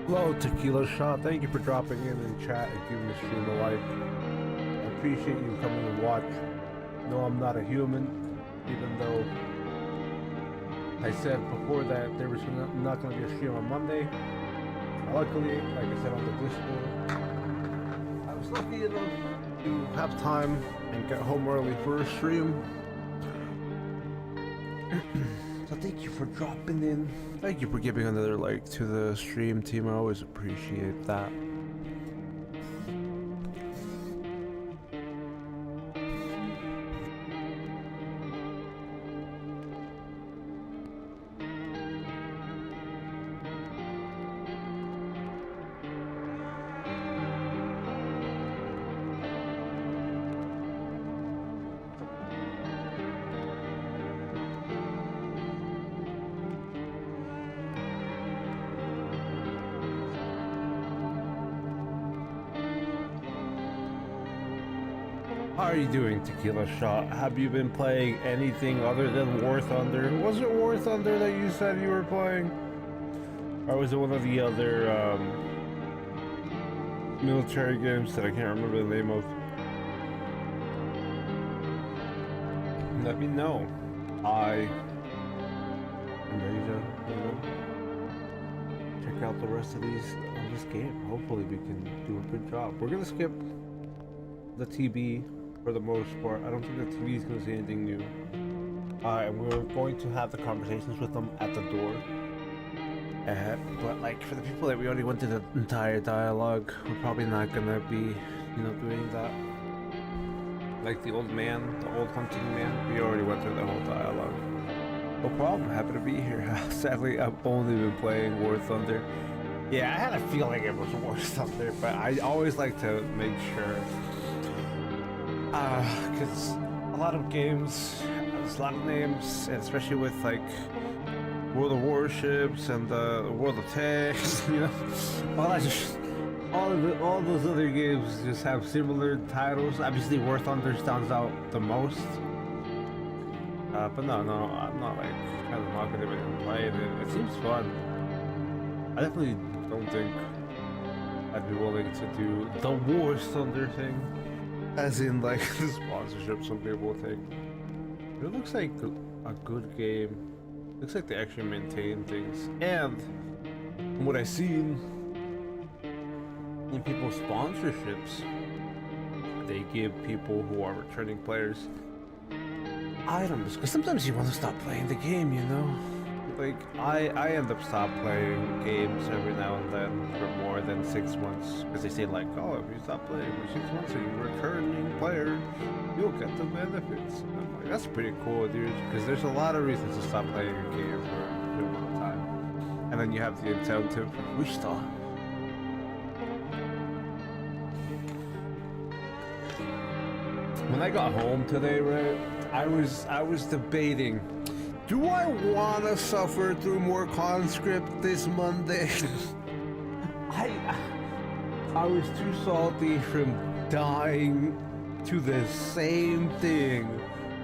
Hello, Tequila Shot. Thank you for dropping in chat and giving the stream a like. I appreciate you coming to watch. No, I'm not a human, even though I said before that there was not going to be a stream on Monday. Luckily, like I said on the Discord, I was lucky enough to have time and get home early for a stream. So thank you for dropping in. Thank you for giving another like to the stream, team. I always appreciate that. How are you doing, Tequila Shot? Have you been playing anything other than War Thunder? Was it War Thunder that you said you were playing? Or was it one of the other military games that I can't remember the name of? Let me know. I am ready to, check out the rest of these on this game. Hopefully we can do a good job. We're gonna skip the TB for the most part. I don't think the TV is going to say anything new. And we're going to have the conversations with them at the door. But like for the people that we already went through the entire dialogue, we're probably not going to be, doing that. Like the old man, the old hunting man, we already went through the whole dialogue. No problem, happy to be here. Sadly, I've only been playing War Thunder. Yeah, I had a feeling it was War Thunder, but I always like to make sure. Because a lot of games, there's a lot of names, and especially with like World of Warships and World of Tanks, all those other games just have similar titles. Obviously, War Thunder stands out the most. But no, I'm not like kind of mocking it and playing it. It seems fun. I definitely don't think I'd be willing to do the War Thunder thing. As in, like, the sponsorship some people take. It looks like a good game. Looks like they actually maintain things. And from what I've seen in people's sponsorships, they give people who are returning players items. Because sometimes you want to stop playing the game, Like, I end up stop playing games every now and then for more than 6 months. Because they say like, oh, if you stop playing for 6 months and you're a returning player, you'll get the benefits. And I'm like, that's pretty cool, dude. Because there's a lot of reasons to stop playing a game for a long time. And then you have the incentive for restart. When I got home today, right, I was debating, do I want to suffer through more conscript this Monday? I was too salty from dying to the same thing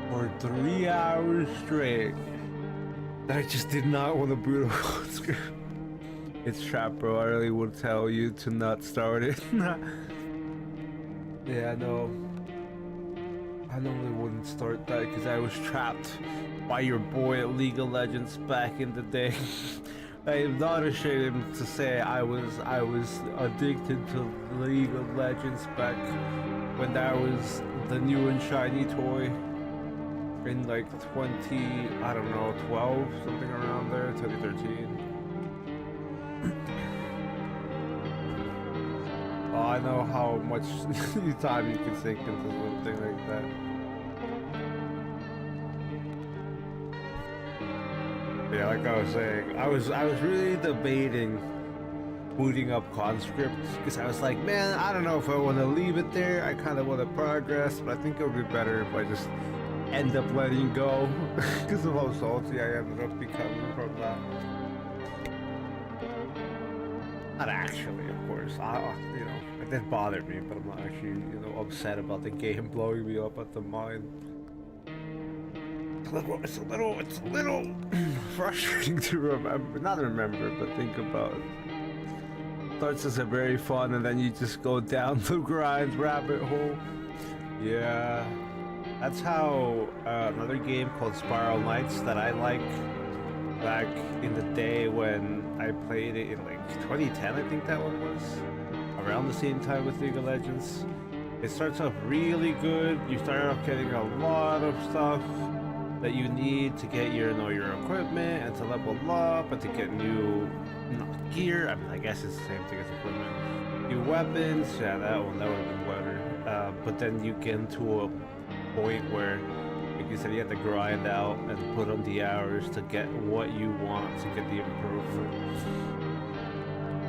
for 3 hours straight that I just did not want to boot a conscript. It's trap, bro. I really would tell you to not start it. Yeah, no. I normally wouldn't start that because I was trapped by your boy at League of Legends back in the day. I am not ashamed to say I was addicted to League of Legends back when that was the new and shiny toy in like 12, something around there, 2013. Oh, I know how much time you can sink into something like that. Yeah, like I was saying, I was really debating booting up conscripts because I was like, man, I don't know if I want to leave it there. I kind of want to progress, but I think it would be better if I just end up letting go because of how salty I ended up becoming from that. Not actually, of course. It did bother me, but I'm not actually, upset about the game blowing me up at the mind. It's a little frustrating to remember. Not remember, but think about. starts as a very fun, and then you just go down the grind rabbit hole. Yeah, that's how another game called Spiral Knights that I like back in the day when I played it in like 2010, I think that one was around the same time with League of Legends. It starts off really good. You start off getting a lot of stuff that you need to get your your equipment and to level up and to get new gear. I mean, I guess it's the same thing as equipment. New weapons. Yeah, that would have been better. But then you get into a point where, like you said, you have to grind out and put on the hours to get what you want to get the improvement.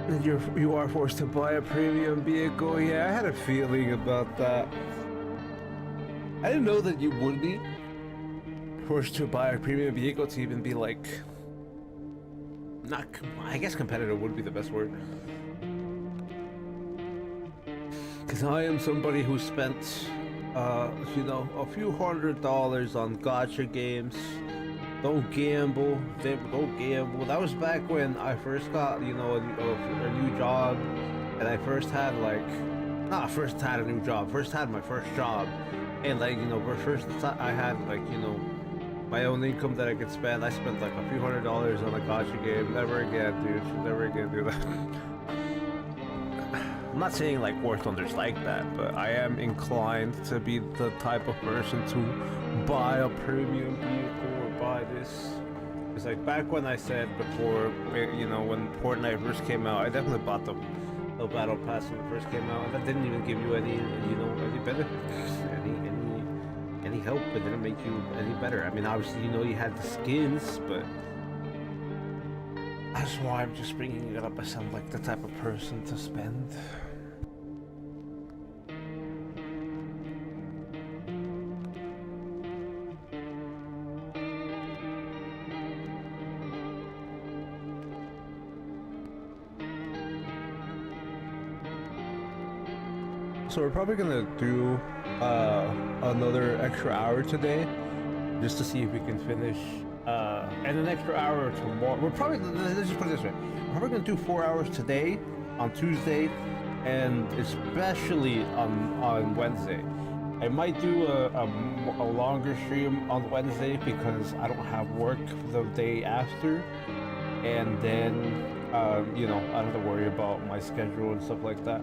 And you are forced to buy a premium vehicle. Yeah, I had a feeling about that. I didn't know that you would be forced to buy a premium vehicle to even be like, not, I guess competitive would be the best word. Because I am somebody who spent, a few $100s on gacha games. Don't gamble. Don't gamble. That was back when I first got, a new job, and I first had first had a new job. First had my first job, and first I had my own income that I could spend. I spent like a few $100s on a gacha game. Never again, dude. Never again do that. I'm not saying like War Thunder's like that, but I am inclined to be the type of person to buy a premium vehicle or buy this. It's like back when I said before, when Fortnite first came out, I definitely bought the battle pass when it first came out, and that didn't even give you any benefits, any help. It didn't make you any better. I mean, obviously, you had the skins, but that's why I'm just bringing it up. I sound like the type of person to spend. So we're probably gonna do another extra hour today, just to see if we can finish. And an extra hour tomorrow. Let's just put it this way. We're probably gonna do 4 hours today, on Tuesday, and especially on Wednesday. I might do a longer stream on Wednesday because I don't have work the day after, and then I don't have to worry about my schedule and stuff like that.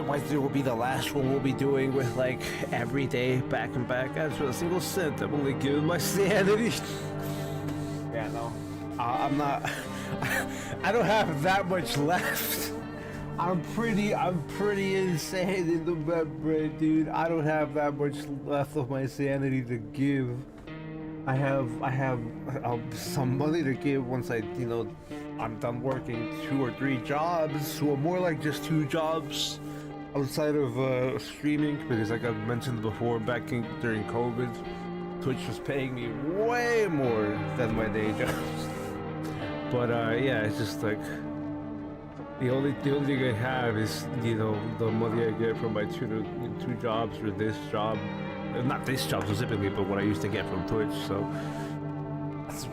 Wednesday will be the last one we'll be doing with like every day back and back. As for a single cent, I'm only giving my sanity. Yeah, no, I'm not. I don't have that much left. I'm pretty insane in the membrane, dude. I don't have that much left of my sanity to give. I have some money to give once I'm done working 2 or 3 jobs, so more like just 2 jobs outside of streaming, because like I've mentioned before, during COVID, Twitch was paying me way more than my day jobs. But yeah, it's just like the only thing I have is the money I get from my two jobs, or this job, not this job specifically, but what I used to get from Twitch. So that's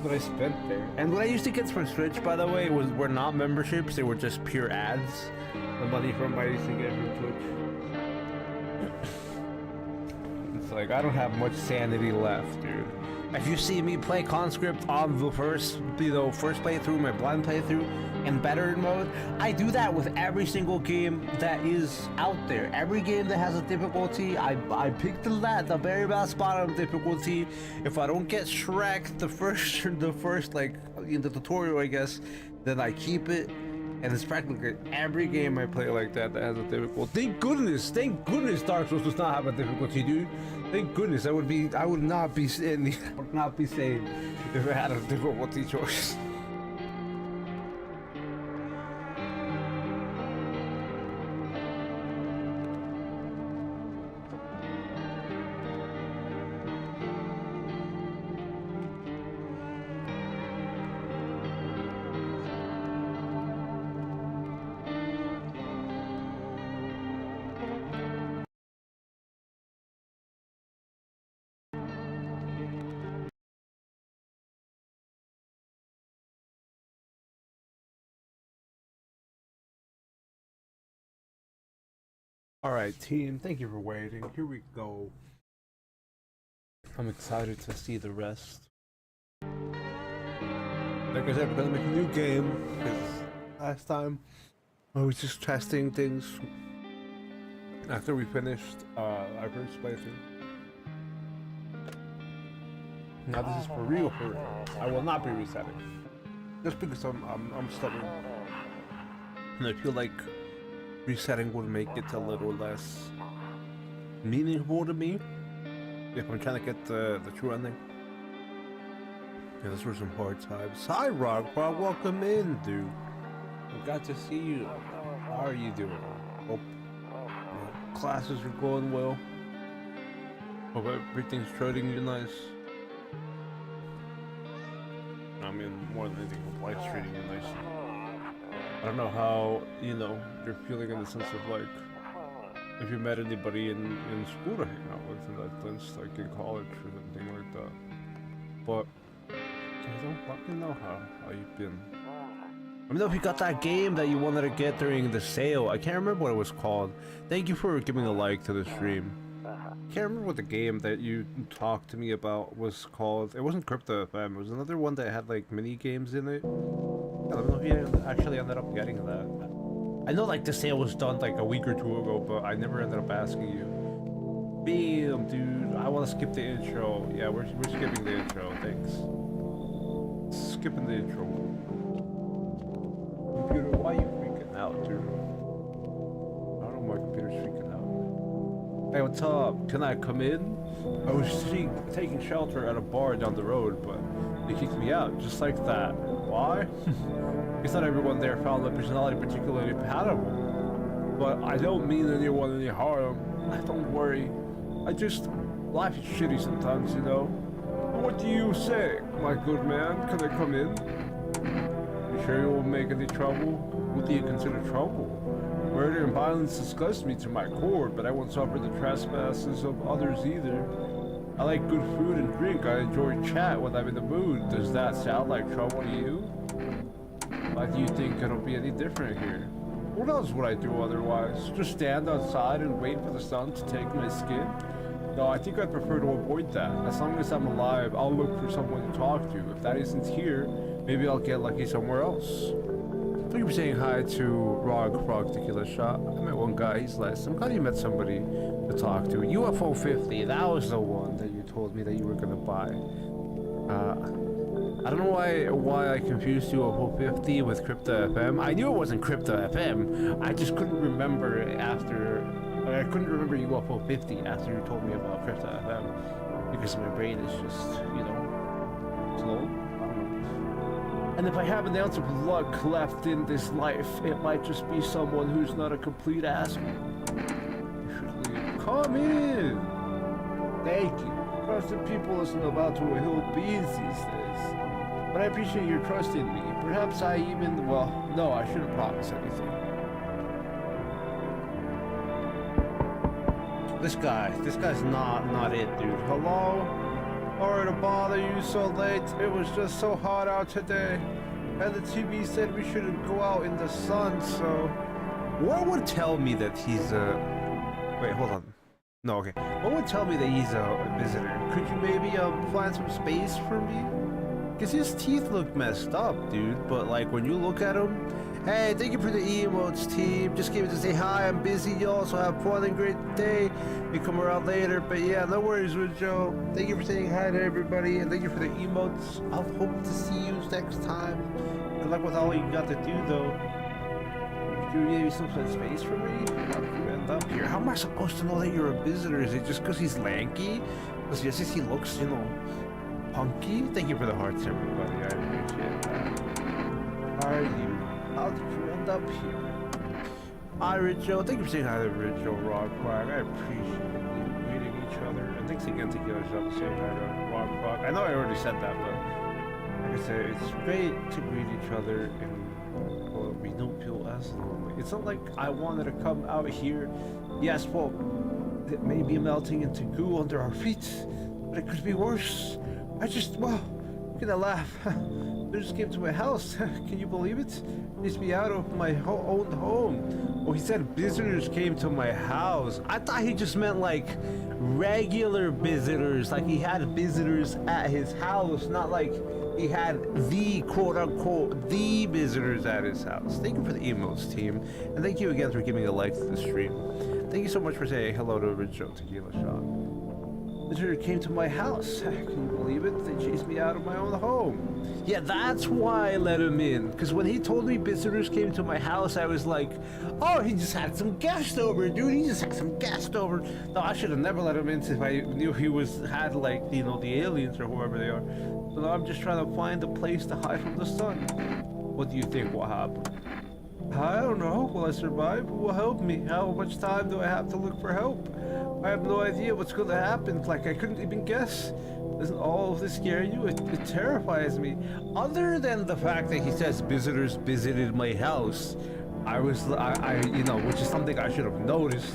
what I spent there. And what I used to get from Twitch, by the way, were not memberships; they were just pure ads. The money from I used to get from Twitch. It's like I don't have much sanity left, dude. If you see me play Conscript on the first playthrough, my blind playthrough, in better mode, I do that with every single game that is out there. Every game that has a difficulty, I pick the very last bottom difficulty. If I don't get Shrek the first like in the tutorial, I guess, then I keep it. And it's practically every game I play like that has a difficulty. Thank goodness Dark Souls does not have a difficulty, dude. Thank goodness. I would not be saying if it had a difficulty choice. Alright, team, thank you for waiting. Here we go. I'm excited to see the rest. Like I said, we're gonna make a new game, because last time I was just testing things after we finished our first playthrough. Now this is for real. I will not be resetting. Just because I'm stubborn. And I feel like resetting would make it a little less meaningful to me if I'm trying to get the true ending. Yeah, those were some hard times. Hi Rock, welcome in, dude. I'm glad to see you. How are you doing? Hope classes are going well. Hope everything's treating you nice. I mean, more than anything, hope life's treating you nice. I don't know how, you know, you're feeling in the sense of like, if you met anybody in school to hang out with in that sense, like in college or something like that. But I don't fucking know how you've been. Let me know if you got that game that you wanted to get during the sale. I can't remember what it was called. Thank you for giving a like to the stream. I can't remember what the game that you talked to me about was called. It wasn't Crypto FM. It was another one that had like mini games in it. I don't know if you actually ended up getting that. I know like the sale was done like a week or two ago, but I never ended up asking you. Bam, dude. I want to skip the intro. Yeah, we're skipping the intro. Thanks. Skipping the intro. Computer, why are you freaking out, dude? I don't know, my computer's freaking out. Hey, what's up? Can I come in? I was taking shelter at a bar down the road, but they kicked me out, just like that. Why? It's not everyone there found the personality particularly compatible. But I don't mean anyone any harm. Don't worry. Life is shitty sometimes, you know? What do you say, my good man? Can I come in? You sure you won't make any trouble? What do you consider trouble? Murder and violence disgust me to my core, but I won't suffer the trespasses of others either. I like good food and drink. I enjoy chat when I'm in the mood. Does that sound like trouble to you? Why do you think it'll be any different here? What else would I do otherwise? Just stand outside and wait for the sun to take my skin? No, I think I'd prefer to avoid that. As long as I'm alive, I'll look for someone to talk to. If that isn't here, maybe I'll get lucky somewhere else. Thank you for saying hi to Frog Tequila Shot. I met one guy, he's nice. I'm glad you met somebody to talk to. UFO 50, that was the one that you told me that you were gonna buy. I don't know why I confused UFO 50 with Crypto FM. I knew it wasn't Crypto FM. I just couldn't remember I couldn't remember UFO 50 after you told me about Crypto FM because my brain is just, you know, slow. And if I have an ounce of luck left in this life, it might just be someone who's not a complete asshole. Come in! Thank you. Trusted people isn't about to a hill of beans these days. But I appreciate your trust in me. Perhaps I even, well, no, I shouldn't promise anything. This guy's not it, dude. Hello? Sorry to bother you so late. It was just so hot out today. And the TV said we shouldn't go out in the sun, so... What would tell me that he's a... Wait, hold on. No, okay. What would tell me that he's a visitor? Could you maybe find some space for me? Because his teeth look messed up, dude. But like when you look at him... Hey, thank you for the emotes, team. Just came to say hi. I'm busy, y'all, so have fun and great day. We come around later, but yeah, no worries with Joe. Thank you for saying hi to everybody, and thank you for the emotes. I'll hope to see you next time. Good luck with all you got to do, though. Could you maybe some space for me? How did you end up here? How am I supposed to know that you're a visitor? Is it just because he's lanky? Because just as he looks, you know, punky? Thank you for the hearts, everybody. I appreciate that. How are you? How did you end up here? Hi, Richo. Thank you for saying hi to Richo Rock Rock. I appreciate you meeting each other. And thanks again to Tequila Shop for saying hi to Rock Rock. I know I already said that, but like I said, it's great to greet each other and well, we don't feel as lonely. It's not like I wanted to come out here. Yes, well, it may be melting into goo under our feet, but it could be worse. gonna laugh. They just came to my house. Can you believe it? Chased me out of my own home. Oh, he said visitors came to my house. I thought he just meant like regular visitors, like he had visitors at his house, not like he had the quote-unquote the visitors at his house. Thank you for the emotes, team, and thank you again for giving a like to the stream. Thank you so much for saying hello to Original Tequila Shot. Visitor came to my house. Can you believe it? They chased me out of my own home. Yeah, that's why I let him in. Because when he told me visitors came to my house, I was like, oh, he just had some guests over, dude. He just had some guests over. No, I should have never let him in if I knew he had like, you know, the aliens or whoever they are. But no, I'm just trying to find a place to hide from the sun. What do you think will happen? I don't know. Will I survive? Who will help me? How much time do I have to look for help? I have no idea what's going to happen. Like, I couldn't even guess. Doesn't all of this scare you? It terrifies me. Other than the fact that he says visitors visited my house, I you know, which is something I should have noticed.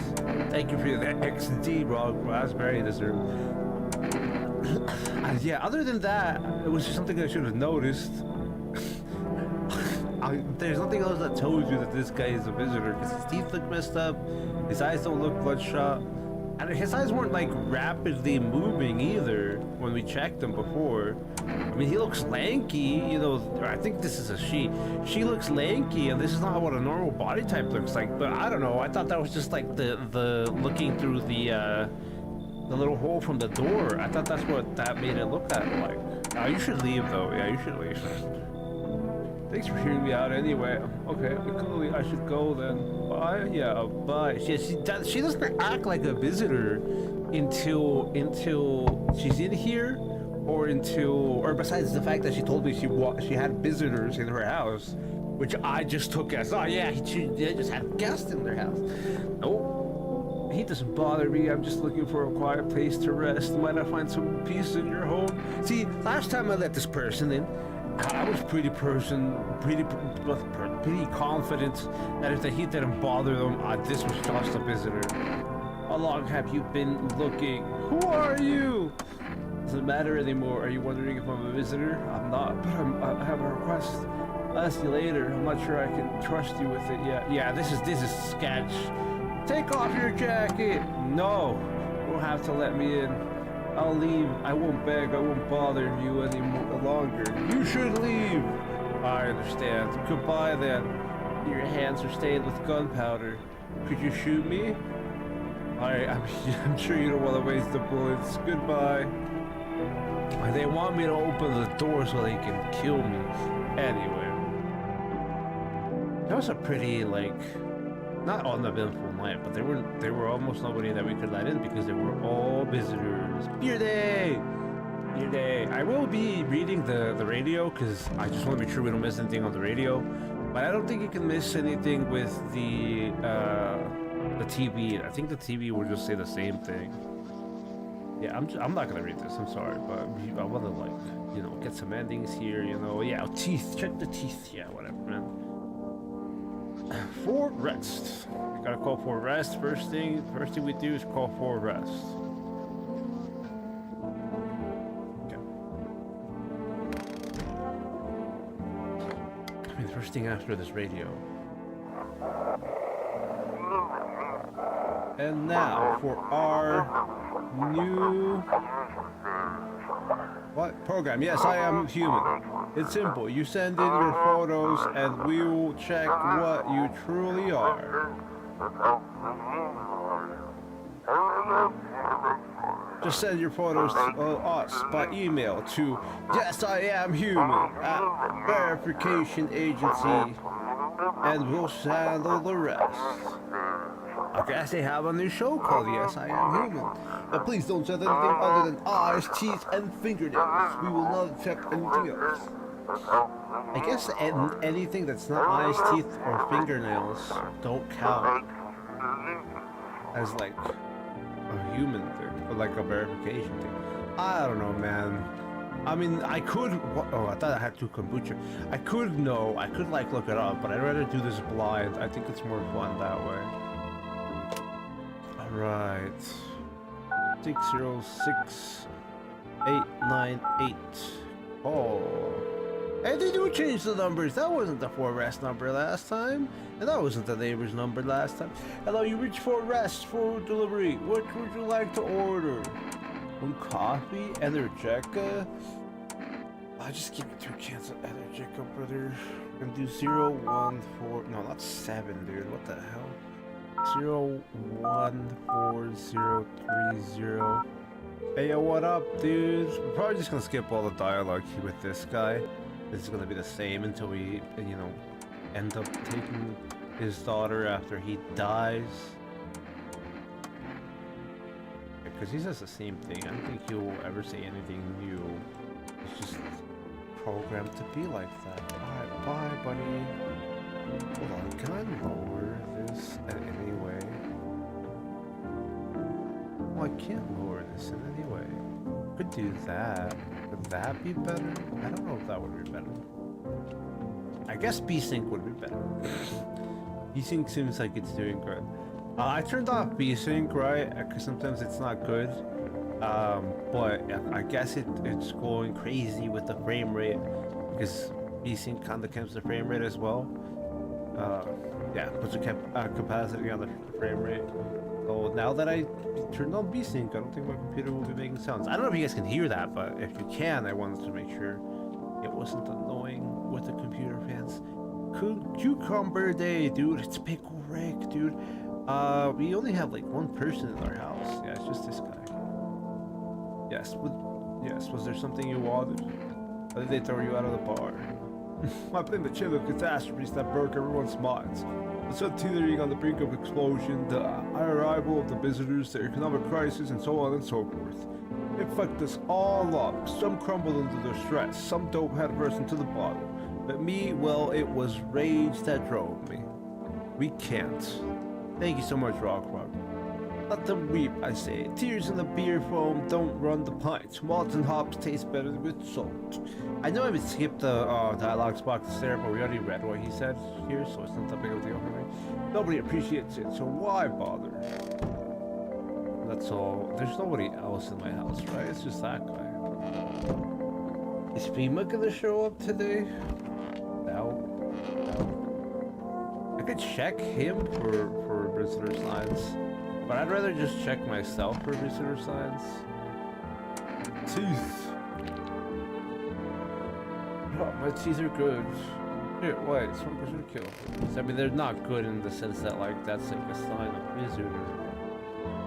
Thank you for the XD, bro. That's very deserved. Yeah, other than that, it was just something I should have noticed. There's nothing else that tells you that this guy is a visitor, because his teeth look messed up, his eyes don't look bloodshot, and his eyes weren't like rapidly moving either when we checked them before. I mean, he looks lanky, you know. I think this is a she. She looks lanky, and this is not what a normal body type looks like. But I don't know. I thought that was just like the looking through the little hole from the door. I thought that's what that made it look like. You should leave though. Yeah, you should leave. Thanks for hearing me out anyway. Okay, clearly I should go then. Bye. Yeah, bye. She doesn't act like a visitor until she's in here, or besides the fact that she told me she had visitors in her house, which I just took as, oh yeah, they just had guests in their house. Nope. He doesn't bother me. I'm just looking for a quiet place to rest. Might I find some peace in your home? See, last time I let this person in, I was pretty confident that if the heat didn't bother them, this was just a visitor. How long have you been looking? Who are you? Doesn't matter anymore. Are you wondering if I'm a visitor? I'm not, but I have a request. I'll ask you later. I'm not sure I can trust you with it yet. Yeah, this is sketch. Take off your jacket. No, you don't have to let me in. I'll leave. I won't beg. I won't bother you any longer. You should leave. I understand. Goodbye then. Your hands are stained with gunpowder. Could you shoot me? I'm sure you don't want to waste the bullets. Goodbye. They want me to open the door so they can kill me. Anyway. That was a pretty, like, not uneventful night, but there were almost nobody that we could let in because they were all visitors. Beer day! Beer day. I will be reading the radio because I just want to make sure we don't miss anything on the radio. But I don't think you can miss anything with the TV. I think the TV will just say the same thing. Yeah, I'm not gonna read this. I'm sorry, but I want to, like, you know, get some endings here. You know, yeah, teeth. Check the teeth. Yeah, whatever, man. For rest. We gotta call for rest. First thing we do is call for rest. Okay. I mean, the first thing after this radio. And now for our new program. Yes, I am human. It's simple. You send in your photos and we will check what you truly are. Just send your photos to us by email to yesiamhuman at verification agency, and we'll handle the rest. I guess they have a new show called Yes, I Am Human. But please don't send anything other than eyes, teeth, and fingernails. We will not check anything else. I guess anything that's not eyes, teeth, or fingernails don't count as like a human thing, or like a verification thing. I don't know, man. I mean, I could. Oh, I thought I had two kombucha. I could like look it up, but I'd rather do this blind. I think it's more fun that way. All right. 606898. Oh. Hey, they do change the numbers. That wasn't the 4 rest number last time. And that wasn't the neighbor's number last time. Hello, you reached 4 rest for delivery. What would you like to order? 1 coffee, Energica. I just give me 2 cans of Energica, brother. I'm gonna do 0, 1, 4. No, not 7, dude. What the hell? 0, 1, 4, 0, 3, 0. Hey, yo, what up, dudes? We're probably just gonna skip all the dialogue with this guy. This is gonna be the same until we, you know, end up taking his daughter after he dies. Because he says the same thing. I don't think he will ever say anything new. It's just programmed to be like that. Alright, bye, buddy. Hold on, can I lower this in any way? Oh, I can't lower this in any way. Could do that. Would that be better? I don't know if that would be better. I guess B-Sync would be better. B-Sync seems like it's doing good. I turned off B-Sync, right? Because sometimes it's not good. But I guess it's going crazy with the frame rate. Because B-Sync kind of counts the frame rate as well. Yeah, puts a capacity on the frame rate. So now that I turned on B-Sync, I don't think my computer will be making sounds. I don't know if you guys can hear that, but if you can, I wanted to make sure it wasn't annoying with the computer fans. Cucumber Day, dude. It's Pickle Rick, dude. We only have like 1 person in our house. Yeah, it's just this guy. Yes, was there something you wanted? Or did they throw you out of the bar? I blame the chain of catastrophes that broke everyone's minds. The sun teetering on the brink of explosion, the arrival of the visitors, the economic crisis, and so on and so forth. It fucked us all up. Some crumbled under the stress, some dope had burst into the bottle. But me, well, it was rage that drove me. We can't. Thank you so much, Rock. Let them weep, I say. Tears in the beer foam don't run the pints. Malts and hops taste better with salt. I know I would skip the dialogue box there, but we already read what he said here, so it's not that big of a deal for me. Nobody appreciates it, so why bother? That's all. There's nobody else in my house, right? It's just that guy. Is Fima gonna show up today? No. I could check him for visitor signs. But I'd rather just check myself for visitor signs. Teeth. Oh, my teeth are good. Here, wait, it's 1% kill. I mean, they're not good in the sense that, like, that's like a sign of visitor.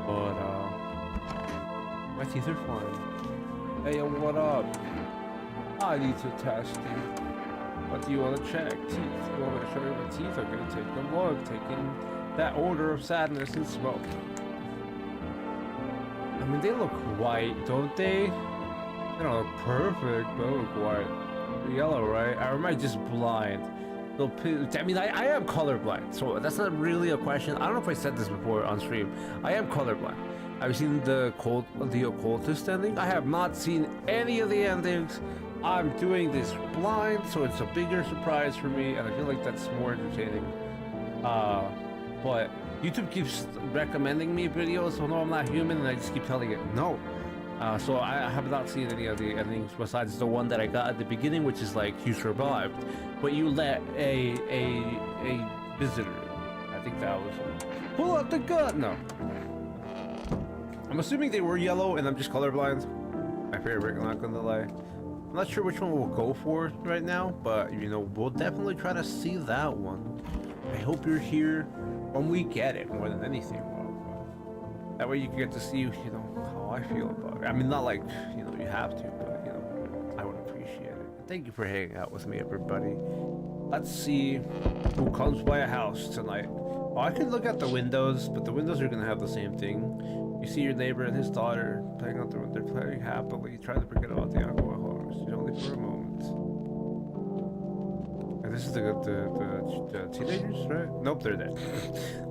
But, my teeth are fine. Hey, yo, what up? I need to test you. What do you want to check? Teeth. You want me to show you my teeth? I'm gonna take them. Look, taking that odor of sadness and smoke. I mean, they look white, don't they? They don't look perfect, but they look white. Yellow, right? Or am I just blind? I mean, I am colorblind, so that's not really a question. I don't know if I said this before on stream. I am colorblind. I've seen the occultist ending. I have not seen any of the endings. I'm doing this blind, so it's a bigger surprise for me, and I feel like that's more entertaining. But YouTube keeps recommending me videos, so no, I'm not human, and I just keep telling it no. So I have not seen any of the endings besides the one that I got at the beginning, which is like you survived, but you let a visitor. I think that was pull out the gun. No, I'm assuming they were yellow, and I'm just colorblind. My favorite, I'm not gonna lie. I'm not sure which one we'll go for right now, but you know, we'll definitely try to see that one. I hope you're here when we get it more than anything. That way you can get to see, you know, how I feel about it. I mean, not like, you know, you have to, but, you know, I would appreciate it. Thank you for hanging out with me, everybody. Let's see who comes by a house tonight. Oh, I could look at the windows, but the windows are going to have the same thing. You see your neighbor and his daughter playing out the window. They're playing happily, trying to forget about the ongoing horrors. Only for a moment. And this is the teenagers, right? Nope, they're dead.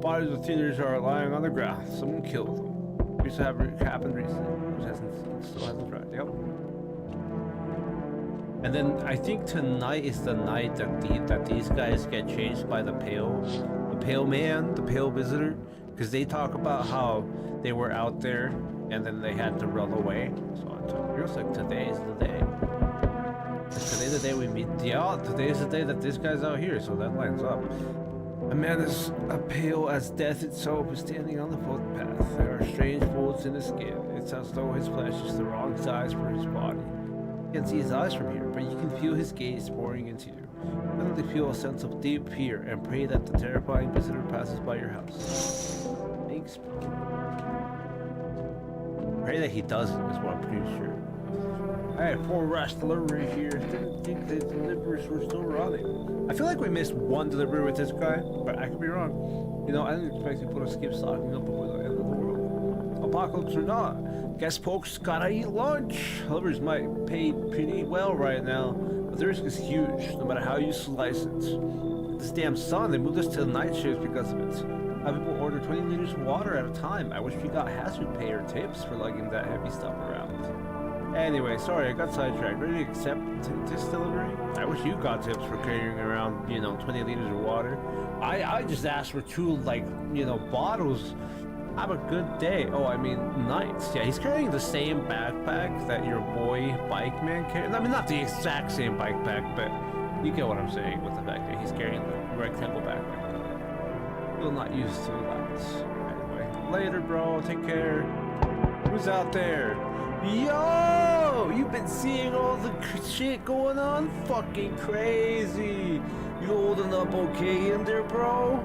Bodies of teenagers are lying on the ground. Someone killed them. Used to have happened recently, which still hasn't tried. Yep. And then I think tonight is the night that these guys get chased by the pale man, the pale visitor, because they talk about how they were out there and then they had to run away. So it feels like today is the day. day we meet. Yeah, today is the day that this guy's out here, so that lines up. A man as pale as death itself is standing on the footpath. There are strange folds in his skin. It's as though his flesh is the wrong size for his body. You can't see his eyes from here, but you can feel his gaze pouring into you. Suddenly feel a sense of deep fear and pray that the terrifying visitor passes by your house. Thanks, bro. Pray that he doesn't is what I'm pretty sure. Alright, 4 rush delivery here. Didn't think the deliveries were still running. I feel like we missed one delivery with this guy, but I could be wrong. You know, I didn't expect people to skip stocking up before the end of the world. Apocalypse or not, guess folks gotta eat lunch. Deliveries might pay pretty well right now, but the risk is huge, no matter how you slice it. This damn sun, they moved us to the night shifts because of it. Have people order 20 liters of water at a time. I wish we got hazard pay or tips for lugging that heavy stuff around. Anyway, sorry, I got sidetracked. Ready to accept this delivery? I wish you got tips for carrying around, 20 liters of water. I just asked for 2, bottles. Have a good day. Oh, I mean, nice. Yeah, he's carrying the same backpack that your boy Bike Man carried. I mean, not the exact same backpack, but you get what I'm saying with the fact that he's carrying the rectangle backpack. Still not used to that. Anyway, later, bro. Take care. Who's out there? Yo! You've been seeing all the shit going on? Fucking crazy. You holding up okay in there, bro?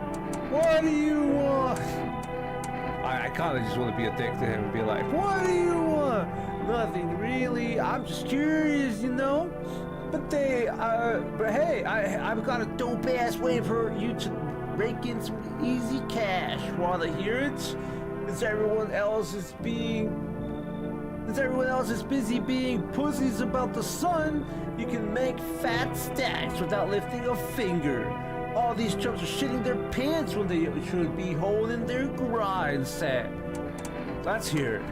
What do you want? I kind of just want to be a dick to him and be like, what do you want? Nothing really. I'm just curious, But hey, I've got a dope ass way for you to rake in some easy cash. Wanna hear it? Since everyone else is busy being pussies about the sun, you can make fat stacks without lifting a finger. All these chumps are shitting their pants when they should be holding their grind set. Let's hear it.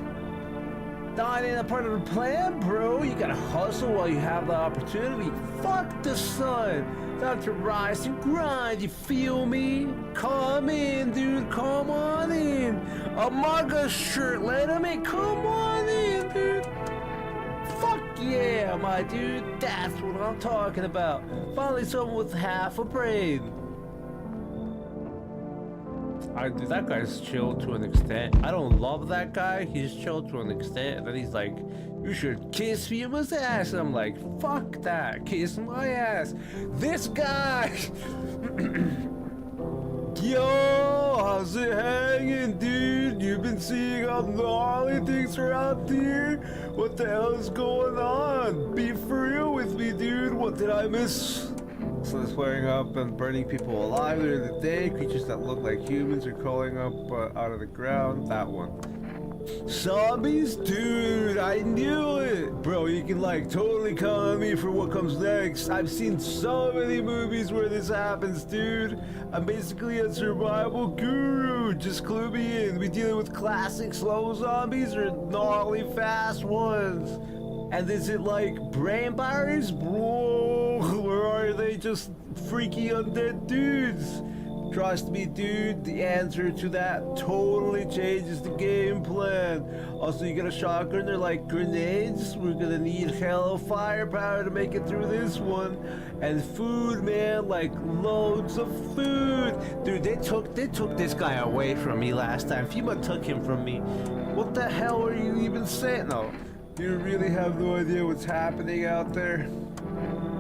That ain't a part of the plan, bro. You gotta hustle while you have the opportunity. Fuck the sun. Time to rise and grind, you feel me? Come in, dude, come on in. A MAGA shirt, let him in, come on in, dude. Fuck yeah, my dude, that's what I'm talking about. Finally someone with half a brain. Dude, that guy's chill to an extent. I don't love that guy, he's chill to an extent. And then he's like, you should kiss Fiuma's ass. And I'm like, fuck that, kiss my ass. This guy! Yo, how's it hanging, dude? You've been seeing how gnarly things are out here? What the hell is going on? Be for real with me, dude. What did I miss? So they're flaring up and burning people alive during the day. Creatures that look like humans are crawling up out of the ground. That one. Zombies? Dude, I knew it! Bro, you can totally count on me for what comes next. I've seen so many movies where this happens, dude. I'm basically a survival guru. Just clue me in. We dealing with classic slow zombies or gnarly fast ones? And is it brain virus? Bro, or are they just freaky undead dudes? Trust me, dude, the answer to that totally changes the game plan. Also, you get a shotgun, they're like grenades. We're gonna need hell firepower to make it through this one. And food, man, loads of food. Dude, they took this guy away from me last time. Fiuma took him from me. What the hell are you even saying? No, you really have no idea what's happening out there.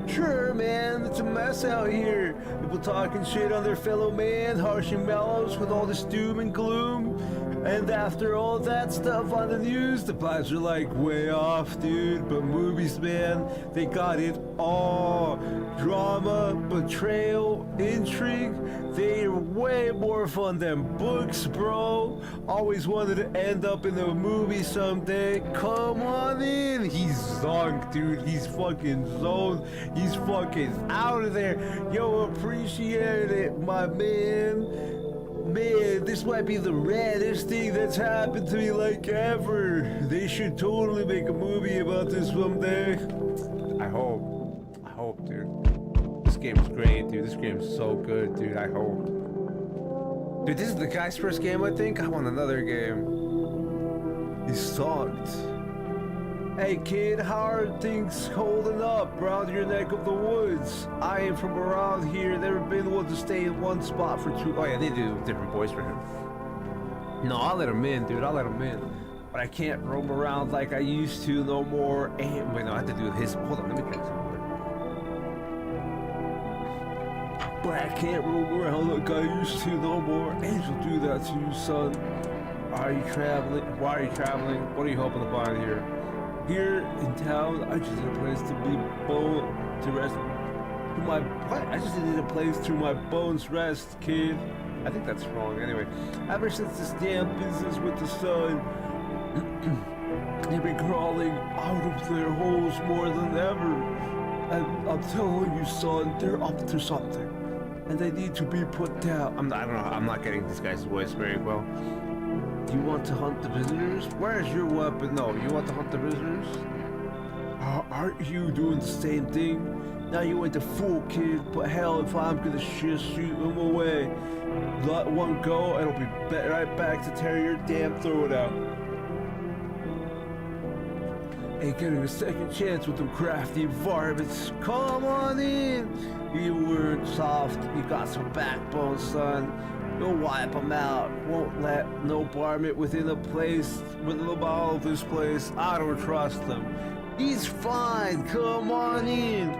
Sure, man, it's a mess out here. People talking shit on their fellow man, harshing mellows with all this doom and gloom. And after all that stuff on the news, the vibes are way off, dude. But movies, man, they got it all. Drama, betrayal, intrigue, they are way more fun than books, bro. Always wanted to end up in a movie someday. Come on in. He's zonked, dude. He's fucking zoned. He's fucking out of there. Yo, appreciate it, my man. Man, this might be the raddest thing that's happened to me ever. They should totally make a movie about this someday. I hope, dude. This game's great, dude. This game's so good, dude. I hope. Dude, this is the guy's first game, I think. I want another game. He sucked. Hey kid, how are things holding up around your neck of the woods? I am from around here, never been one to stay in one spot for too. Oh yeah, they do different boys for him. No, I'll let him in, dude. I'll let him in. But I can't roam around like I used to no more. And wait, no, I have to do his. Hold on, let me check something. But I can't roam around like I used to no more. Angel, do that to you, son. Are you traveling? Why are you traveling? What are you hoping to find here? Here in town, I just need a place to be to rest. To my what? I just need a place to my bones rest, kid. I think that's wrong. Anyway, ever since this damn business with the sun, they've been crawling out of their holes more than ever. And I'm telling you, son, they're up to something, and they need to be put down. I don't know. I'm not getting this guy's voice very well. You want to hunt the visitors? Where's your weapon? No, you want to hunt the visitors? Aren't you doing the same thing? Now you ain't the fool, kid. But hell, if I'm gonna just shoot him away, let one go, and I'll be right back to tear your damn throat out. Ain't getting a second chance with them crafty varmints. Come on in. You weren't soft. You got some backbone, son. You'll wipe them out. Won't let no varmint within a place, within the ball of this place. I don't trust him. He's fine. Come on in.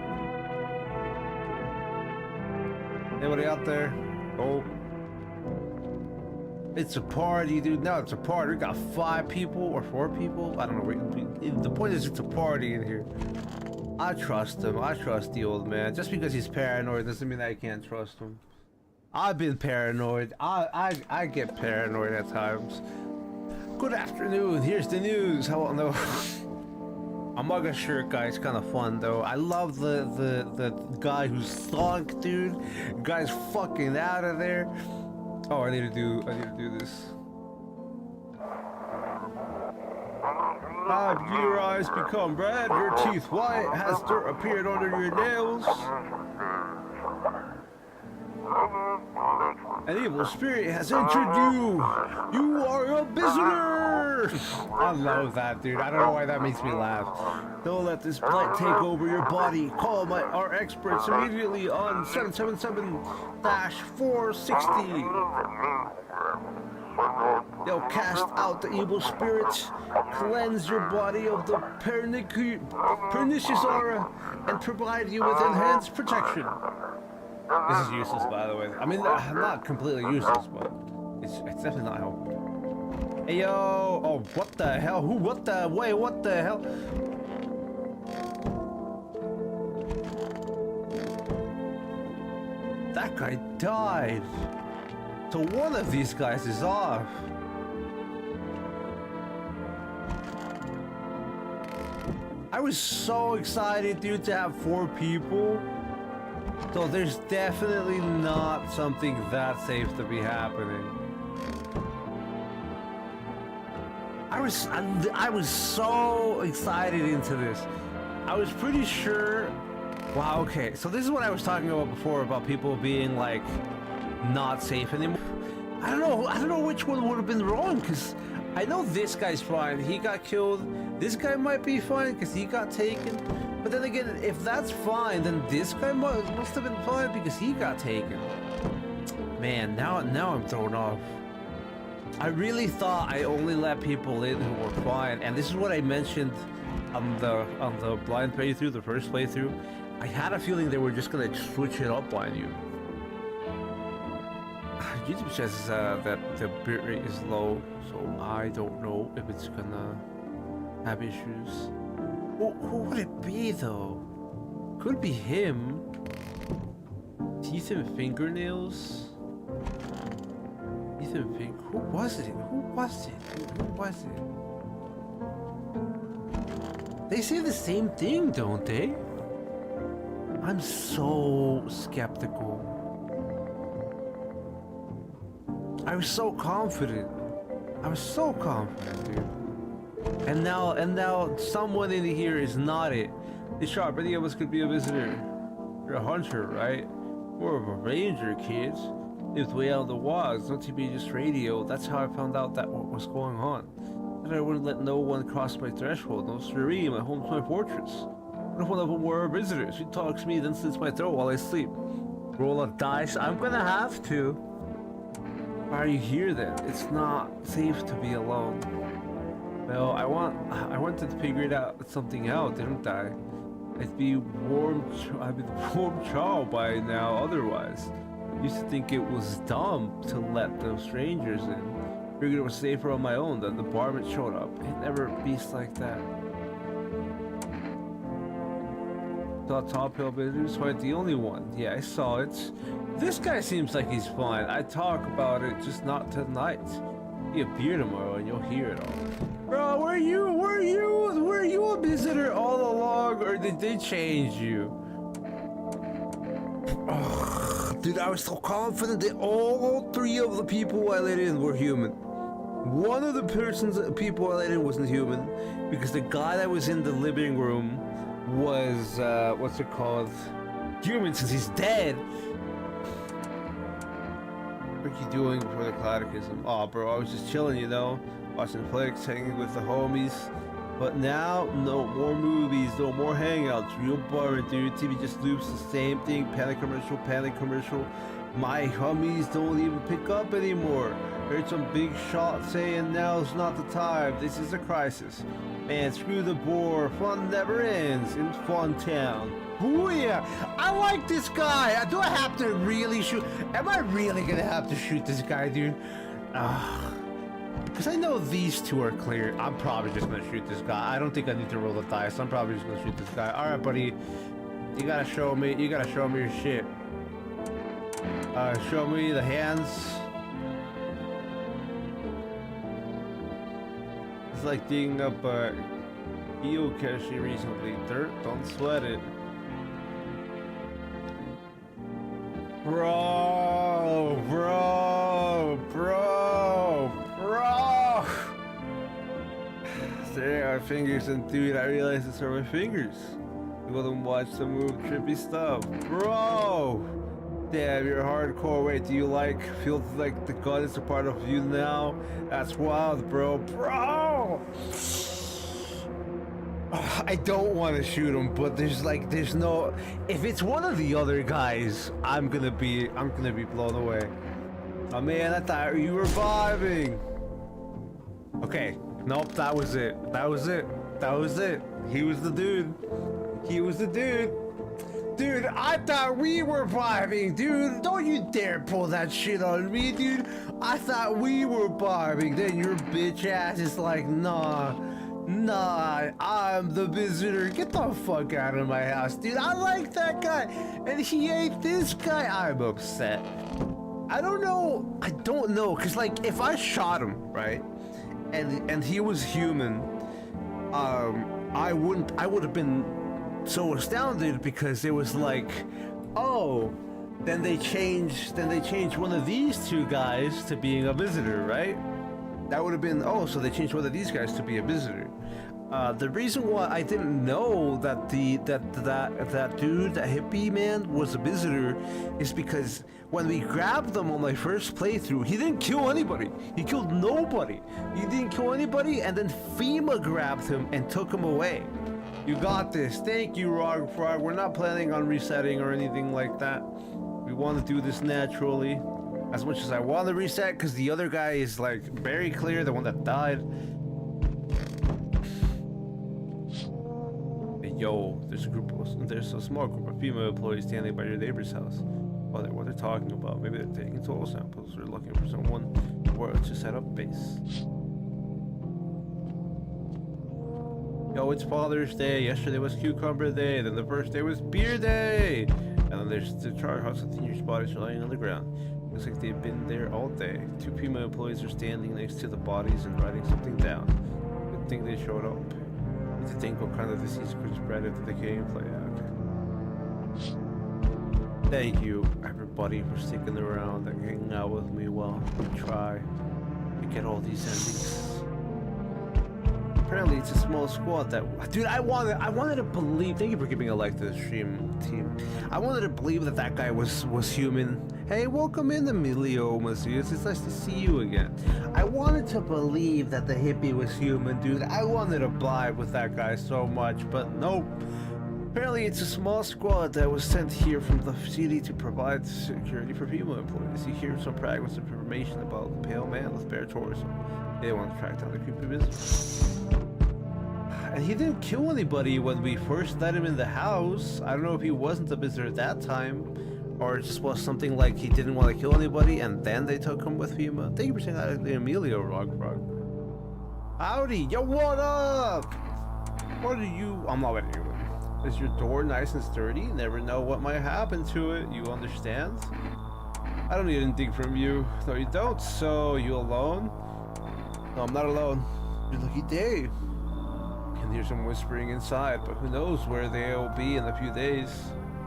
Anybody out there? Oh. It's a party, dude. Now it's a party. We got 5 people or 4 people. I don't know. The point is, it's a party in here. I trust him. I trust the old man. Just because he's paranoid doesn't mean that I can't trust him. I've been paranoid. I get paranoid at times. Good afternoon. Here's the news. How no? A mugga shirt guy's kind of fun though. I love the guy who's thunk, dude. Guy's fucking out of there. Oh, I need to do this. Have your eyes become red? Your teeth white? Has dirt appeared under your nails? An evil spirit has entered you. You are a visitor. I love that, dude. I don't know why that makes me laugh. Don't let this blight take over your body. Call our experts immediately on 777-460. They'll cast out the evil spirits, cleanse your body of the pernicious aura, and provide you with enhanced protection. This is useless, by the way. I mean, not completely useless, but it's definitely not helpful. Hey, yo! Oh, what the hell? Who? What the? Wait, what the hell? That guy died. So one of these guys is off. I was so excited, dude, to have 4 people. So there's definitely not something that safe to be happening. I was so excited into this. I was pretty sure. Wow, okay. So this is what I was talking about before about people being like not safe anymore. I don't know which one would have been wrong, because I know this guy's fine. He got killed. This guy might be fine because he got taken. But then again, if that's fine, then this guy must have been fine because he got taken. Man, now I'm thrown off. I really thought I only let people in who were fine, and this is what I mentioned on the blind playthrough, the first playthrough. I had a feeling they were just gonna switch it up on you. YouTube says that the bitrate is low, so I don't know if it's gonna have issues. Who would it be though? Could be him. Teeth and fingernails. Teeth and who was it? Who was it? Who was it? They say the same thing, don't they? I'm so skeptical. I was so confident. I was so confident, dude. And now someone in here is not it. This sharp, any of us could be a visitor. You're a hunter, right? More of a ranger, kids. Lived way out of the wilds, no TV, just radio. That's how I found out that what was going on. That I wouldn't let no one cross my threshold. No siree, my home's my fortress. What if one of them were visitors? Who talks to me, then slits my throat while I sleep? Roll a dice? I'm gonna have to. Why are you here then? It's not safe to be alone. Well, I wanted to figure it out something out, didn't I? I'd be the warm child by now otherwise. Used to think it was dumb to let those strangers in. Figured it was safer on my own. Then the barman showed up. It never beats like that. Saw Top Hill Business fight the only one. Yeah, I saw it. This guy seems like he's fine. I talk about it, just not tonight. Be a beer tomorrow and you'll hear it all. Bro, were you a visitor all along, or did they change you? Oh, dude, I was so confident that all three of the people I let in were human. One of the people I let in wasn't human, because the guy that was in the living room was, what's it called? Human, since he's dead. What are you doing before the catechism? Oh, bro, I was just chilling, you know? Watching flicks, hanging with the homies. But now, no more movies, no more hangouts. Real boring, dude. TV just loops the same thing. Panic commercial, panic commercial. My homies don't even pick up anymore. Heard some big shot saying now's not the time. This is a crisis. Man, screw the bore. Fun never ends in Fun Town. Booyah! I like this guy. Do I have to really shoot? Am I really gonna have to shoot this guy, dude? Because I know these two are clear. I'm probably just gonna shoot this guy. I don't think I need to roll the dice. I'm probably just gonna shoot this guy. All right, buddy. You gotta show me your shit. Show me the hands. It's like digging up a geocache recently. Dirt, don't sweat it. Bro. Staring at my fingers, and dude, I realized it's for my fingers. Go and watch some move trippy stuff. Bro! Damn, you're hardcore. Wait, do you feel like the god is a part of you now? That's wild, bro. Bro! I don't want to shoot him, but there's no. If it's one of the other guys, I'm gonna be blown away. Oh man, I thought you were vibing. Okay, nope, that was it. He was the dude. Dude, I thought we were vibing, dude. Don't you dare pull that shit on me, dude. I thought we were vibing. Then your bitch ass is like, nah, I'm the visitor. Get the fuck out of my house, dude. I like that guy, and he ain't this guy. I'm upset. I don't know, cause like if I shot him, right, and he was human, I would have been so astounded, because it was like, oh, then they changed one of these two guys to being a visitor, right? That would have been, oh, so they changed one of these guys to be a visitor. The reason why I didn't know that that dude, that hippie man, was a visitor is because when we grabbed him on my first playthrough, he didn't kill anybody. He killed nobody. He didn't kill anybody, and then FEMA grabbed him and took him away. You got this. Thank you, Rog Frog. We're not planning on resetting or anything like that. We want to do this naturally. As much as I want to reset, because the other guy is like very clear, the one that died. Hey, yo, there's a small group of female employees standing by your neighbor's house. Wonder what they're talking about. Maybe they're taking soil samples or looking for someone to set up base. Yo, it's Father's Day. Yesterday was Cucumber Day. Then the first day was Beer Day. And then there's the char house with seniors' bodies lying on the ground. Looks like they've been there all day. Two female employees are standing next to the bodies and writing something down. Good thing they showed up. Need to think what kind of disease could spread if the decay and play out. Thank you, everybody, for sticking around and hanging out with me while we try to get all these endings. Apparently, it's a small squad that. Dude, I wanted to believe. Thank you for giving a like to the stream, team. I wanted to believe that that guy was human. Hey, welcome in, Emilio Macias. It's nice to see you again. I wanted to believe that the hippie was human, dude. I wanted to vibe with that guy so much, but nope. Apparently, it's a small squad that was sent here from the city to provide security for Pima employees. You hear some fragments of information about the pale man with bare torso. They want to track down the creepy visitor. And he didn't kill anybody when we first let him in the house. I don't know if he wasn't a visitor at that time, or it just was something like he didn't want to kill anybody and then they took him with Pima. Thank you for saying that, Emilio Rockfrog. Howdy, yo, what up? What are you? I'm not letting you in. Is your door nice and sturdy? Never know what might happen to it. You understand? I don't need anything from you. No, you don't. So, you alone? No, I'm not alone. You're lucky day. Can hear some whispering inside, but who knows where they'll be in a few days.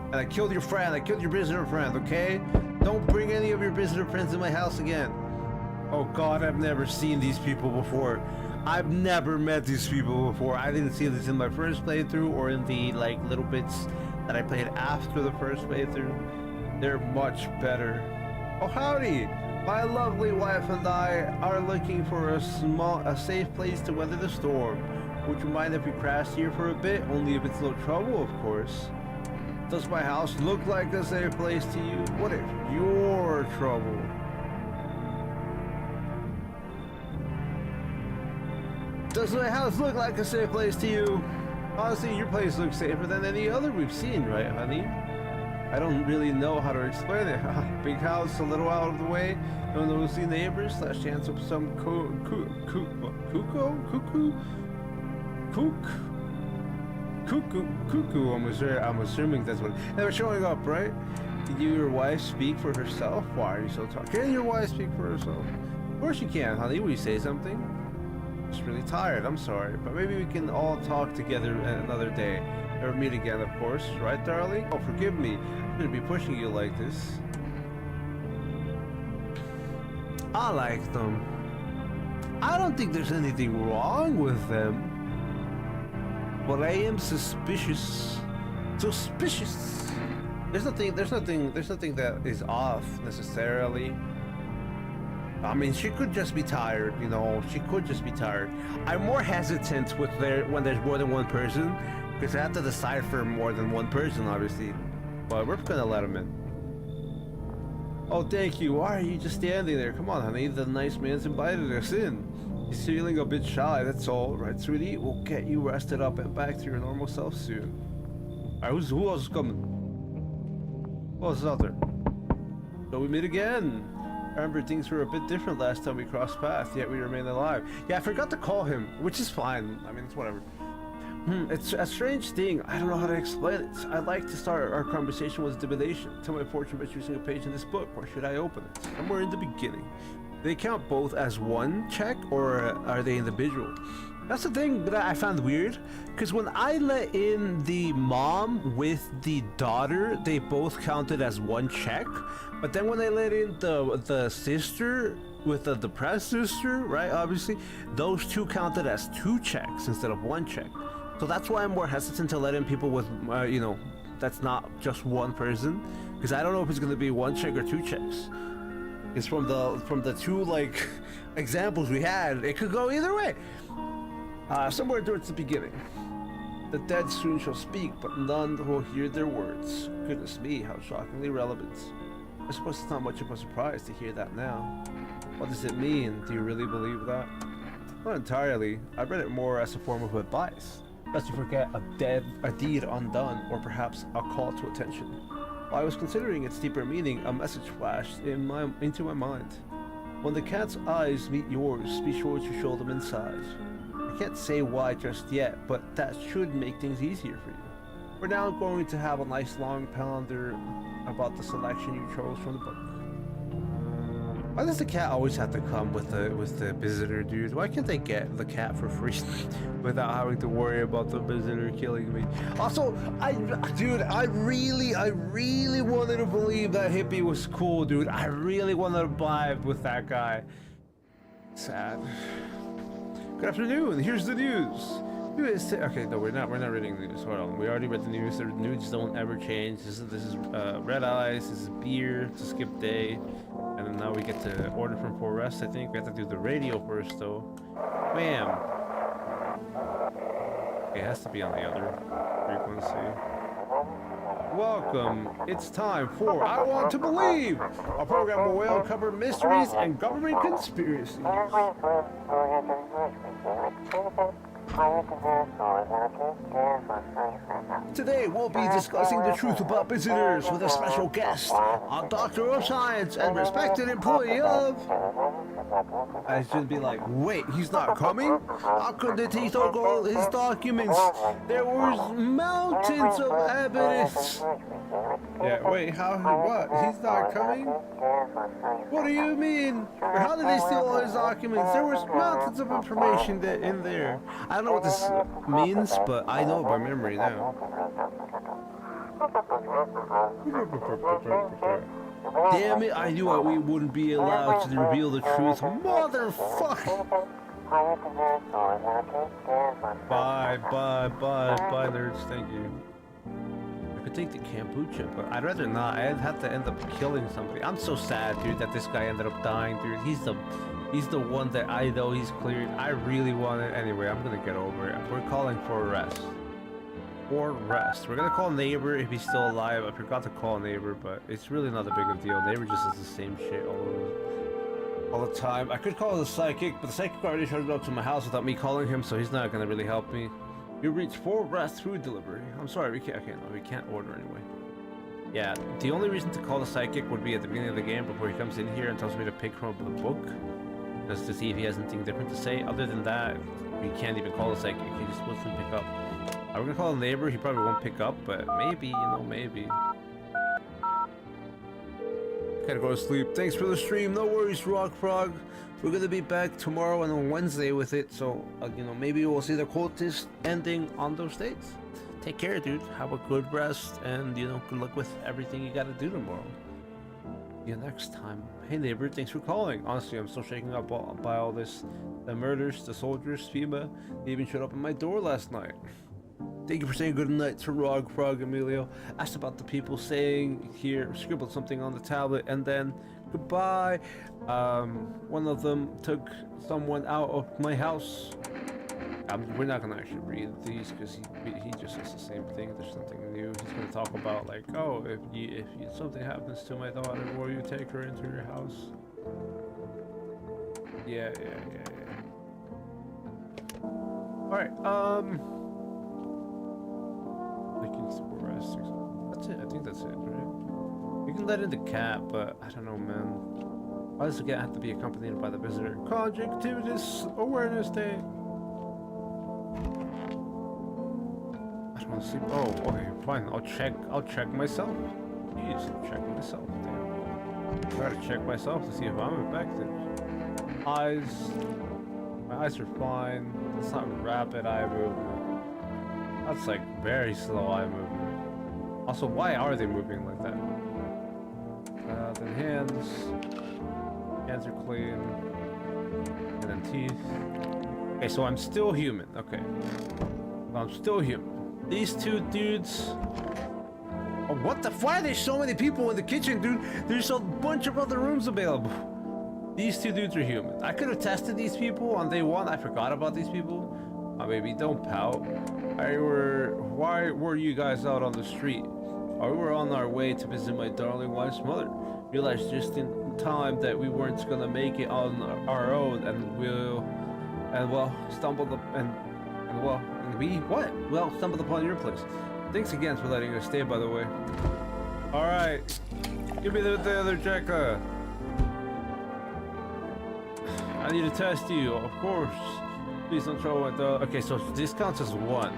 And I killed your friend. I killed your visitor friend, okay? Don't bring any of your visitor friends in my house again. Oh God, I've never seen these people before. I've never met these people before. I didn't see this in my first playthrough or in the like little bits that I played after the first playthrough. They're much better. Oh howdy! My lovely wife and I are looking for a safe place to weather the storm. Would you mind if we crashed here for a bit? Only if it's no trouble, of course. Does my house look like a safe place to you? What if you're trouble? Does my house look like a safe place to you? Honestly, your place looks safer than any other we've seen, right, honey? I don't really know how to explain it. Big house, a little out of the way. Don't nosy neighbors. Last chance of some cuckoo. I'm assuming that's what. They were showing up, right? Can your wife speak for herself? Why are you so talking? Can your wife speak for herself? Of course you can, honey. Will you say something? Just really tired. I'm sorry, but maybe we can all talk together another day. Or meet again, of course, right, darling? Oh, forgive me. I'm gonna be pushing you like this. I like them. I don't think there's anything wrong with them. But I am suspicious. Suspicious. There's nothing that is off necessarily. I mean, she could just be tired, you know. She could just be tired. I'm more hesitant with when there's more than one person, because I have to decide for more than one person, obviously. But we're gonna let him in. Oh, thank you. Why are you just standing there? Come on, honey. The nice man's invited us in. He's feeling a bit shy, that's all. Right, sweetie? We'll get you rested up and back to your normal self soon. Alright, who else is coming? Who else is out there? So we meet again. I remember things were a bit different last time we crossed paths, yet we remain alive. Yeah, I forgot to call him, which is fine. I mean, it's whatever. It's a strange thing. I don't know how to explain it. I'd like to start our conversation with divination. Tell my fortune by choosing a page in this book. Where should I open it? Somewhere in the beginning. They count both as one check, or are they individual? That's the thing that I found weird, because when I let in the mom with the daughter, they both counted as one check, but then when I let in the sister with the depressed sister, right, obviously, those two counted as two checks instead of one check. So that's why I'm more hesitant to let in people with, you know, that's not just one person, because I don't know if it's going to be one check or two checks. It's from the two like examples we had, it could go either way. Somewhere towards the beginning. The dead soon shall speak, but none will hear their words. Goodness me, how shockingly relevant. I suppose it's not much of a surprise to hear that now. What does it mean? Do you really believe that? Not entirely. I read it more as a form of advice. Lest you forget a deed undone, or perhaps a call to attention. While I was considering its deeper meaning, a message flashed into my mind. When the cat's eyes meet yours, be sure to show them inside. I can't say why just yet, but that should make things easier for you. We're now going to have a nice long palaver about the selection you chose from the book. Why does the cat always have to come with the visitor, dude? Why can't they get the cat for free without having to worry about the visitor killing me? Also, I really wanted to believe that hippie was cool, dude. I really wanted to vibe with that guy. Sad. Good afternoon. Here's the news. Okay, no, we're not reading the news. Hold on. We already read the news. The news don't ever change. This is red eyes. This is beer. It's a skip day. And then now we get to order from Four Rest. I think we have to do the radio first, though. Bam. Okay, it has to be on the other frequency. Welcome. It's time for I Want to Believe, a program where we'll uncover mysteries and government conspiracies. Today we'll be discussing the truth about visitors with a special guest, a doctor of science and respected employee of... I should be like, wait, he's not coming? How could he took all his documents? There was mountains of evidence. Yeah, wait, what? He's not coming? What do you mean? How did they steal all his documents? There was mountains of information in there. I don't know what this means, but I know it by memory now. Damn it, I knew we wouldn't be allowed to reveal the truth. Motherfucker! Bye, nerds, thank you. I could take the kombucha, but I'd rather not. I'd have to end up killing somebody. I'm so sad, dude, that this guy ended up dying, dude. He's the one that I know he's cleared. I really want it. Anyway, I'm gonna get over it. We're calling for arrest. For rest. We're gonna call neighbor if he's still alive. I forgot to call neighbor, but it's really not a big of a deal. Neighbor just does the same shit all the time. I could call the psychic, but the psychic already showed up to my house without me calling him, so he's not gonna really help me. You reached For Rest food delivery. I'm sorry, we can't. Okay, no, we can't order anyway. Yeah, the only reason to call the psychic would be at the beginning of the game before he comes in here and tells me to pick from the book, just to see if he has anything different to say. Other than that, we can't even call the psychic. He just wants to pick up. We're gonna call a neighbor. He probably won't pick up, but maybe, maybe. Gotta go to sleep. Thanks for the stream. No worries, Rock Frog. We're gonna be back tomorrow and on Wednesday with it, so maybe we'll see the cultist ending on those dates. Take care, dude. Have a good rest, and good luck with everything you gotta do tomorrow. See you next time. Hey neighbor, thanks for calling. Honestly, I'm still shaken up by all this. The murders, the soldiers, FEMA. They even showed up at my door last night. Thank you for saying good night to Rog Frog, Emilio. Asked about the people saying here, scribbled something on the tablet, and then goodbye. One of them took someone out of my house. We're not gonna actually read these because he just says the same thing. There's nothing new. He's gonna talk about like, oh, if something happens to my daughter, will you take her into your house? Yeah. All right. That's it. I think that's it, right? You can let in the cat, but I don't know, man. Why does the cat have to be accompanied by the visitor? Conjunctivitis Awareness Day. I don't want to sleep. Oh, okay, fine. I'll check myself. Jeez, check myself. Damn. I gotta check myself to see if I'm infected. My eyes are fine. That's not rapid eye movement. That's like very slow eye movement. Also, why are they moving like that? Then hands. Hands are clean. And then teeth. Okay, so I'm still human. Okay. I'm still human. These two dudes... Oh, what the... Why are there so many people in the kitchen, dude? There's a bunch of other rooms available. These two dudes are human. I could have tested these people on day one. I forgot about these people. Baby, don't pout. Why were you guys out on the street? We were on our way to visit my darling wife's mother. Realized just in time that we weren't gonna make it on our own, and stumbled upon your place. Thanks again for letting us stay, by the way. All right, give me the other Jekka. I need to test you, of course. Please don't throw it. Okay, so this counts as one.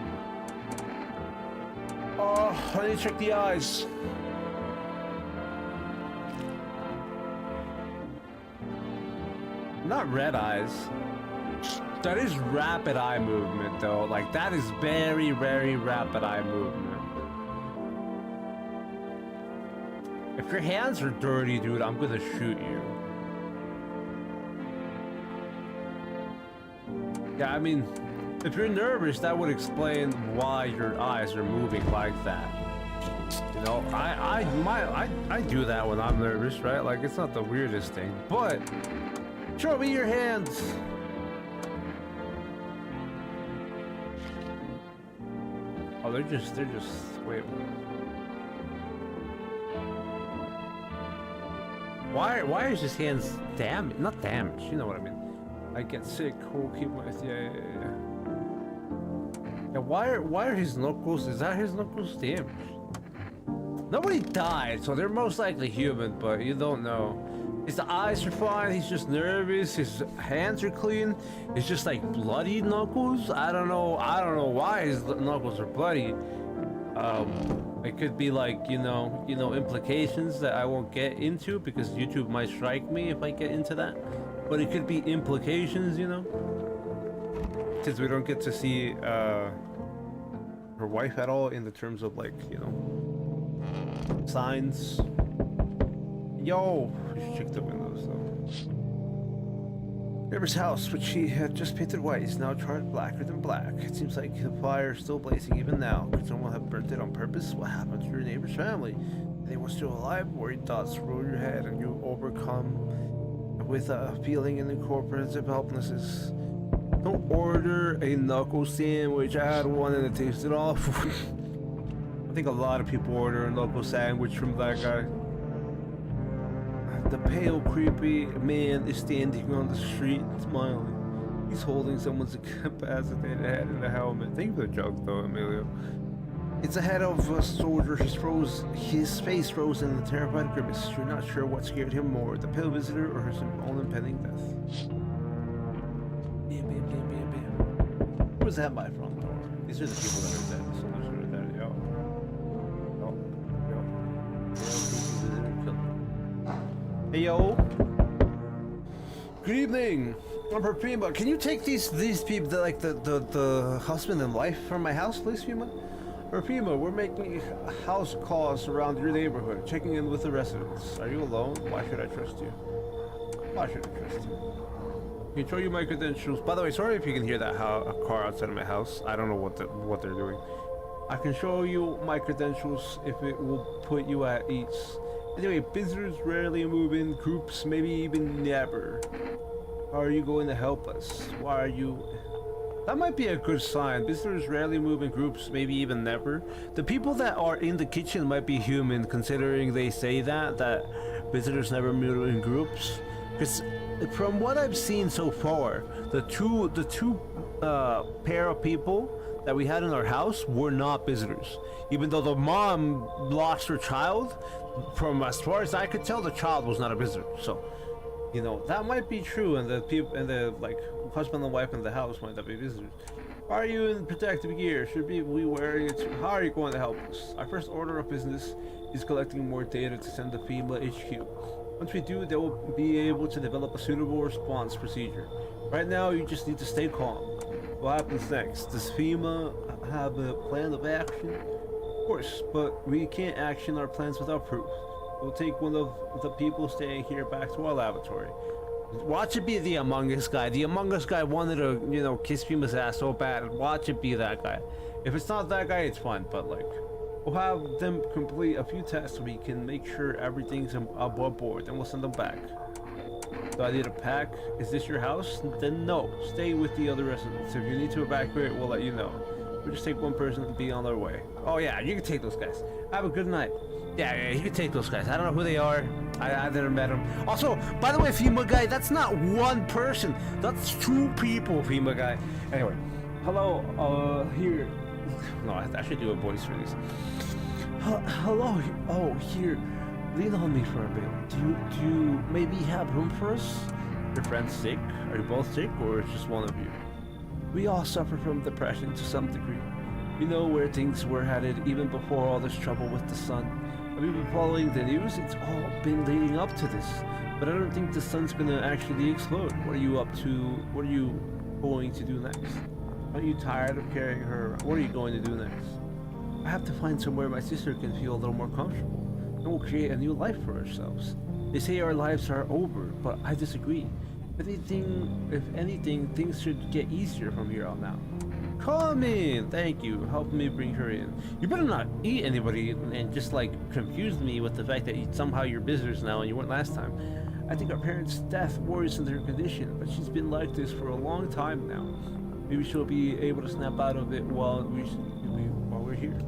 Oh, I need to check the eyes. Not red eyes. That is rapid eye movement, though. Like, that is very, very rapid eye movement. If your hands are dirty, dude, I'm gonna shoot you. Yeah, I mean, if you're nervous, that would explain why your eyes are moving like that. You know, I do that when I'm nervous, right? Like, it's not the weirdest thing, but show me your hands. Oh, they're just, wait. Why is his hands damaged? Not damaged, you know what I mean. I get sick, cool, keep my, yeah. Yeah, why are his knuckles, is that his knuckles damaged? Nobody died, so they're most likely human, but you don't know. His eyes are fine, he's just nervous, his hands are clean, it's just like bloody knuckles. I don't know why his knuckles are bloody. It could be like, you know, implications that I won't get into because YouTube might strike me if I get into that. But it could be implications, you know, since we don't get to see her wife at all in the terms of, like, you know, signs. Yo, we should check the windows though. Neighbor's house, which she had just painted white, is now charred blacker than black. It seems like the fire is still blazing even now. Could someone have burnt it on purpose? What happened to your neighbor's family? Are they were still alive? Worried thoughts roll your head and you overcome with a feeling and incorporative helplessness. Don't order a knuckle sandwich. I had one and it tasted awful. I think a lot of people order a knuckle sandwich from that guy. The pale, creepy man is standing on the street, smiling. He's holding someone's incapacitated head in a helmet. Thank you for the joke, though, Emilio. It's the head of a soldier. His face frozen in a terrified grimace. You're not sure what scared him more, the pale visitor or his own impending death. Bam, bam, bam, bam, bam. Who was that my front door? These are the people that are dead. The soldiers that are dead. Yo. Hey, yo. Good evening. I'm Prima. Can you take these people, like the husband and wife from my house, please, Prima? Prima, we're making house calls around your neighborhood, checking in with the residents. Are you alone? Why should I trust you? Why should I trust you? Can I show you my credentials? By the way, sorry if you can hear that a car outside of my house. I don't know what they're doing. I can show you my credentials if it will put you at ease. Anyway, visitors rarely move in groups, maybe even never. How are you going to help us? Why are you... That might be a good sign. Visitors rarely move in groups, maybe even never. The people that are in the kitchen might be human, considering they say that visitors never move in groups. Because from what I've seen so far, the two pair of people that we had in our house were not visitors. Even though the mom lost her child, from as far as I could tell, the child was not a visitor. So, you know, that might be true, and the people and the like husband and wife in the house might not be visitors. Are you in protective gear? Should we wearing it? How are you going to help us? Our first order of business is collecting more data to send to FEMA HQ. Once we do, they will be able to develop a suitable response procedure. Right now, you just need to stay calm. What happens next? Does FEMA have a plan of action? Of course, but we can't action our plans without proof. We'll take one of the people staying here back to our laboratory. Watch it be the Among Us guy. The Among Us guy wanted to, you know, kiss FEMA's ass so bad. Watch it be that guy. If it's not that guy, it's fine, but like, we'll have them complete a few tests so we can make sure everything's above board, and we'll send them back. Do I need a pack? Is this your house? Then no. Stay with the other residents. If you need to evacuate, we'll let you know. We'll just take one person and be on our way. Oh yeah, you can take those guys. Have a good night. Yeah, you can take those guys. I don't know who they are. I never met them. Also, by the way, FEMA guy, that's not one person. That's two people, FEMA guy. Anyway, hello, here. No, I should do a voice for these. Hello, oh, here. Lean on me for a bit. Do you maybe have room for us? Your friend's sick? Are you both sick, or it's just one of you? We all suffer from depression to some degree. We know where things were headed even before all this trouble with the sun. Have you been following the news? It's all been leading up to this. But I don't think the sun's gonna actually explode. What are you up to? What are you going to do next? Aren't you tired of carrying her around? What are you going to do next? I have to find somewhere my sister can feel a little more comfortable. And we'll create a new life for ourselves. They say our lives are over, but I disagree. If anything, things should get easier from here on out. Come in! Thank you. Help me bring her in. You better not eat anybody and just like confuse me with the fact that somehow you're visitors now and you weren't last time. I think our parents' death worrisome her condition, but she's been like this for a long time now. Maybe she'll be able to snap out of it while we're here.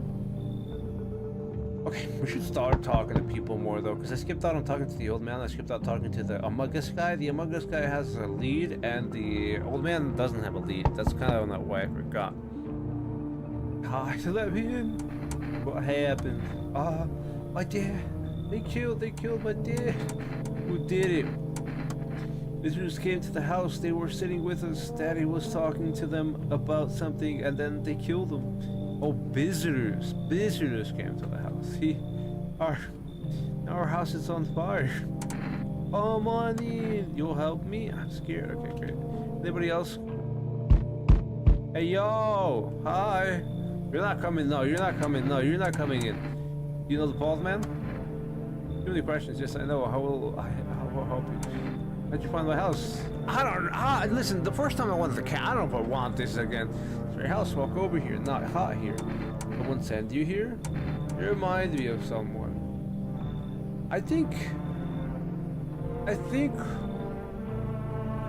Okay, we should start talking to people more though, because I skipped out on talking to the old man. I skipped out talking to the Among Us guy. The Among Us guy has a lead, and the old man doesn't have a lead. That's kind of why I forgot. Hi, let me in. What happened? My dad. They killed my dad. Who did it? Visitors came to the house. They were sitting with us. Daddy was talking to them about something, and then they killed them. Oh, visitors came to the house. Our house is on fire. Come on in. You'll help me? I'm scared. Okay, great. Anybody else? Hey, yo. Hi. You're not coming. No, you're not coming. No, you're not coming in. You know the bald man? Too many questions. Yes, I know. How will help you? How'd you find my house? I don't. Listen, the first time I wanted the cat. I don't know if I want this again. It's your house. Walk over here. Not hot here. Someone sent you here? You remind me of someone. I think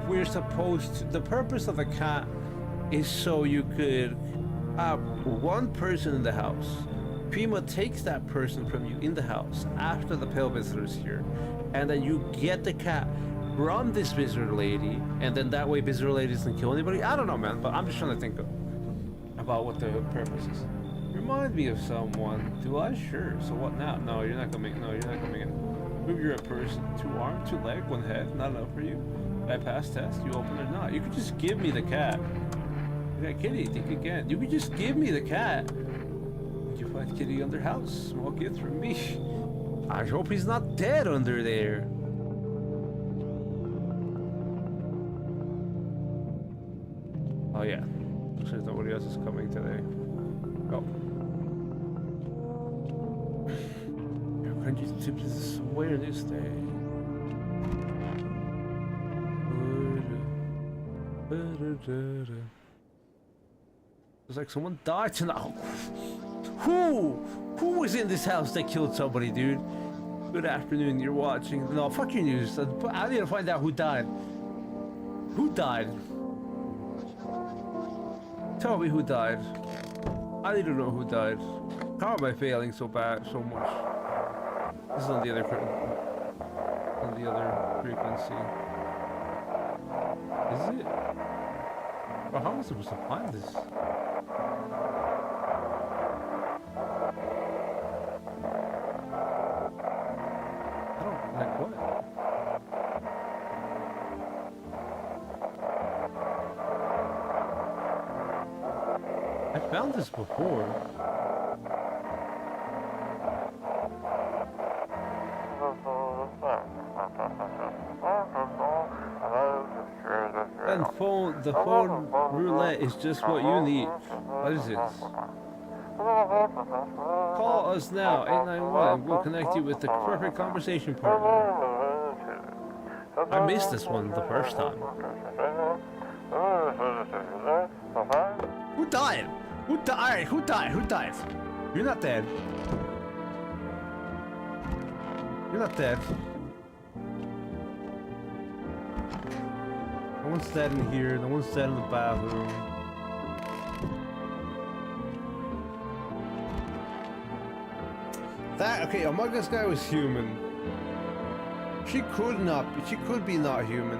we're supposed to. The purpose of a cat is so you could have one person in the house. Prima takes that person from you in the house after the pale visitor is here, and then you get the cat from this visitor lady, and then that way visitor lady doesn't kill anybody. I don't know, man, but I'm just trying to think about what the purpose is. Remind me of someone. Do I? Sure. So what now? No, you're not coming. No, you're not coming in. Prove you're a person. 2 arms, 2 legs, 1 head. Not enough for you. I pass test. You open or not? You could just give me the cat. Yeah, Kitty, think again. You could just give me the cat. Did you find Kitty under house? Small gift from me. I hope he's not dead under there. Oh yeah. Looks like nobody else is coming today. Go. Your country's tips is awareness day. It's like someone died tonight. Who was in this house that killed somebody, dude? Good afternoon, you're watching. No, fuck your news. I need to find out who died. Who died? Tell me who died. I need to know who died. How am I failing so much? This is on the other frequency. Is it? Well, how am I supposed to find this? I don't like what? I found this before. And the phone roulette is just what you need. What is this? Call us now, 891. We'll connect you with the perfect conversation partner. I missed this one the first time. Who died? Who died? Who died? Who died? You're not dead. You're not dead. No one's dead in here. No one's dead in the bathroom. Okay, Among Us guy was human. She could be not human.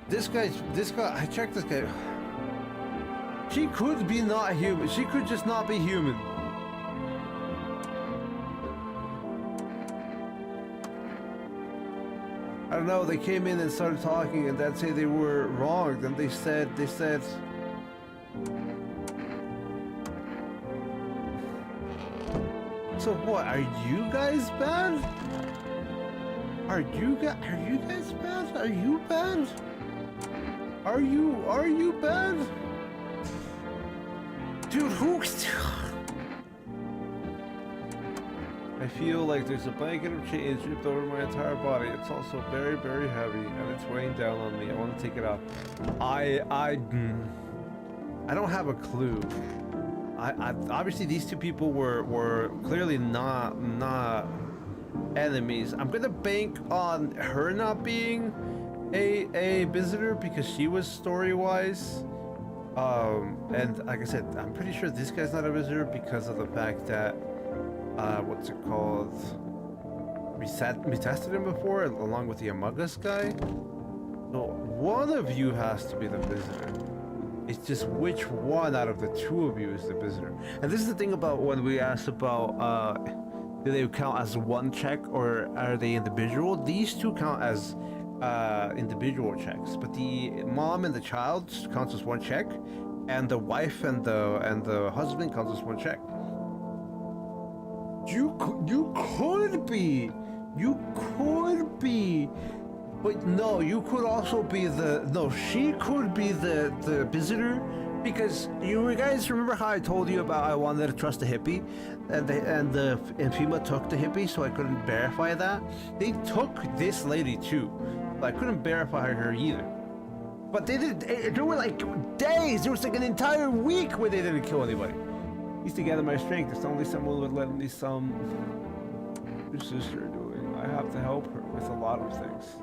This guy, I checked this guy. She could be not human. She could just not be human. I don't know, they came in and started talking and then say they were wrong. Then they said, so what, are you guys bad? Are you guys bad? Are you bad? Are you bad? Dude, I feel like there's a blanket of chains draped over my entire body. It's also very, very heavy, and it's weighing down on me. I want to take it off. I don't have a clue. I obviously these two people were clearly not enemies. I'm gonna bank on her not being a visitor because she was story-wise. And like I said, I'm pretty sure this guy's not a visitor because of the fact that what's it called? We tested him before along with the Among Us guy. So one of you has to be the visitor. It's just which one out of the two of you is the visitor. And this is the thing about when we asked about do they count as one check or are they individual? These two count as individual checks, but the mom and the child counts as one check, and the wife and the husband counts as one check. You could be, but no, you could also be she could be the visitor, because you guys remember how I told you about I wanted to trust the hippie, and FEMA took the hippie, so I couldn't verify that. They took this lady too, but I couldn't verify her either. But they did. There were like days. There was like an entire week where they didn't kill anybody. I used to gather my strength. If only someone would let me your sister doing. I have to help her with a lot of things.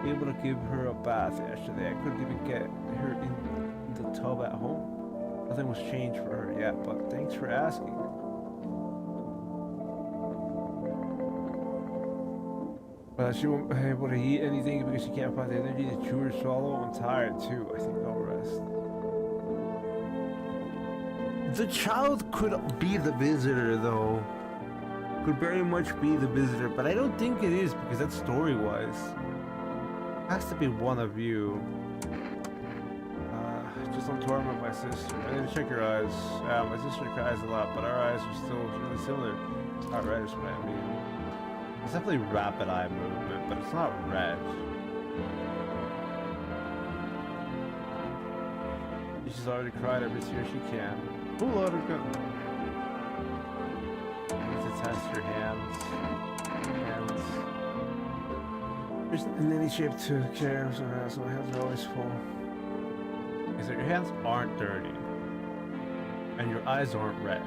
Be able to give her a bath yesterday. I couldn't even get her in the tub at home. Nothing was changed for her yet, but thanks for asking. She won't be able to eat anything because she can't find the energy to chew or swallow. I'm tired too. I think I'll rest. The child could be the visitor though. Could very much be the visitor, but I don't think it is because that's story-wise. Has to be one of you. Just don't torment my sister. I need to check your eyes. Yeah, my sister cries a lot, but our eyes are still really similar. Not red is what I mean. It's definitely rapid eye movement, but it's not red. She's already cried every tear she can. Full load of good. To test your hands. There's in any shape to care, so my hands are always full. Okay, so your hands aren't dirty. And your eyes aren't red.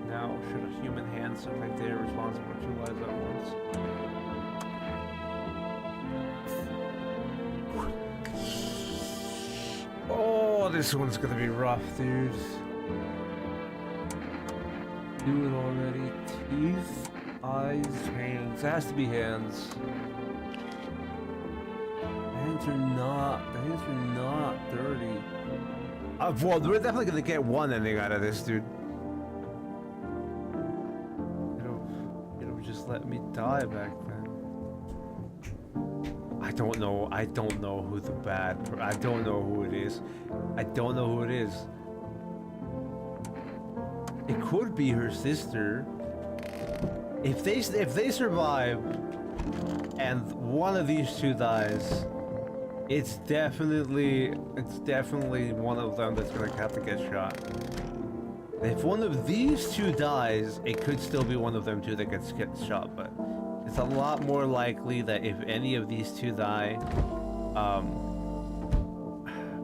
Now, should a human hand look like they are responsible for two lives at once? Oh, this one's gonna be rough, dude. Do it already. Teeth, eyes, hands. It has to be hands. The hands are not dirty. Well, we're definitely gonna get one ending out of this, dude. Just let me die back then. I don't know who the bad I don't know who it is. It could be her sister. If they survive and one of these two dies, it's definitely one of them that's gonna have to get shot. If one of these two dies, it could still be one of them too that gets shot, but it's a lot more likely that if any of these two die,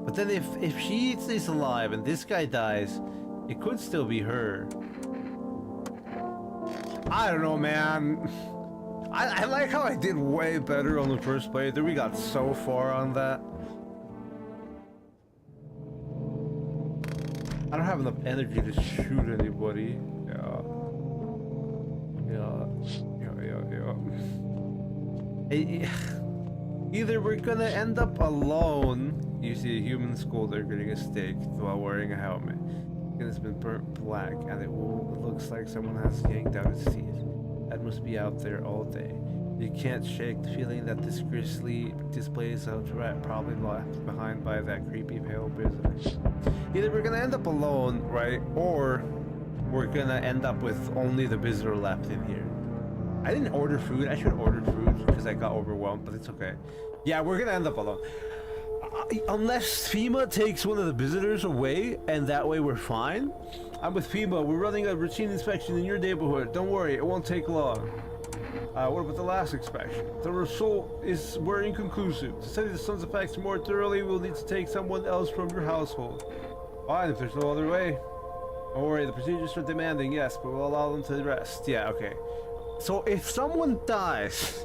but then if she stays alive and this guy dies, it could still be her. I don't know, man. I like how I did way better on the first playthrough. We got so far on that. I don't have enough energy to shoot anybody. Yeah. Either we're gonna end up alone. You see a human sculptor getting a steak while wearing a helmet. It has been burnt black, and it looks like someone has yanked out its teeth. That must be out there all day. You can't shake the feeling that this grisly display is a threat, probably left behind by that creepy pale visitor. Either we're gonna end up alone, right, or we're gonna end up with only the visitor left in here. I didn't order food. I should have ordered food because I got overwhelmed, but it's okay. Yeah, we're gonna end up alone. Unless FEMA takes one of the visitors away, and that way we're fine. I'm with FEMA. We're running a routine inspection in your neighborhood. Don't worry, it won't take long. What about the last inspection? The result were inconclusive. To study the sun's effects more thoroughly, we'll need to take someone else from your household. Fine, if there's no other way. Don't worry, the procedures are demanding, yes, but we'll allow them to rest. Yeah, okay. So if someone dies,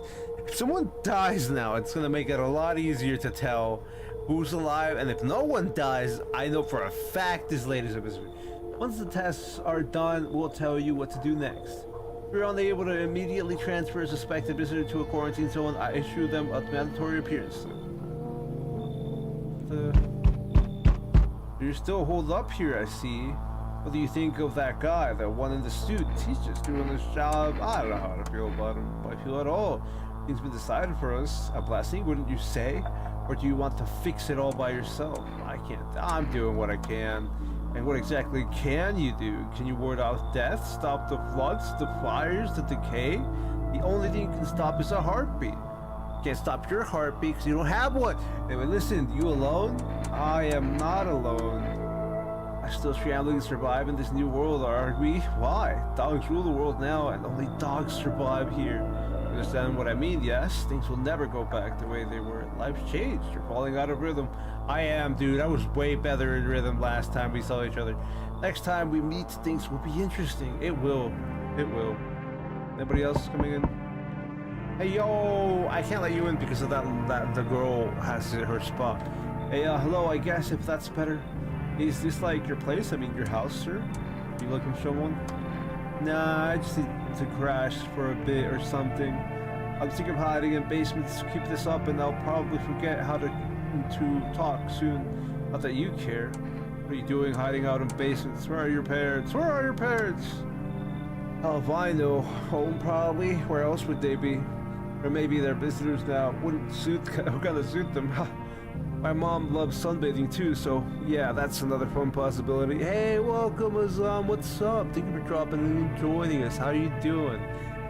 now, it's gonna make it a lot easier to tell who's alive, and if no one dies, I know for a fact this lady's a visitor. Once the tests are done, we'll tell you what to do next. If you're unable to immediately transfer a suspected visitor to a quarantine zone, I issue them a mandatory appearance slip. You're still holed up here, I see. What do you think of that guy, the one in the suit? He's just doing his job. I don't know how to feel about him. How I feel at all. Things been decided for us. A blessing, wouldn't you say? Or do you want to fix it all by yourself? I can't. I'm doing what I can. And what exactly can you do? Can you ward off death? Stop the floods, the fires, the decay? The only thing you can stop is a heartbeat. Can't stop your heartbeat because you don't have one. Anyway, listen, you alone? I am not alone. I'm still scrambling to survive in this new world, are we? Why? Dogs rule the world now, and only dogs survive here. Understand what I mean? Yes, things will never go back the way they were. Life's changed. You're falling out of rhythm. I am, dude. I was way better in rhythm last time we saw each other. Next time we meet, things will be interesting. It will. It will. Anybody else coming in? Hey, yo! I can't let you in because of that the girl has her spot. Hey, hello, I guess, if that's better. Is this like your place? I mean, your house, sir? You looking for someone? Nah, I just need to crash for a bit or something. I'm sick of hiding in basements. Keep this up and I'll probably forget how to talk soon. Not that you care. What are you doing hiding out in basements? Where are your parents? Where are your parents? Oh, if I know. Home, probably. Where else would they be? Or maybe they're visitors now. Wouldn't gonna suit them. My mom loves sunbathing too, so yeah, that's another fun possibility. Hey, welcome, Azam. What's up? Thank you for dropping in and joining us. How you doing?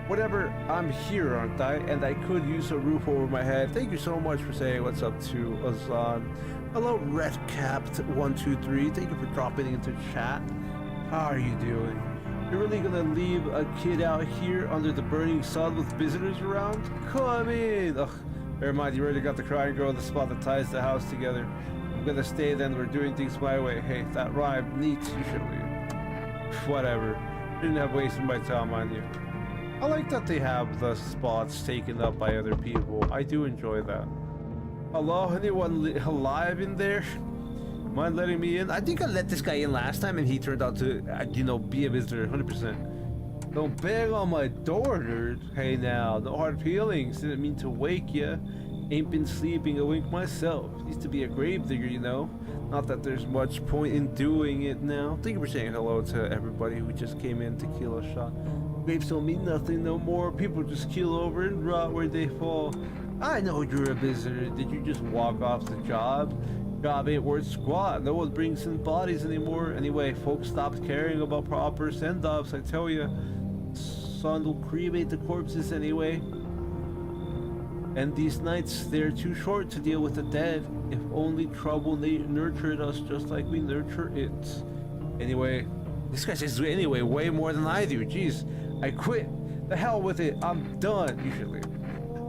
Whatever, I'm here, aren't I? And I could use a roof over my head. Thank you so much for saying what's up to Azan. Hello, Redcapped123. Thank you for dropping into chat. How are you doing? You're really gonna leave a kid out here under the burning sun with visitors around? Come in! Ugh. Never mind, you already got the crying girl in the spot that ties the house together. I'm gonna stay then, we're doing things my way. Hey, that rhymed. Neat, you should leave. Whatever. Didn't have wasted my time on you. I like that they have the spots taken up by other people. I do enjoy that. Hello, anyone alive in there? Mind letting me in? I think I let this guy in last time and he turned out to, be a visitor, 100%. Don't bang on my door, nerd. Hey now, no hard feelings. Didn't mean to wake ya. Ain't been sleeping a wink myself. Used to be a gravedigger, you know. Not that there's much point in doing it now. Thank you for saying hello to everybody who just came in to kill a shot. Graves don't mean nothing no more. People just keel over and rot where they fall. I know you're a visitor. Did you just walk off the job? Job ain't worth squat. No one brings in bodies anymore. Anyway, folks stopped caring about proper send-offs, I tell ya. Sun will cremate the corpses anyway. And these nights, they're too short to deal with the dead. If only trouble nurtured us just like we nurture it. Anyway, this guy says anyway way more than I do. Jeez, I quit. The hell with it. I'm done. You should leave.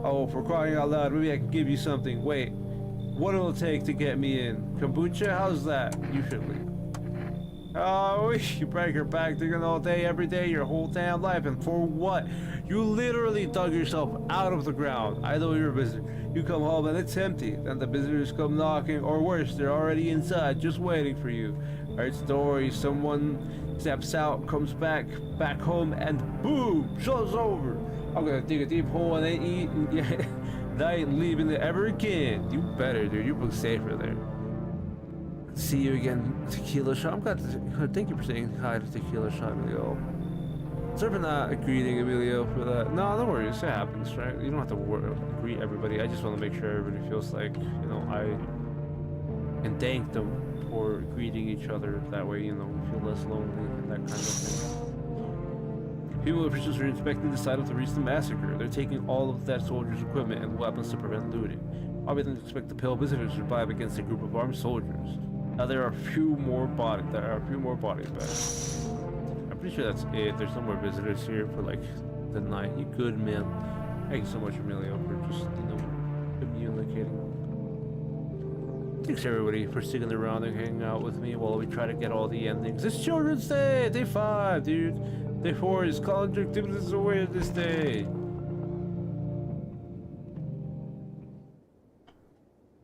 Oh, for crying out loud, maybe I can give you something. Wait, what'll it take to get me in? Kombucha? How's that? You should leave. Oh, you break your back digging all day, every day, your whole damn life, and for what? You literally dug yourself out of the ground. I know you're a visitor. You come home and it's empty. Then the visitors come knocking, or worse, they're already inside, just waiting for you. Alright, so don't worry, someone steps out, comes back home, and boom, show's over. I'm gonna dig a deep hole and then eat, and yeah, I ain't leaving it ever again. You better, dude. You look safer there. See you again, Tequila Shot. I'm glad to thank you for saying hi to Tequila Shot, Emilio. Sorry for not greeting Emilio for that. No, no worries. It happens, right? You don't have to greet everybody. I just want to make sure everybody feels like, I can thank them for greeting each other. That way, we feel less lonely and that kind of thing. People officials are inspecting the site of the recent massacre. They're taking all of that soldiers' equipment and weapons to prevent looting. Probably didn't expect the pale visitors to survive against a group of armed soldiers. Now there are a few more body bags. I'm pretty sure that's it. There's no more visitors here for like the night. You good, man? Thank you so much, Emilio, for just communicating. Thanks everybody for sticking around and hanging out with me while we try to get all the endings. It's Children's Day! Day 5, dude! Day 4 is college activities awareness day!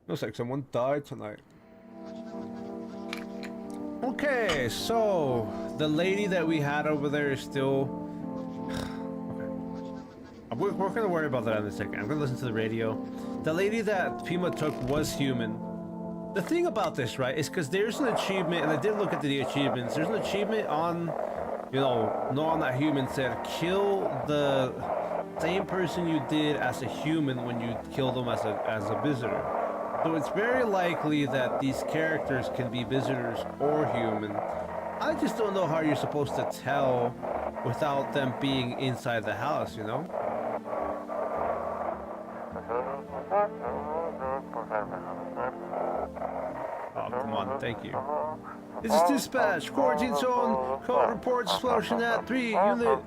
Looks like someone died tonight. Okay, so the lady that we had over there is still... Okay. We're gonna worry about that in a second. I'm gonna listen to the radio. The lady that Pima took was human. The thing about this, right, is because there's an achievement, and I did look at the achievements. There's an achievement on, you know, no, on that human said, kill the same person you did as a human when you kill them as a visitor. So it's very likely that these characters can be visitors or human. I just don't know how you're supposed to tell without them being inside the house, you know? Oh, come on, thank you. This is dispatch, quarantine zone, code reports explosion at 3, unit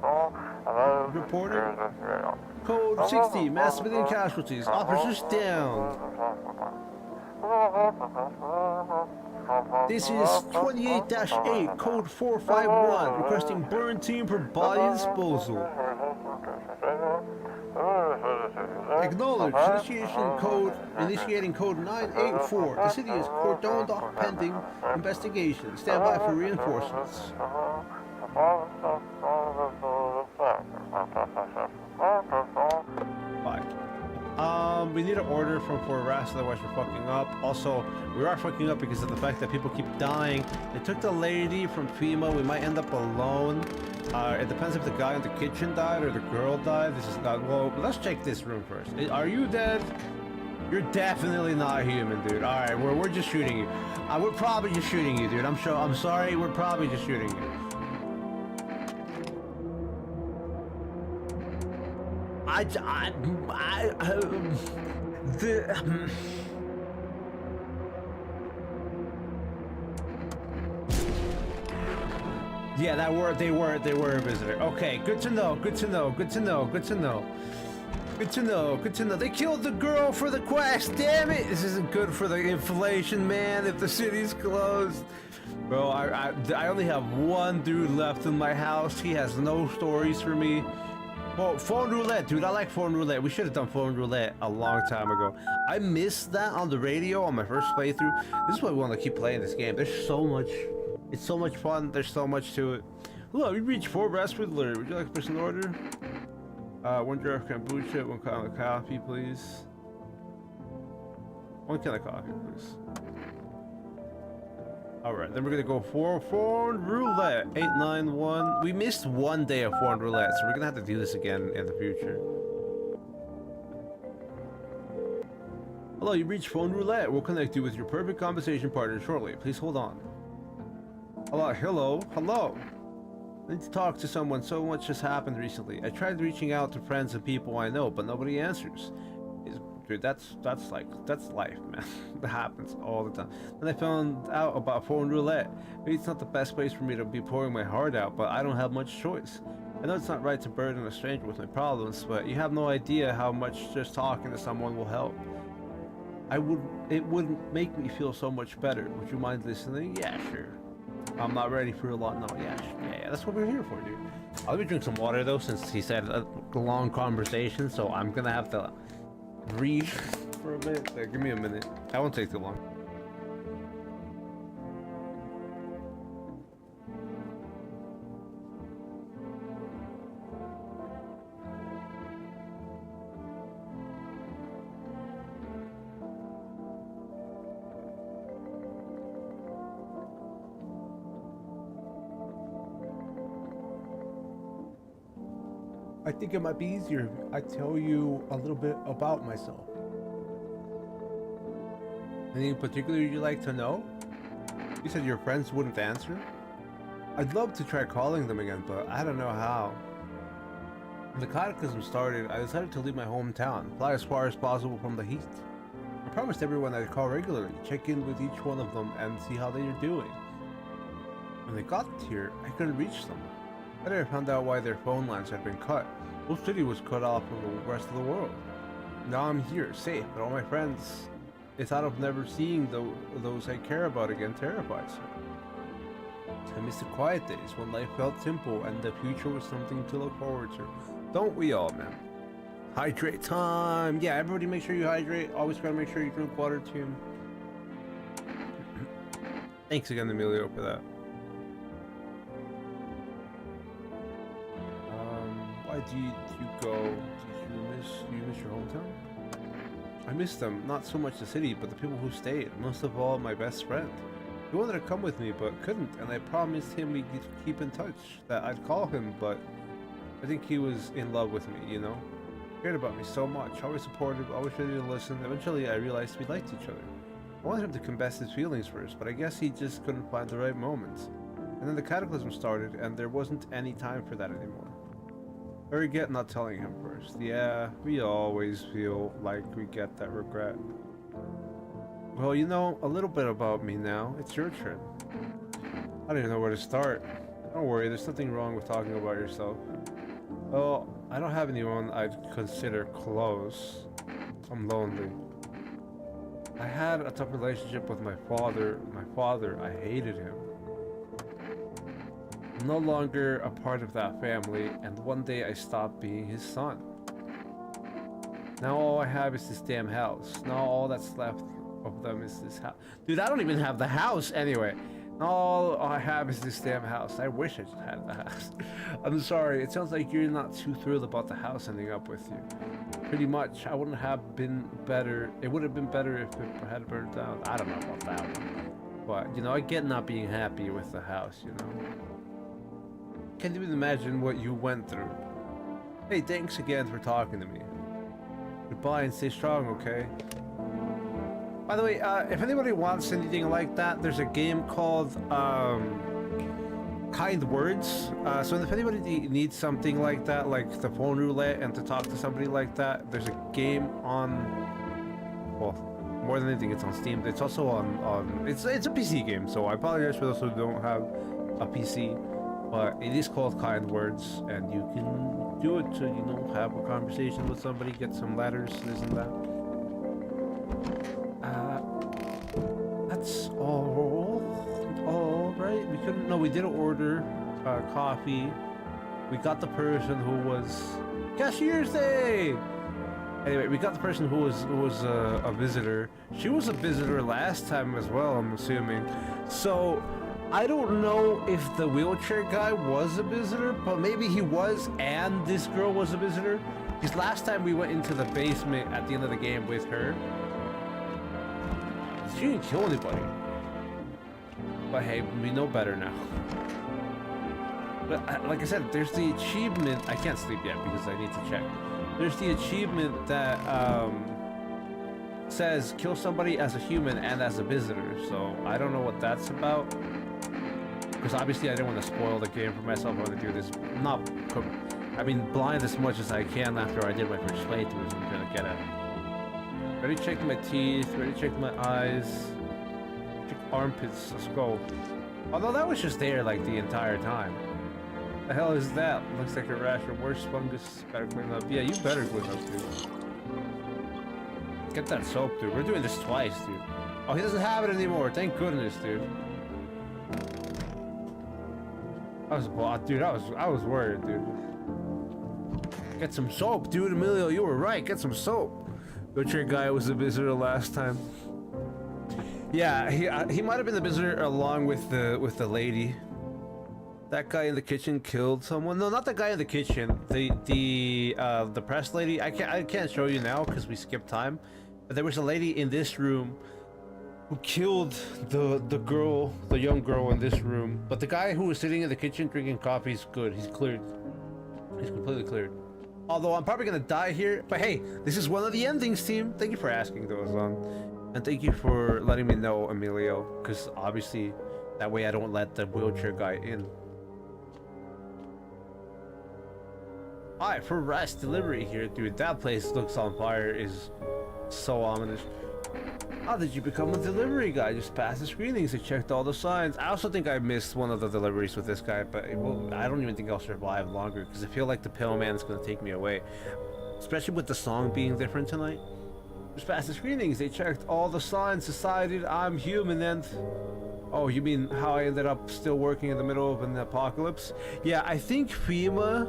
reporter. Code 60, mass civilian casualties, officers down. This is 28-8, code 451, requesting burn team for body disposal. Acknowledge, initiating code 984. The city is cordoned off pending investigation. Stand by for reinforcements. We need an order from Fort Rast, otherwise we're fucking up. Also, we are fucking up because of the fact that people keep dying. They took the lady from FEMA. We might end up alone. It depends if the guy in the kitchen died or the girl died. This is not... Well, let's check this room first. Are you dead? You're definitely not human, dude. Alright, we're just shooting you. We're probably just shooting you, dude. I'm sorry, we're probably just shooting you. Yeah, they were a visitor. Okay, good to know. They killed the girl for the quest. Damn it! This isn't good for the inflation, man. If the city's closed, bro, I only have one dude left in my house. He has no stories for me. Well, phone roulette, dude. I like phone roulette. We should have done phone roulette a long time ago. I missed that on the radio on my first playthrough. This is why we want to keep playing this game. There's so much. It's so much fun. There's so much to it. Hello, we reached Fort Rast with alert. Would you like to place an order? One jar of kombucha, one can of coffee, please. One can of coffee, please. Alright, then we're gonna go for phone roulette. 891. We missed one day of phone roulette, so we're gonna have to do this again in the future. Hello, you reached phone roulette. We'll connect you with your perfect conversation partner shortly. Please hold on. Hello. I need to talk to someone. So much has happened recently. I tried reaching out to friends and people I know, but nobody answers. Dude, that's life, man. That happens all the time. Then I found out about phone roulette. Maybe it's not the best place for me to be pouring my heart out, but I don't have much choice. I know it's not right to burden a stranger with my problems, but you have no idea how much just talking to someone will help. It would make me feel so much better. Would you mind listening? Yeah, sure. I'm not ready for a lot. No, yeah, that's what we're here for, dude. I'll be drinking some water though, since he said a long conversation, so I'm gonna have to breathe for a bit. Give me a minute. That won't take too long. I think it might be easier if I tell you a little bit about myself. Anything particular you'd like to know? You said your friends wouldn't answer? I'd love to try calling them again, but I don't know how. When the cataclysm started, I decided to leave my hometown, fly as far as possible from the heat. My promised everyone I'd call regularly, check in with each one of them and see how they are doing. When they got here, I couldn't reach them. Later I found out why their phone lines had been cut. Whole city was cut off from the rest of the world. Now I'm here, safe, but all my friends, the thought of never seeing those I care about again terrifies me. I miss the quiet days when life felt simple and the future was something to look forward to. Don't we all, man? Hydrate time! Yeah, everybody make sure you hydrate. Always gotta make sure you drink water, team. Thanks again, Emilio, for that. Why do you go? Do you miss your hometown? I miss them, not so much the city, but the people who stayed. Most of all, my best friend. He wanted to come with me, but couldn't, and I promised him we'd keep in touch, that I'd call him, but I think he was in love with me, you know? He cared about me so much, always supportive, always ready to listen. Eventually, I realized we liked each other. I wanted him to confess his feelings first, but I guess he just couldn't find the right moment. And then the cataclysm started, and there wasn't any time for that anymore. I regret not telling him first. Yeah, we always feel like we get that regret. Well, you know a little bit about me now. It's your turn. I don't even know where to start. Don't worry, there's nothing wrong with talking about yourself. Well, I don't have anyone I'd consider close. I'm lonely. I had a tough relationship with my father. I hated him. I'm no longer a part of that family, and one day I stopped being his son. Now all I have is this damn house. Now all that's left of them is this house. Dude, I don't even have the house anyway. Now all I have is this damn house. I wish I just had the house. I'm sorry, it sounds like you're not too thrilled about the house ending up with you. Pretty much, I wouldn't have been better. It would have been better if it had burned down. I don't know about that one. But, you know, I get not being happy with the house, you know. Can't even imagine what you went through. Hey, thanks again for talking to me. Goodbye and stay strong, okay? By the way, if anybody wants anything like that, there's a game called Kind Words. So if anybody needs something like that, like the phone roulette, and to talk to somebody like that, there's a game on. Well, more than anything, it's on Steam. It's also on. It's a PC game, so I apologize for those who don't have a PC. But it is called Kind Words, and you can do it to, you know, have a conversation with somebody, get some letters, this and that. That's all right. We couldn't. No, we did order coffee. We got the person who was Cashier's Day. Anyway, we got the person who was a visitor. She was a visitor last time as well, I'm assuming. So I don't know if the wheelchair guy was a visitor, but maybe he was, and this girl was a visitor. Because last time we went into the basement at the end of the game with her, she didn't kill anybody. But hey, we know better now. But like I said, there's the achievement. I can't sleep yet because I need to check. There's the achievement that says kill somebody as a human and as a visitor. So I don't know what that's about. Because obviously I didn't want to spoil the game for myself. I want to do this blind as much as I can after I did my first playthroughs. I'm trying to get at it. Ready check my teeth, ready check my eyes, check armpits, let's go. Although that was just there like the entire time. The hell is that? Looks like a rash or worse fungus. Gotta clean up. Yeah, you better clean up, dude. Get that soap, dude. We're doing this twice, dude. Oh, he doesn't have it anymore. Thank goodness, dude. I was worried, dude. Get some soap, dude. Emilio, you were right. Get some soap. Wheelchair guy was a visitor last time. Yeah, he might have been the visitor along with the lady. That guy in the kitchen killed someone. No, not the guy in the kitchen. The press lady. I can't show you now because we skipped time. But there was a lady in this room who killed the girl, the young girl in this room. But the guy who was sitting in the kitchen drinking coffee is good. He's cleared. He's completely cleared. Although I'm probably gonna die here. But hey, this is one of the endings, team. Thank you for asking those on. And thank you for letting me know, Emilio. Because obviously, that way I don't let the wheelchair guy in. Alright, for rest delivery here, dude. That place looks on fire is so ominous. How did you become a delivery guy? Just passed the screenings and checked all the signs. I also think I missed one of the deliveries with this guy, but I don't even think I'll survive longer because I feel like the Pale Man is going to take me away. Especially with the song being different tonight. Just passed the screenings. They checked all the signs, decided I'm human, and... Oh, you mean how I ended up still working in the middle of an apocalypse? Yeah, I think FEMA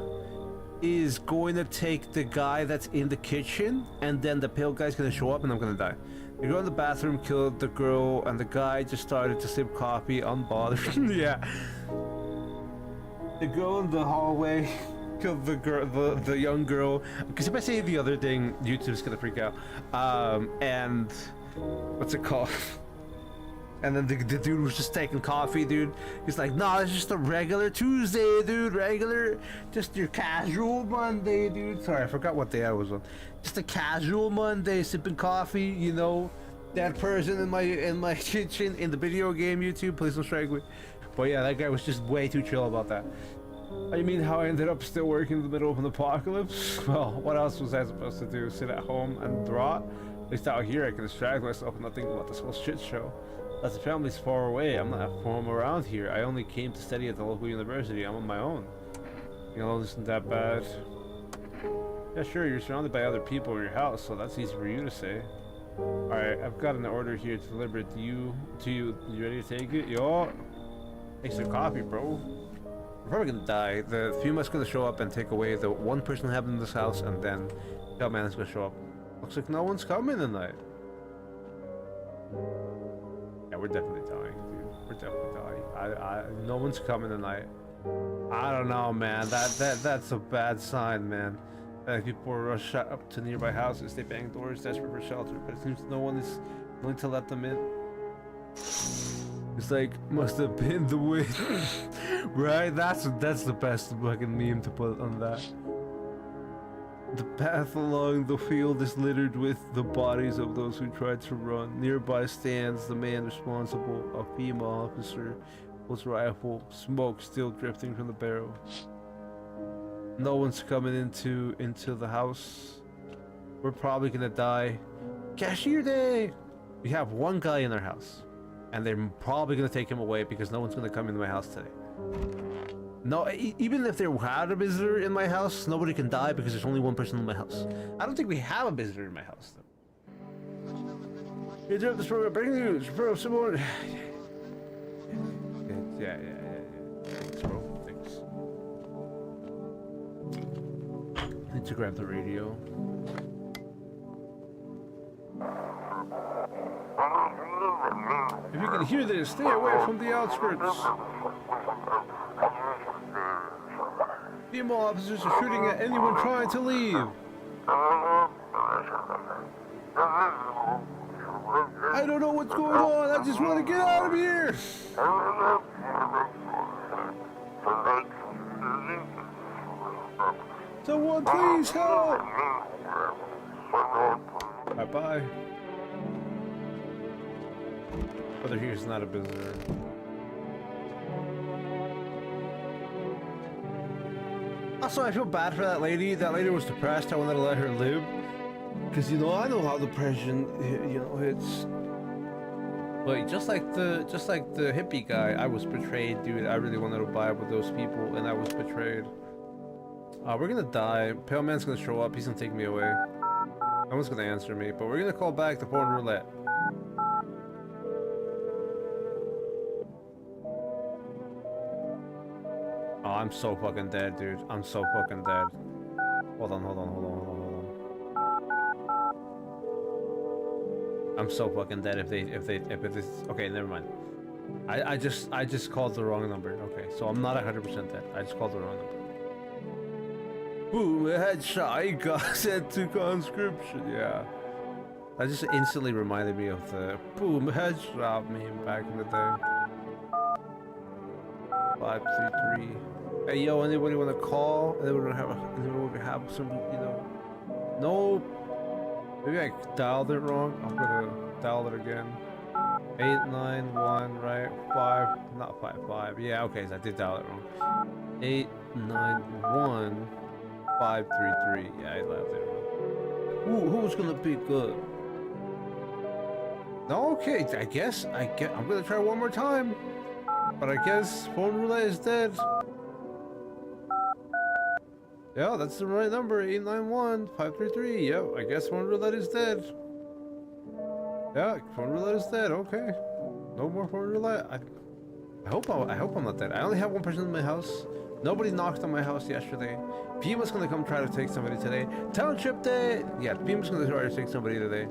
is going to take the guy that's in the kitchen, and then the pale guy's going to show up and I'm going to die. They go in the bathroom, killed the girl, and the guy just started to sip coffee, unbothered. Yeah. The girl in the hallway killed the girl, the young girl. Because if I say the other thing, YouTube's gonna freak out. And what's it called? And then the dude was just taking coffee, dude. He's like, nah, it's just a regular Tuesday, dude. Regular, just your casual Monday, dude. Sorry, I forgot what day I was on. Just a casual Monday, sipping coffee, you know. That person in my kitchen in the video game YouTube, please don't strike me. But yeah, that guy was just way too chill about that. I mean, how I ended up still working in the middle of an apocalypse? Well, what else was I supposed to do? Sit at home and draw? At least out here I can distract myself and not think about this whole shit show. As the family's far away, I'm not from around here. I only came to study at the local university. I'm on my own. Being alone isn't that bad. Yeah, sure, you're surrounded by other people in your house, so that's easy for you to say. Alright, I've got an order here to deliver it to you. You ready to take it? Yo! Take some coffee, bro. We're probably gonna die. The FEMA's gonna show up and take away the one person we have in this house, and then the man is gonna show up. Looks like no one's coming tonight. Yeah, we're definitely dying, dude. We're definitely dying. No one's coming tonight. I don't know, man. That's a bad sign, man. People rush up to nearby houses. They bang doors, desperate for shelter, but it seems no one is willing to let them in. It's like, must have been the wind. Right? That's the best fucking meme to put on that. The path along the field is littered with the bodies of those who tried to run. Nearby stands the man responsible, a female officer, with rifle, smoke still drifting from the barrel. No one's coming into the house. We're probably gonna die. Cashier day! We have one guy in our house. And they're probably gonna take him away because no one's gonna come into my house today. No, even if there had a visitor in my house, nobody can die because there's only one person in my house. I don't think we have a visitor in my house, though. You interrupt this program. Breaking news. Bro, someone... Yeah. Thanks, bro. Thanks. Need to grab the radio. If you can hear this, stay away from the outskirts. Female officers are shooting at anyone trying to leave. I don't know what's going on. I just want to get out of here. Someone please help. Bye-bye. Brother here's not a visitor. Also, I feel bad for that lady. That lady was depressed. I wanted to let her live. Because, you know, I know how depression, you know, hits. But just like the hippie guy, I was betrayed, dude. I really wanted to vibe with those people, and I was betrayed. We're gonna die. Pale Man's gonna show up. He's gonna take me away. No one's gonna answer me, but we're gonna call back the phone roulette. Oh, I'm so fucking dead, dude. I'm so fucking dead. Hold on. I'm so fucking dead if it is... Okay, never mind. I just called the wrong number. Okay, so I'm not 100% dead. I just called the wrong number. Boom, a headshot. He got sent to conscription. Yeah. That just instantly reminded me of the boom headshot meme back in the day. 533. Hey yo, anybody want to call? Anyone have some, you know? No. Maybe I dialed it wrong. I'm gonna dial it again. 891, right? 5, not 55. Yeah, okay, so I did dial it wrong. 891 533. Yeah, I left it wrong. Ooh, who's gonna pick up? No, okay, I'm gonna try one more time. But I guess phone roulette is dead. Yeah, that's the right number, 891-533. Yep, I guess phone roulette is dead. Yeah, phone roulette is dead, okay. No more phone roulette. I hope I'm not dead. I only have one person in my house. Nobody knocked on my house yesterday. Pima's gonna come try to take somebody today. Township day! Yeah, Pima's gonna try to take somebody today.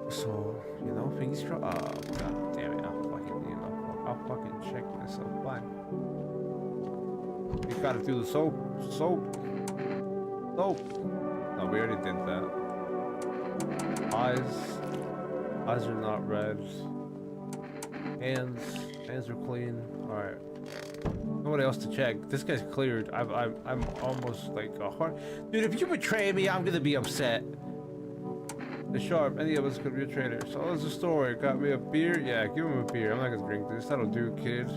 So, you know, fingers crossed. Oh, god damn it. I'll fucking check myself. Fine. We gotta do the soap. Soap. No, we already did that. Eyes are not red. Hands are clean. Alright. Nobody else to check. This guy's cleared. I'm almost like a heart. Dude, if you betray me, I'm gonna be upset. The sharp, any of us could be a traitor. So what's the story? Got me a beer? Yeah, give him a beer. I'm not gonna drink this. That'll do, kid.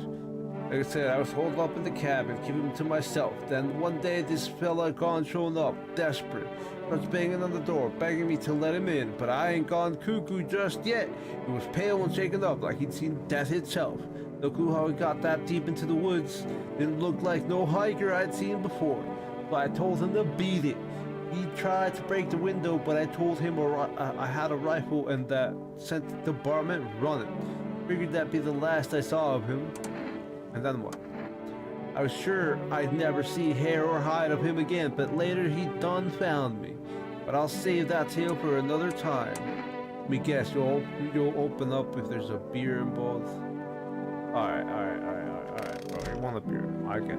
Like I said, I was holed up in the cabin, keeping him to myself. Then one day, this fella gone showing up, desperate. Starts banging on the door, begging me to let him in. But I ain't gone cuckoo just yet. He was pale and shaken up, like he'd seen death itself. No clue how he got that deep into the woods. Didn't look like no hiker I'd seen before. But I told him to beat it. He tried to break the window, but I told him I had a rifle and that sent the varmint running. Figured that'd be the last I saw of him. And then what? I was sure I'd never see hair or hide of him again, but later he done found me. But I'll save that tale for another time. Let me guess, you'll open up if there's a beer involved. Alright, bro, you want a beer? I get it.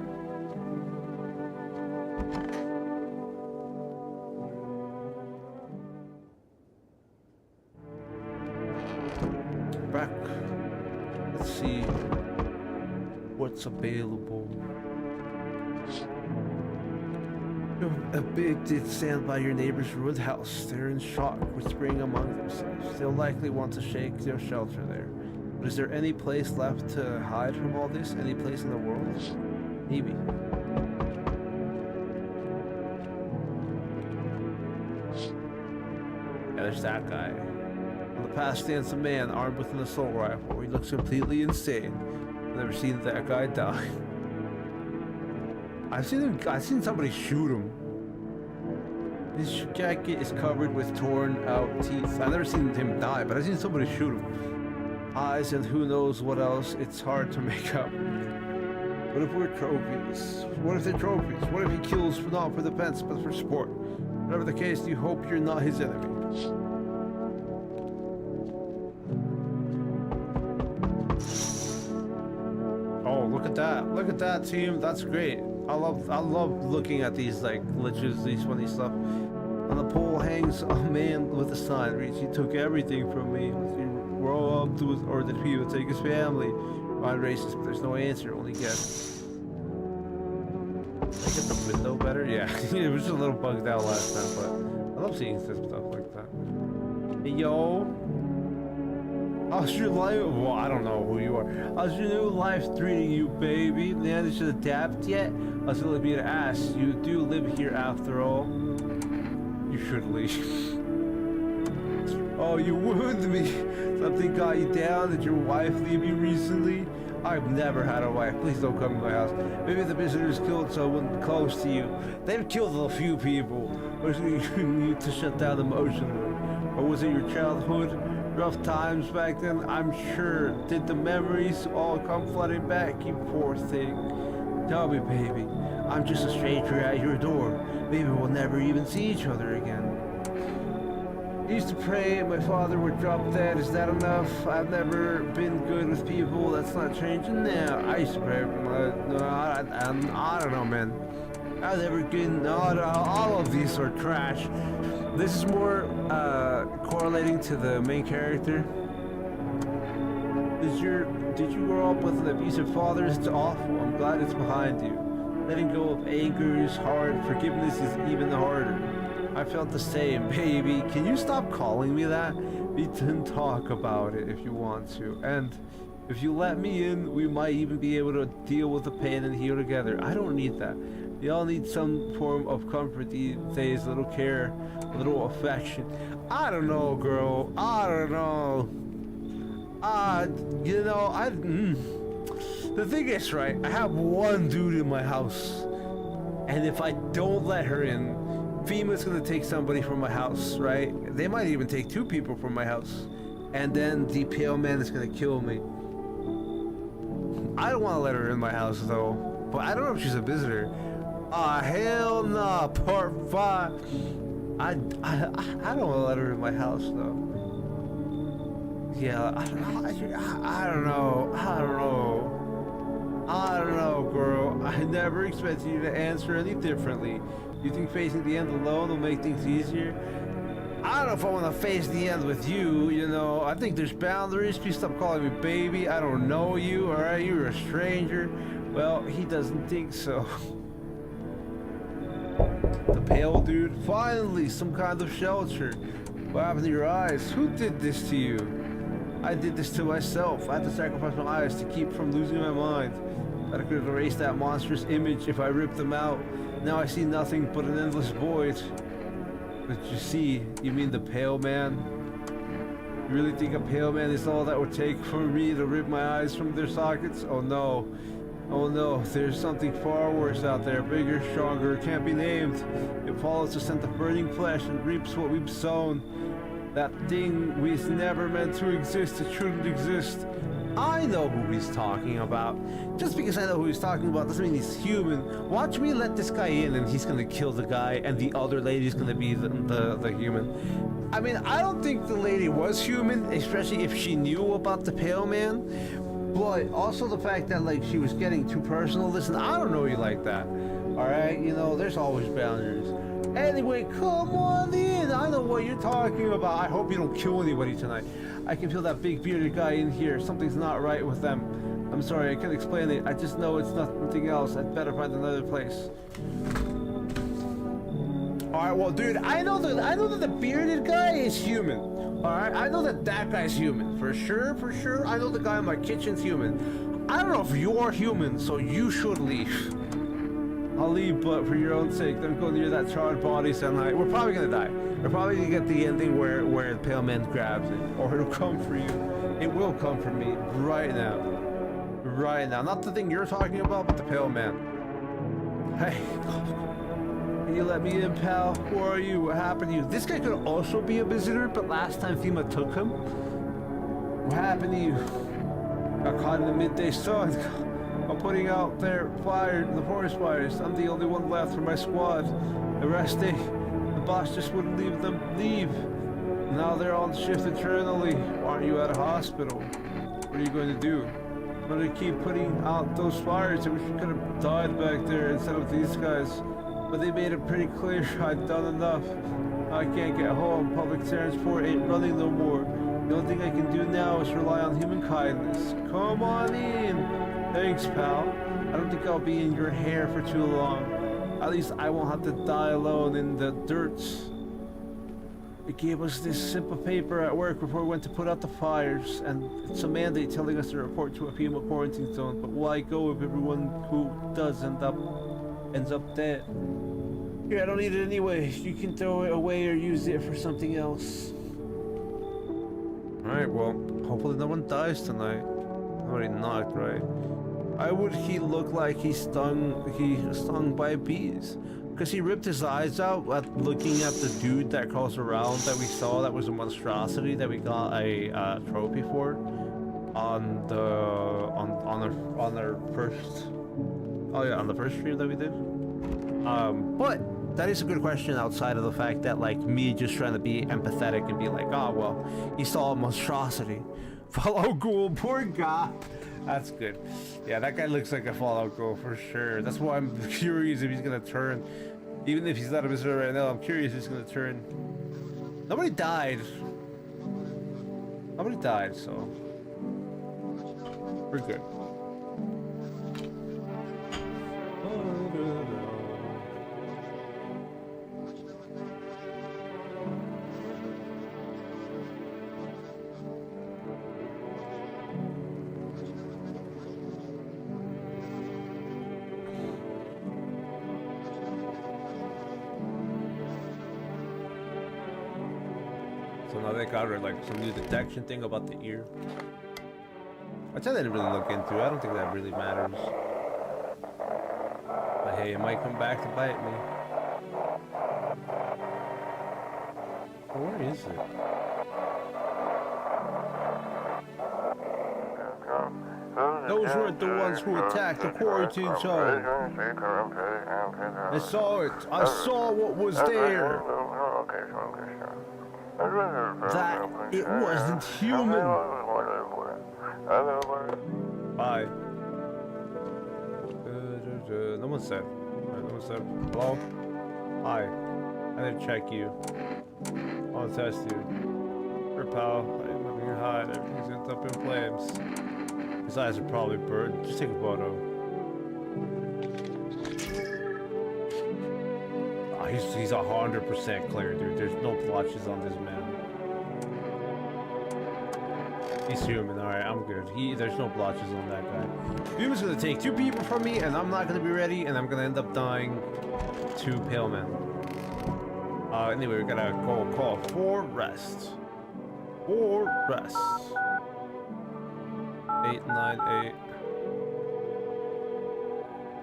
Back. Let's see what's available. A big did stand by your neighbor's ruined house. They're in shock, whispering among themselves. They'll likely want to shake their shelter there. But is there any place left to hide from all this? Any place in the world? Maybe. Yeah, there's that guy. On the path stands a man armed with an assault rifle. He looks completely insane. I've never seen that guy die. I've seen somebody shoot him. His jacket is covered with torn out teeth. I've never seen him die, but I've seen somebody shoot him. Eyes and who knows what else. It's hard to make up. What if we're trophies? What if they're trophies? What if he kills not for the fence, but for sport? Whatever the case, you hope you're not his enemy. Oh, look at that. Look at that, team. That's great. I love looking at these like glitches, these funny stuff. On the pole hangs a man with a sign reads, "He took everything from me. Was he grow up to his, or did he take his family?" Ryan races, but there's no answer, only guess. Did I get the window better? Yeah, it was just a little bugged out last time, but I love seeing stuff like that. Hey, yo. How's your life? Well, I don't know who you are. How's your new life treating you, baby? Managed to adapt yet? I was gonna be to ask. You do live here after all. You should leave. Oh, you wounded me. Something got you down? Did your wife leave you recently? I've never had a wife. Please don't come to my house. Maybe the visitors killed someone close to you. They've killed a few people. Or you need to shut down emotionally. Or was it your childhood? Rough times back then, I'm sure. Did the memories all come flooding back, you poor thing? Tell me, baby. I'm just a stranger at your door. Maybe we'll never even see each other again. I used to pray my father would drop dead. Is that enough? I've never been good with people. That's not changing now. I used to pray. I don't know, man. I've never been. All of these are trash. This is more correlating to the main character. Did you grow up with an abusive father? It's awful. I'm glad it's behind you. Letting go of anger is hard. Forgiveness is even harder. I felt the same, baby. Can you stop calling me that? We can talk about it if you want to. And if you let me in, we might even be able to deal with the pain and heal together. I don't need that. We all need some form of comfort these days, a little care, a little affection. I don't know, girl. I don't know. You know, the thing is, right, I have one dude in my house. And if I don't let her in, FEMA's gonna take somebody from my house, right? They might even take 2 people from my house. And then the pale man is gonna kill me. I don't wanna let her in my house though. But I don't know if she's a visitor. Ah, hell nah, part 5. I don't wanna let her in my house though. Yeah, I don't know. I don't know, girl. I never expected you to answer any differently. You think facing the end alone will make things easier? I don't know if I want to face the end with you, you know. I think there's boundaries. Please stop calling me baby. I don't know you, alright? You're a stranger. Well, he doesn't think so. The pale dude? Finally, some kind of shelter. What happened to your eyes? Who did this to you? I did this to myself. I had to sacrifice my eyes to keep from losing my mind. I could have erased that monstrous image if I ripped them out. Now I see nothing but an endless void. But you see, you mean the pale man? You really think a pale man is all that would take for me to rip my eyes from their sockets? Oh no. Oh no, there's something far worse out there, bigger, stronger, can't be named. It follows the scent of burning flesh and reaps what we've sown. That thing was never meant to exist, it shouldn't exist. I know who he's talking about. Just because I know who he's talking about doesn't mean he's human. Watch me let this guy in and he's gonna kill the guy and the other lady's gonna be the human. I mean, I don't think the lady was human, especially if she knew about the pale man. But also the fact that like she was getting too personal. Listen, I don't know you like that. Alright, you know, there's always boundaries. Anyway, come on in. I know what you're talking about. I hope you don't kill anybody tonight. I can feel that big bearded guy in here. Something's not right with them. I'm sorry, I can't explain it. I just know it's nothing else. I'd better find another place. Alright, well dude, I know that the bearded guy is human. Alright, I know that guy's human. For sure. I know the guy in my kitchen's human. I don't know if you're human, so you should leave. I'll leave, but for your own sake, don't go near that charred body tonight. We're probably gonna die. We're probably gonna get the ending where the pale man grabs it, or it'll come for you. It will come for me right now. Right now. Not the thing you're talking about, but the pale man. Hey, can you let me in, pal? Who are you? What happened to you? This guy could also be a visitor, but last time FEMA took him. What happened to you? Got caught in the midday sun. I'm putting out the forest fires. I'm the only one left for my squad. The rest, the boss just wouldn't leave them leave. Now they're on shift internally. Why aren't you at a hospital? What are you going to do? I'm going to keep putting out those fires. I wish we could have died back there instead of these guys. But they made it pretty clear I'd done enough. I can't get home. Public transport ain't running no more. The only thing I can do now is rely on human kindness. Come on in. Thanks, pal. I don't think I'll be in your hair for too long. At least I won't have to die alone in the dirt. They gave us this simple paper at work before we went to put out the fires, and it's a mandate telling us to report to a FEMA quarantine zone. But why go if everyone who does ends up dead? Here, I don't need it anyway. You can throw it away or use it for something else. Alright, well, hopefully no one dies tonight. Nobody knocked, right? Why would he look like he's stung by bees? Because he ripped his eyes out at looking at the dude that crawls around that we saw that was a monstrosity that we got a trophy for on our first stream that we did. But that is a good question outside of the fact that like me just trying to be empathetic and be like, oh well, he saw a monstrosity. Fallout Ghoul, poor guy. That's good. Yeah, that guy looks like a Fallout Ghoul for sure. That's why I'm curious if he's gonna turn. Even if he's not a visitor right now, I'm curious if he's gonna turn. Nobody died. Nobody died, so we're good. So now they got her like some new detection thing about the ear. Which I didn't really look into. I don't think that really matters. But hey, it might come back to bite me. Where is it? Those weren't the ones who attacked the quarantine zone. I saw it. I saw what was there. That it wasn't human. Bye. No one said. No one said. Hello? Hi. I didn't check you. I want to test you. Sure, pal. I'm living hot. Everything's end up in flames. His eyes are probably burned. Just take a photo. Oh, he's 100% clear, dude. There's no blotches on this man. He's human, alright, I'm good. There's no blotches on that guy. Human's gonna take 2 people from me, and I'm not gonna be ready, and I'm gonna end up dying to pale men. Anyway, we gotta go call for rest. For rest. 898.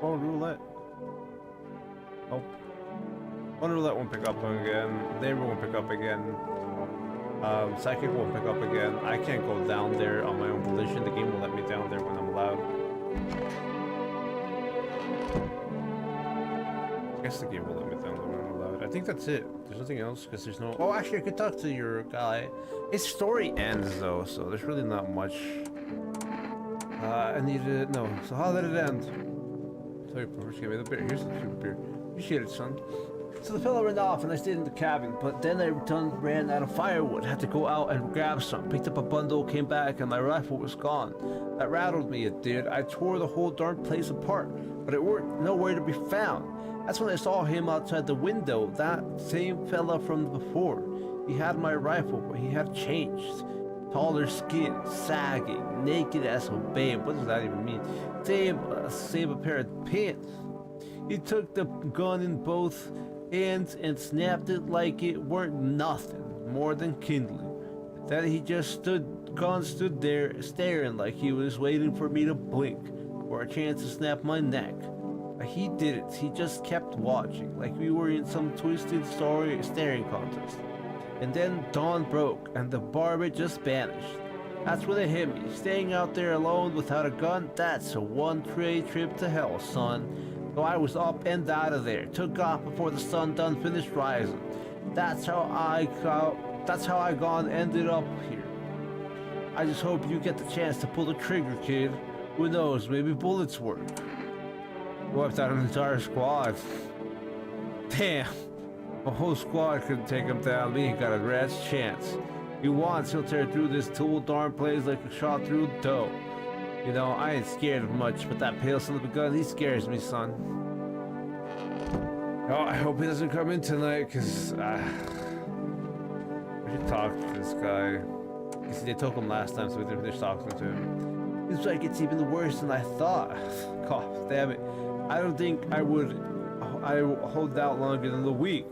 Phone roulette. Nope. Phone roulette won't pick up again. Neighbor won't pick up again. Psychic won't pick up again. I can't go down there on my own volition. The game will let me down there when I'm allowed. I guess the game will let me down there when I'm allowed. I think that's it. There's nothing else because there's no... Oh, actually, I could talk to your guy. His story ends though, so there's really not much. I need to know. So how did it end? Sorry, first give me the beer. Here's the super beer. Appreciate it, son. So the fellow ran off and I stayed in the cabin, but then I ran out of firewood, had to go out and grab some, picked up a bundle, came back, and my rifle was gone. That rattled me, it did. I tore the whole darn place apart, but it weren't nowhere to be found. That's when I saw him outside the window, that same fella from before. He had my rifle, but he had changed. Taller skin, sagging, naked as a babe. What does that even mean? Same a pair of pants. He took the gun in both hands and snapped it like it weren't nothing more than kindling. Then he just stood there staring like he was waiting for me to blink or a chance to snap my neck. But he didn't. He just kept watching like we were in some twisted story staring contest. And then dawn broke and the barber just vanished. That's when it hit me. Staying out there alone without a gun, that's a one-way trip to hell, son. So I was up and out of there, took off before the sun done finished rising. That's how I ended up here. I just hope you get the chance to pull the trigger, kid. Who knows, maybe bullets work. Wiped out an entire squad. Damn, a whole squad couldn't take him down. Me got a rat's chance. He wants, he'll tear through this tool darn place like a shot through dough. You know, I ain't scared of much, but that pale son of a gun, he scares me, son. Oh, I hope he doesn't come in tonight, because we should talk to this guy. You see, they took him last time, so we didn't finish talking to him. It's like it's even worse than I thought. God damn it. I don't think I would hold out longer than a week.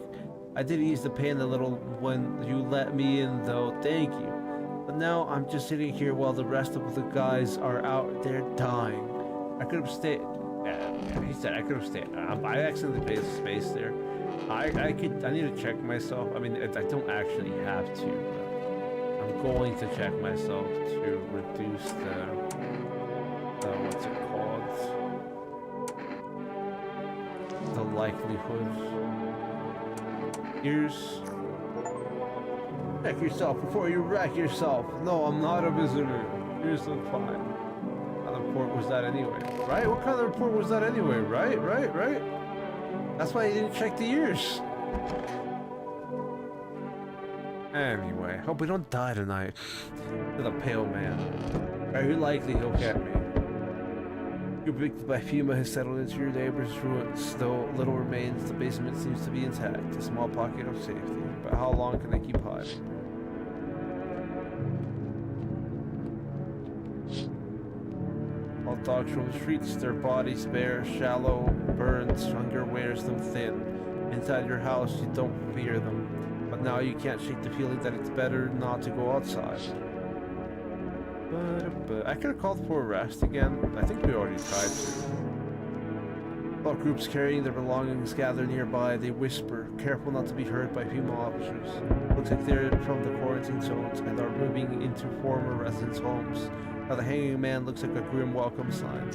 I did ease the pain a little when you let me in, though. Thank you. But now I'm just sitting here while the rest of the guys are out there dying. I could have stayed. Yeah, he said I could have stayed. I accidentally placed space there. I need to check myself. I mean, I don't actually have to, but I'm going to check myself to reduce the what's it called? The likelihood. Here's. Check yourself before you wreck yourself. No, I'm not a visitor. Here's the fine. What kind of report was that anyway? Right? What kind of report was that anyway? Right? That's why he didn't check the ears. Anyway, hope we don't die tonight. To the pale man. Very likely he'll get me. Your victim by FEMA has settled into your neighbor's ruins, though little remains. The basement seems to be intact, a small pocket of safety. But how long can they keep hiding? All dogs roam the streets, their bodies bare, shallow, burns, hunger wears them thin. Inside your house, you don't fear them. But now you can't shake the feeling that it's better not to go outside. But I could have called for a rest again. I think we already tried to. While groups carrying their belongings gather nearby, they whisper, careful not to be heard by female officers. Looks like they're from the quarantine zones and are moving into former residents' homes. Now the hanging man looks like a grim welcome sign.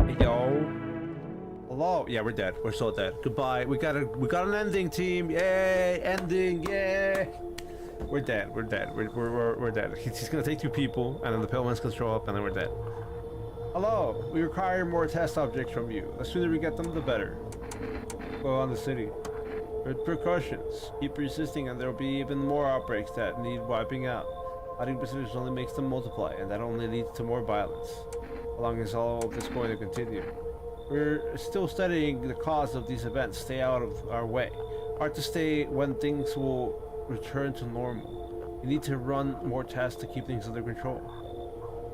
Hey, yo. Hello? Yeah, we're dead. We're so dead. Goodbye. We got an ending, team. Yay! Ending. Yay! We're dead. We're dead. We're dead. He's gonna take 2 people, and then the Pillman's gonna show up, and then we're dead. Hello. We require more test objects from you. The sooner we get them, the better. Go on the city. With precautions. Keep resisting, and there will be even more outbreaks that need wiping out. Hiding visitors only makes them multiply, and that only leads to more violence. How long is all of this going to continue? We're still studying the cause of these events. Stay out of our way. Hard to say when things will return to normal. You need to run more tests to keep things under control.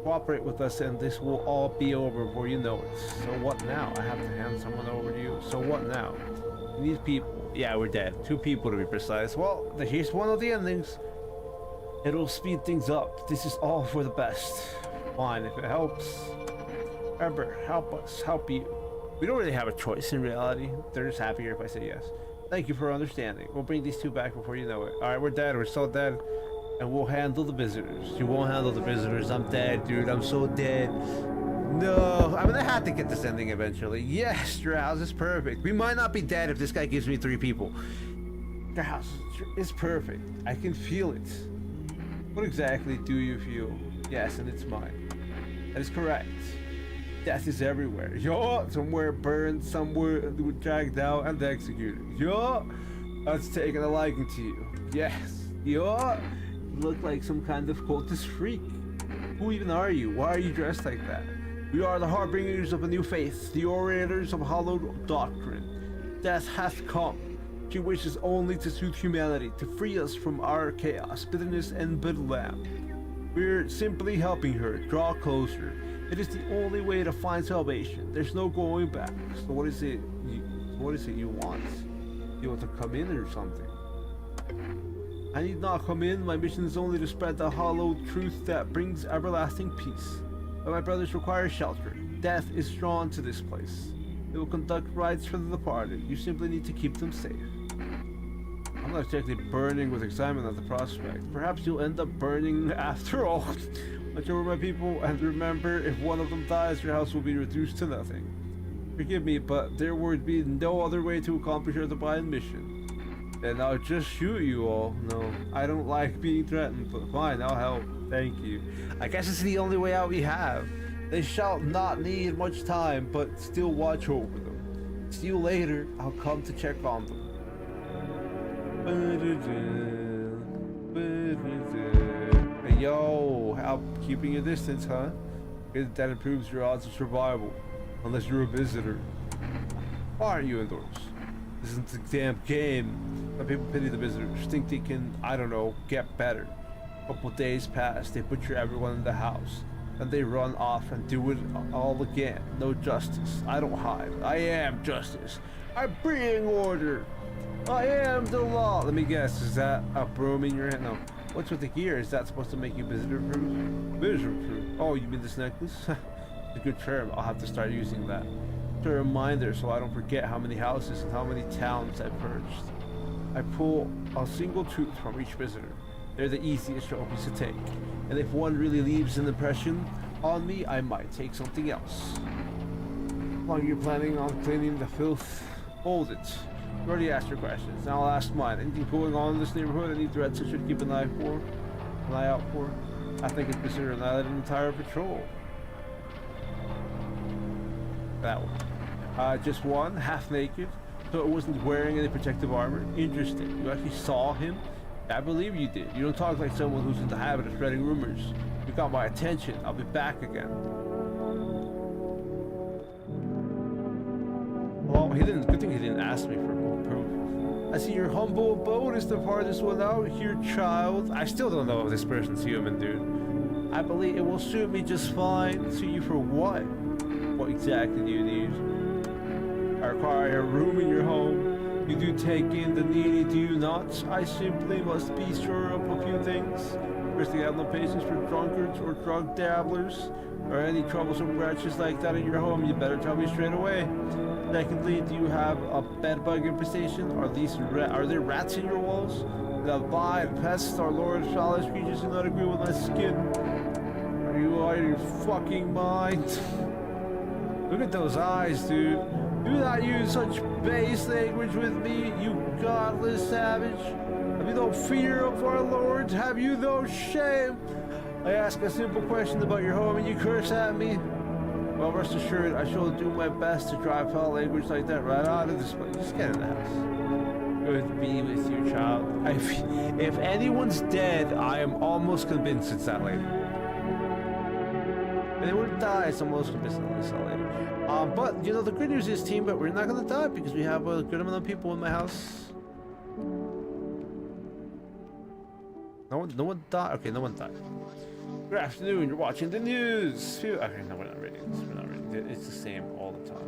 Cooperate with us and this will all be over before you know it. So what now? I have to hand someone over to you. So what now? You need people. Yeah, we're dead. 2 people to be precise. Well, here's one of the endings. It'll speed things up. This is all for the best. Fine, if it helps. Remember, help us, help you. We don't really have a choice in reality. They're just happier if I say yes. Thank you for understanding. We'll bring these 2 back before you know it. Alright, we're dead. We're so dead. And we'll handle the visitors. You won't handle the visitors. I'm dead, dude. I'm so dead. No. I mean, I had to get this ending eventually. Yes, Strauss is perfect. We might not be dead if this guy gives me 3 people. Strauss is perfect. I can feel it. What exactly do you feel? Yes, and it's mine. That is correct. Death is everywhere. Yo, somewhere burned, somewhere dragged out and executed. Yo, that's taking a liking to you. Yes. Yo, you look like some kind of cultist freak. Who even are you? Why are you dressed like that? We are the harbingers of a new faith, the orators of hallowed doctrine. Death hath come. She wishes only to soothe humanity, to free us from our chaos, bitterness, and bedlam. We're simply helping her draw closer. It is the only way to find salvation. There's no going back. So what is it you want? You want to come in or something? I need not come in. My mission is only to spread the hallowed truth that brings everlasting peace. But my brothers require shelter. Death is drawn to this place. It will conduct rites for the departed. You simply need to keep them safe. I'm not exactly burning with excitement at the prospect. Perhaps you'll end up burning after all. Watch over my people, and remember, if one of them dies, your house will be reduced to nothing. Forgive me, but there would be no other way to accomplish your divine mission. Then I'll just shoot you all. No, I don't like being threatened, but fine, I'll help. Thank you. I guess it's the only way out we have. They shall not need much time, but still watch over them. See you later. I'll come to check on them. Hey, yo, how keeping your distance, huh? That improves your odds of survival, unless you're a visitor. Why aren't you indoors? This isn't a damn game. Some people pity the visitors, think they can, I don't know, get better. A couple days pass, they butcher everyone in the house. And they run off and do it all again. No justice. I don't hide. I am justice. I bring order. I am the law. Let me guess, is that a broom in your hand? No. What's with the gear? Is that supposed to make you visitor-proof? Visitor-proof? Oh, you mean this necklace? It's a good term. I'll have to start using that. It's a reminder so I don't forget how many houses and how many towns I've purged. I pull a single tooth from each visitor. They're the easiest trophies to take. And if one really leaves an impression on me, I might take something else. How long are you planning on cleaning the filth? Hold it. You already asked your questions. Now I'll ask mine. Anything going on in this neighborhood? Any threats I should keep an eye out for? I think it's considered an entire patrol. That one. Just one, half naked. So it wasn't wearing any protective armor. Interesting. You actually saw him? I believe you did. You don't talk like someone who's in the habit of spreading rumors. You got my attention. I'll be back again. Well, good thing he didn't ask me for proof. I see your humble abode is the farthest one out here, child. I still don't know if this person's human, dude. I believe it will suit me just fine. Suit you for what? What exactly do you need? I require a room in your home. You do take in the needy, do you not? I simply must be sure of a few things. Firstly, I have no patience for drunkards or drug dabblers, or any troublesome wretches like that in your home. You better tell me straight away. Secondly, do you have a bedbug infestation? Are there rats in your walls? The vile pests, our Lord's foulest creatures do not agree with my skin. Are you out of your fucking mind? Look at those eyes, dude. Do not use such base language with me, you godless savage. Have you no fear of our Lord? Have you no shame? I ask a simple question about your home and you curse at me? Well, rest assured, I shall do my best to drive foul language like that right out of this place. Just get in the house. Good to be with you, child. If anyone's dead, I am almost convinced it's that lady. If anyone dies, I'm almost convinced it's that lady. But, you know, the good news is, team, but we're not going to die because we have a good amount of people in my house. No one died? Okay, no one died. Good afternoon, you're watching the news. Okay, no, we're not ready. We're not ready. It's the same all the time.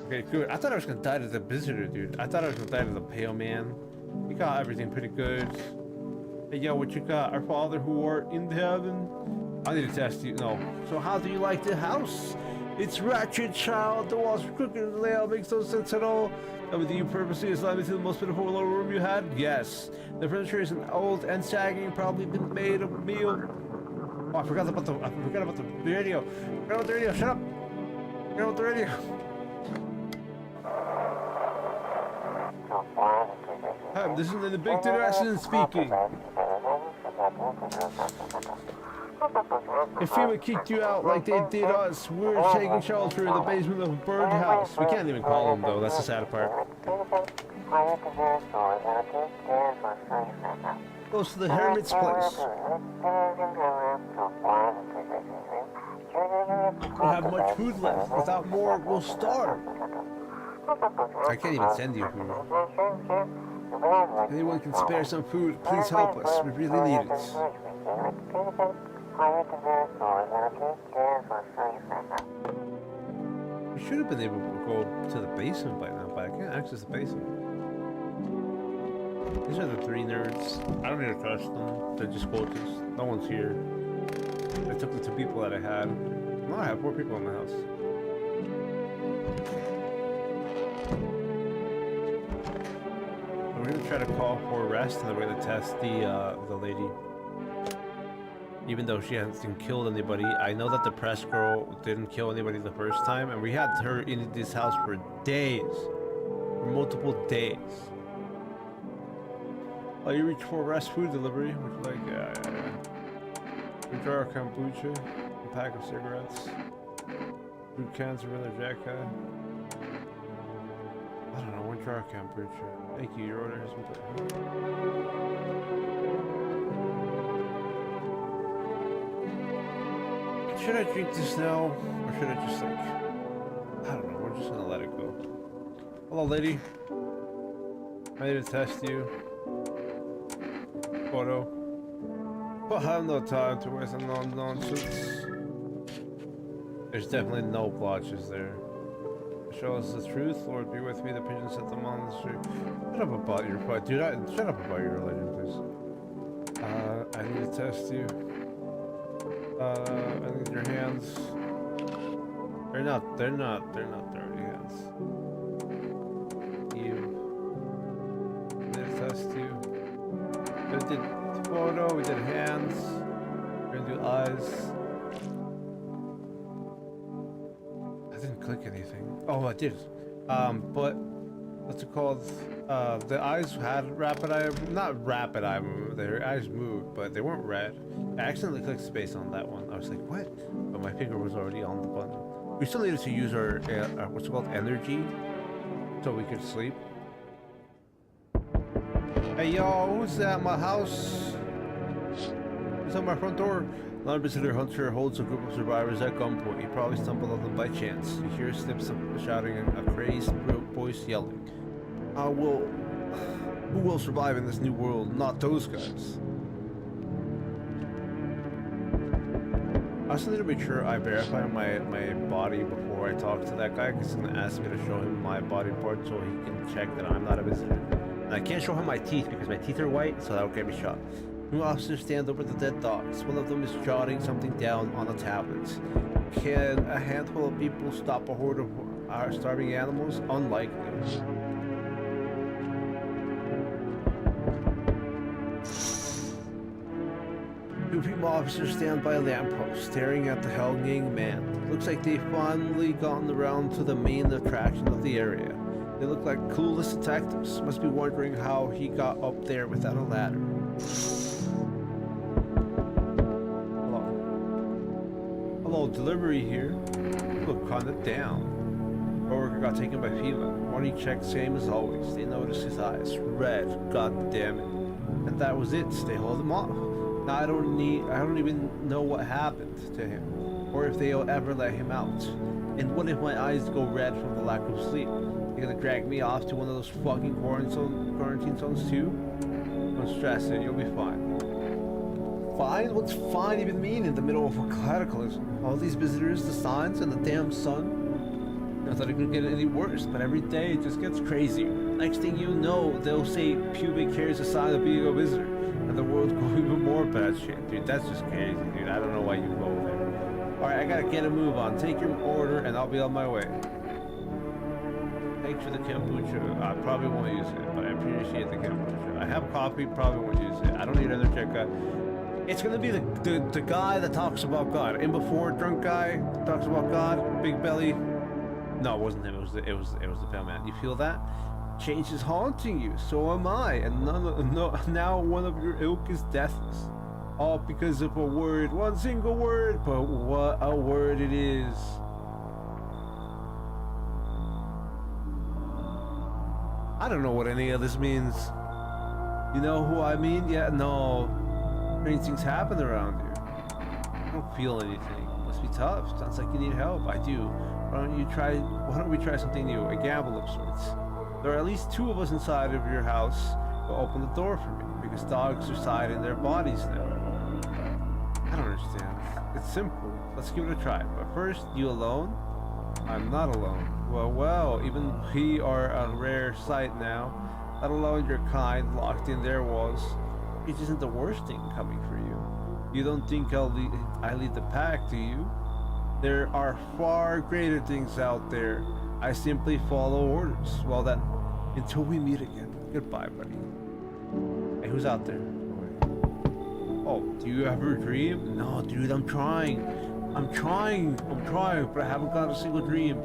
Okay, good. I thought I was gonna die to the visitor, dude. I thought I was gonna die to the pale man. You got everything pretty good. Hey, yo, what you got? Our Father who art in heaven. I need to test you. No. So how do you like the house? It's ratchet, child. The walls are crooked and the layout makes no sense at all. Tell me, do you purposely assign me to the most pitiful lower room you had? Yes. The furniture is old and sagging, probably been made of meal. Oh, I forgot about the radio. I forgot about the radio. Shut up. I forgot about the radio. Hi, this is the Big Dinner Accident speaking. If FEMA kicked you out like they did us, we're taking shelter in the basement of a burned house. We can't even call them though, that's the sad part. Close to the hermit's place. We don't have much food left. Without more, we'll starve. I can't even send you food. Anyone can spare some food, please help us. We really need it. We should have been able to go to the basement by now, but I can't access the basement. These are the three nerds. I don't need to trust them. They're just cultists. No one's here. I took the two people that I had. No, I have 4 people in the house. We're gonna try to call for rest, and then we're gonna test the lady. Even though she hasn't killed anybody, I know that the press girl didn't kill anybody the first time, and we had her in this house for days, for multiple days. Oh, you reach for rest food delivery, which like, yeah. We draw our kombucha, a pack of cigarettes, 2 cans of Vanilla Jacka. I don't know, one jar of kombucha. Thank you, your order has been put. Should I drink this now, or should I just like, I don't know, we're just gonna let it go. Hello, lady. I need to test you. Photo. But I have no time to waste on nonsense. There's definitely no blotches there. Show us the truth, Lord be with me, the pigeons set them on the street. Shut up about your fight, dude. Shut up about your religion, please. I need to test you. I need your hands. They're not dirty hands. You. I need to test you. We did photo, we did hands. We're gonna do eyes. I didn't click anything. Oh, I did. But what's it called? The eyes had rapid eye, not rapid eye movement. Their eyes moved, but they weren't red. I accidentally clicked space on that one. I was like, what? But my finger was already on the button. We still needed to use our what's it called, energy, so we could sleep. Hey, yo, who's at my house? Who's at my front door? Non-visitor hunter holds a group of survivors at gunpoint. He probably stumbled on them by chance. You hear snips of shouting and a crazed voice yelling. Who will survive in this new world? Not those guys. I also need to make sure I verify my body before before I talk to that guy, because he's gonna ask me to show him my body part so he can check that I'm not a visitor. And I can't show him my teeth because my teeth are white, so that'll get me shot. Two officers stand over the dead dogs. One of them is jotting something down on a tablet. Can a handful of people stop a horde of starving animals? Unlikely. Two female officers stand by a lamppost, staring at the hanging man. Looks like they've finally gotten around to the main attraction of the area. They look like clueless detectives. Must be wondering how he got up there without a ladder. Hello, delivery here. Look, kinda down. Coworker got taken by FEMA. Morning check, same as always. They notice his eyes. Red, god damn it. And that was it. They hold him off. Now I don't even know what happened to him, or if they'll ever let him out. And what if my eyes go red from the lack of sleep? You're gonna drag me off to one of those fucking quarantine zones too? Don't stress it, you'll be fine. Fine? What's fine even mean in the middle of a cataclysm? All these visitors, the signs, and the damn sun? I thought it could get any worse, but every day it just gets crazier. Next thing you know, they'll say pubic hair is a sign of being a visitor. And the world's going even more bad shit. Dude, that's just crazy, dude. I don't know why you go there. Alright, I gotta get a move on. Take your order and I'll be on my way. Thanks for the kombucha. I probably won't use it, but I appreciate the kombucha. I have coffee, probably won't use it. I don't need another checkup. It's gonna be the guy that talks about God. In before, drunk guy talks about God, big belly. No, it wasn't him. It was the bellman. You feel that? Change is haunting you, so am I, and now one of your ilk is deathless. All because of a word, one single word, but what a word it is. I don't know what any of this means. You know who I mean? Yeah, no. Strange things happen around you. I don't feel anything. Must be tough. Sounds like you need help. I do. Why don't we try something new? A gamble of sorts. There are at least two of us inside of your house. But open the door for me, because dogs reside in their bodies now. I don't understand. It's simple. Let's give it a try. But first, you alone? I'm not alone. Well, even we are a rare sight now. Let alone your kind locked in their walls. It isn't the worst thing coming for you. You don't think I lead the pack, do you? There are far greater things out there. I simply follow orders. Well then, until we meet again. Goodbye, buddy. Hey, who's out there? Oh, do you ever dream? No, dude, I'm trying, but I haven't got a single dream.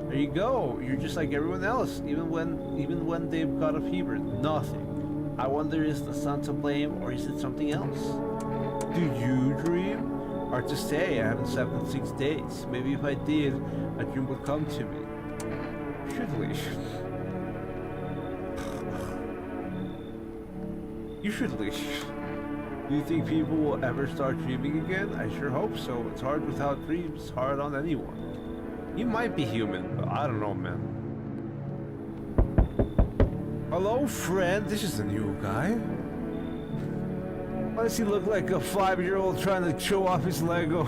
There you go. You're just like everyone else, even when they've got a fever. Nothing. I wonder, is the sun to blame, or is it something else? Do you dream? Hard to say. I haven't slept in 6 days. Maybe if I did, a dream would come to me. Should leave. You should leave. Do you think people will ever start dreaming again? I sure hope so. It's hard without dreams. Hard on anyone. You might be human, but I don't know, man. Hello, friend. This is the new guy. Why does he look like a 5-year-old trying to show off his Lego?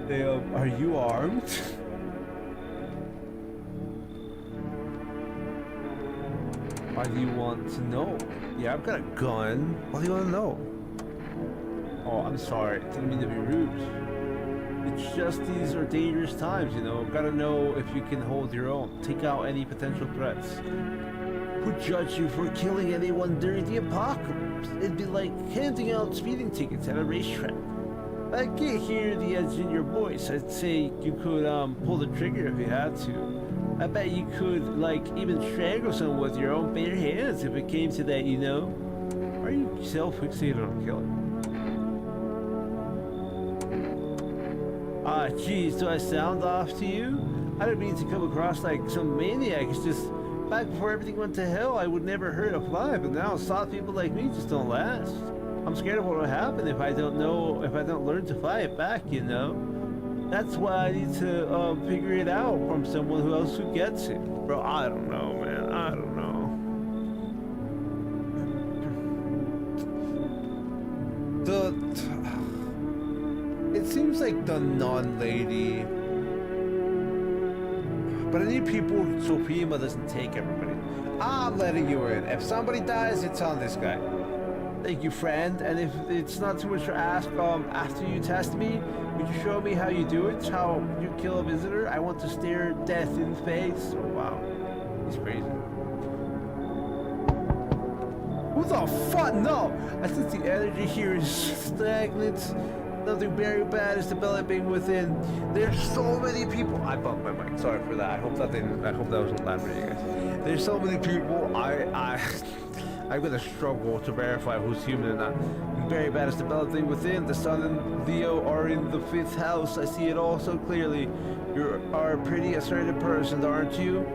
Hey, are you armed? Why do you want to know? Yeah, I've got a gun. What do you want to know? Oh, I'm sorry. Didn't mean to be rude. It's just these are dangerous times, you know. Gotta know if you can hold your own. Take out any potential threats. Who'd judge you for killing anyone during the apocalypse? It'd be like handing out speeding tickets at a racetrack. I can hear the edge in your voice. I'd say you could pull the trigger if you had to. I bet you could, like, even strangle someone with your own bare hands if it came to that, you know? Are you self-fixated on killing? Ah, geez, do I sound off to you? I don't mean to come across like some maniac. It's just, back before everything went to hell, I would never hurt a fly, but now soft people like me just don't last. I'm scared of what will happen if I don't learn to fight back, you know? That's why I need to figure it out from someone else who gets it. Bro, I don't know, man. I don't know. It seems like like the nun lady. But I need people so Prima doesn't take everybody. I'm letting you in. If somebody dies, it's on this guy. Thank you, friend. And if it's not too much to ask, after you test me, would you show me how you do it? How you kill a visitor? I want to stare death in the face. Oh, wow. He's crazy. Who the fuck? No! I think the energy here is stagnant. Something very bad is developing within. There's so many people. I bumped my mic. Sorry for that. I hope that wasn't loud for you guys. There's so many people. I'm gonna struggle to verify who's human or not. Very bad is developing within. The sun and Leo are in the 5th house. I see it all so clearly. You are a pretty assertive person, aren't you?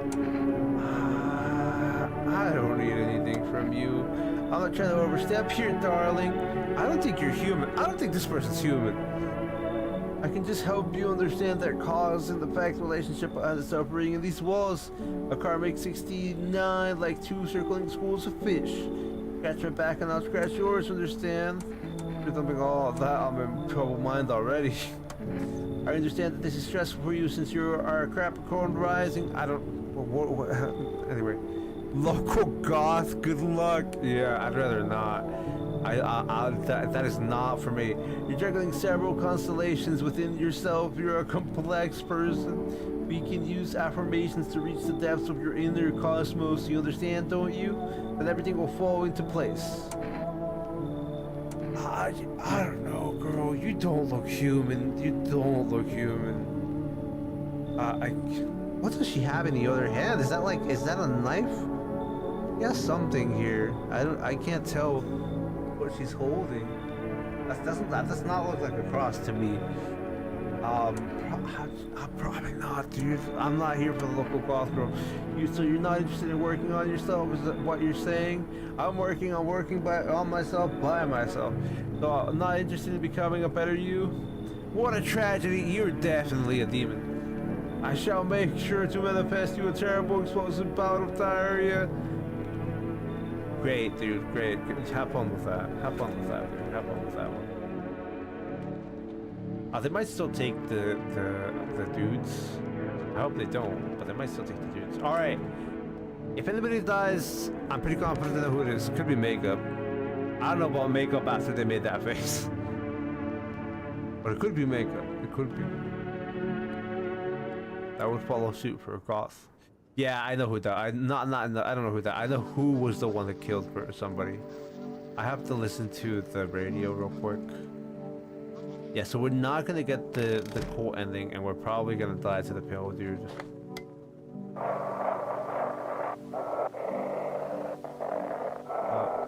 I don't need anything from you. I'm not trying to overstep here, darling. I don't think you're human. I don't think this person's human. I can just help you understand their cause and effect relationship behind the suffering in these walls. A car makes 69 like 2 circling schools of fish. Scratch my back and I'll scratch yours, understand? If I'm doing all of that, I'm in troubled mind already. I understand that this is stressful for you since you are a Capricorn rising. I don't... Anyway. Local goth, good luck. Yeah, I'd rather not. That is not for me. You're juggling several constellations within yourself. You're a complex person. We can use affirmations to reach the depths of your inner cosmos. You understand, don't you? And everything will fall into place. I don't know, girl. You don't look human. You don't look human. What does she have in the other hand? Is that a knife? Yeah, something here. I can't tell what she's holding. That does not look like a cross to me. Probably not, dude. I'm not here for the local goth girl. So you're not interested in working on yourself? Is that what you're saying? I'm working on myself by myself. So I'm not interested in becoming a better you. What a tragedy! You're definitely a demon. I shall make sure to manifest you a terrible explosive bout of diarrhea. Great, dude, great. Have fun with that. Have fun with that, dude. Have fun with that one. They might still take the dudes. I hope they don't, but they might still take the dudes. Alright. If anybody dies, I'm pretty confident in who it is. It could be Makeup. I don't know about Makeup after they made that face. But it could be Makeup. It could be. That would follow suit for a goth. Yeah, I know who that. I don't know who that. I know who was the one that killed somebody. I have to listen to the radio real quick. Yeah, so we're not gonna get the cool ending, and we're probably gonna die to the pale dude.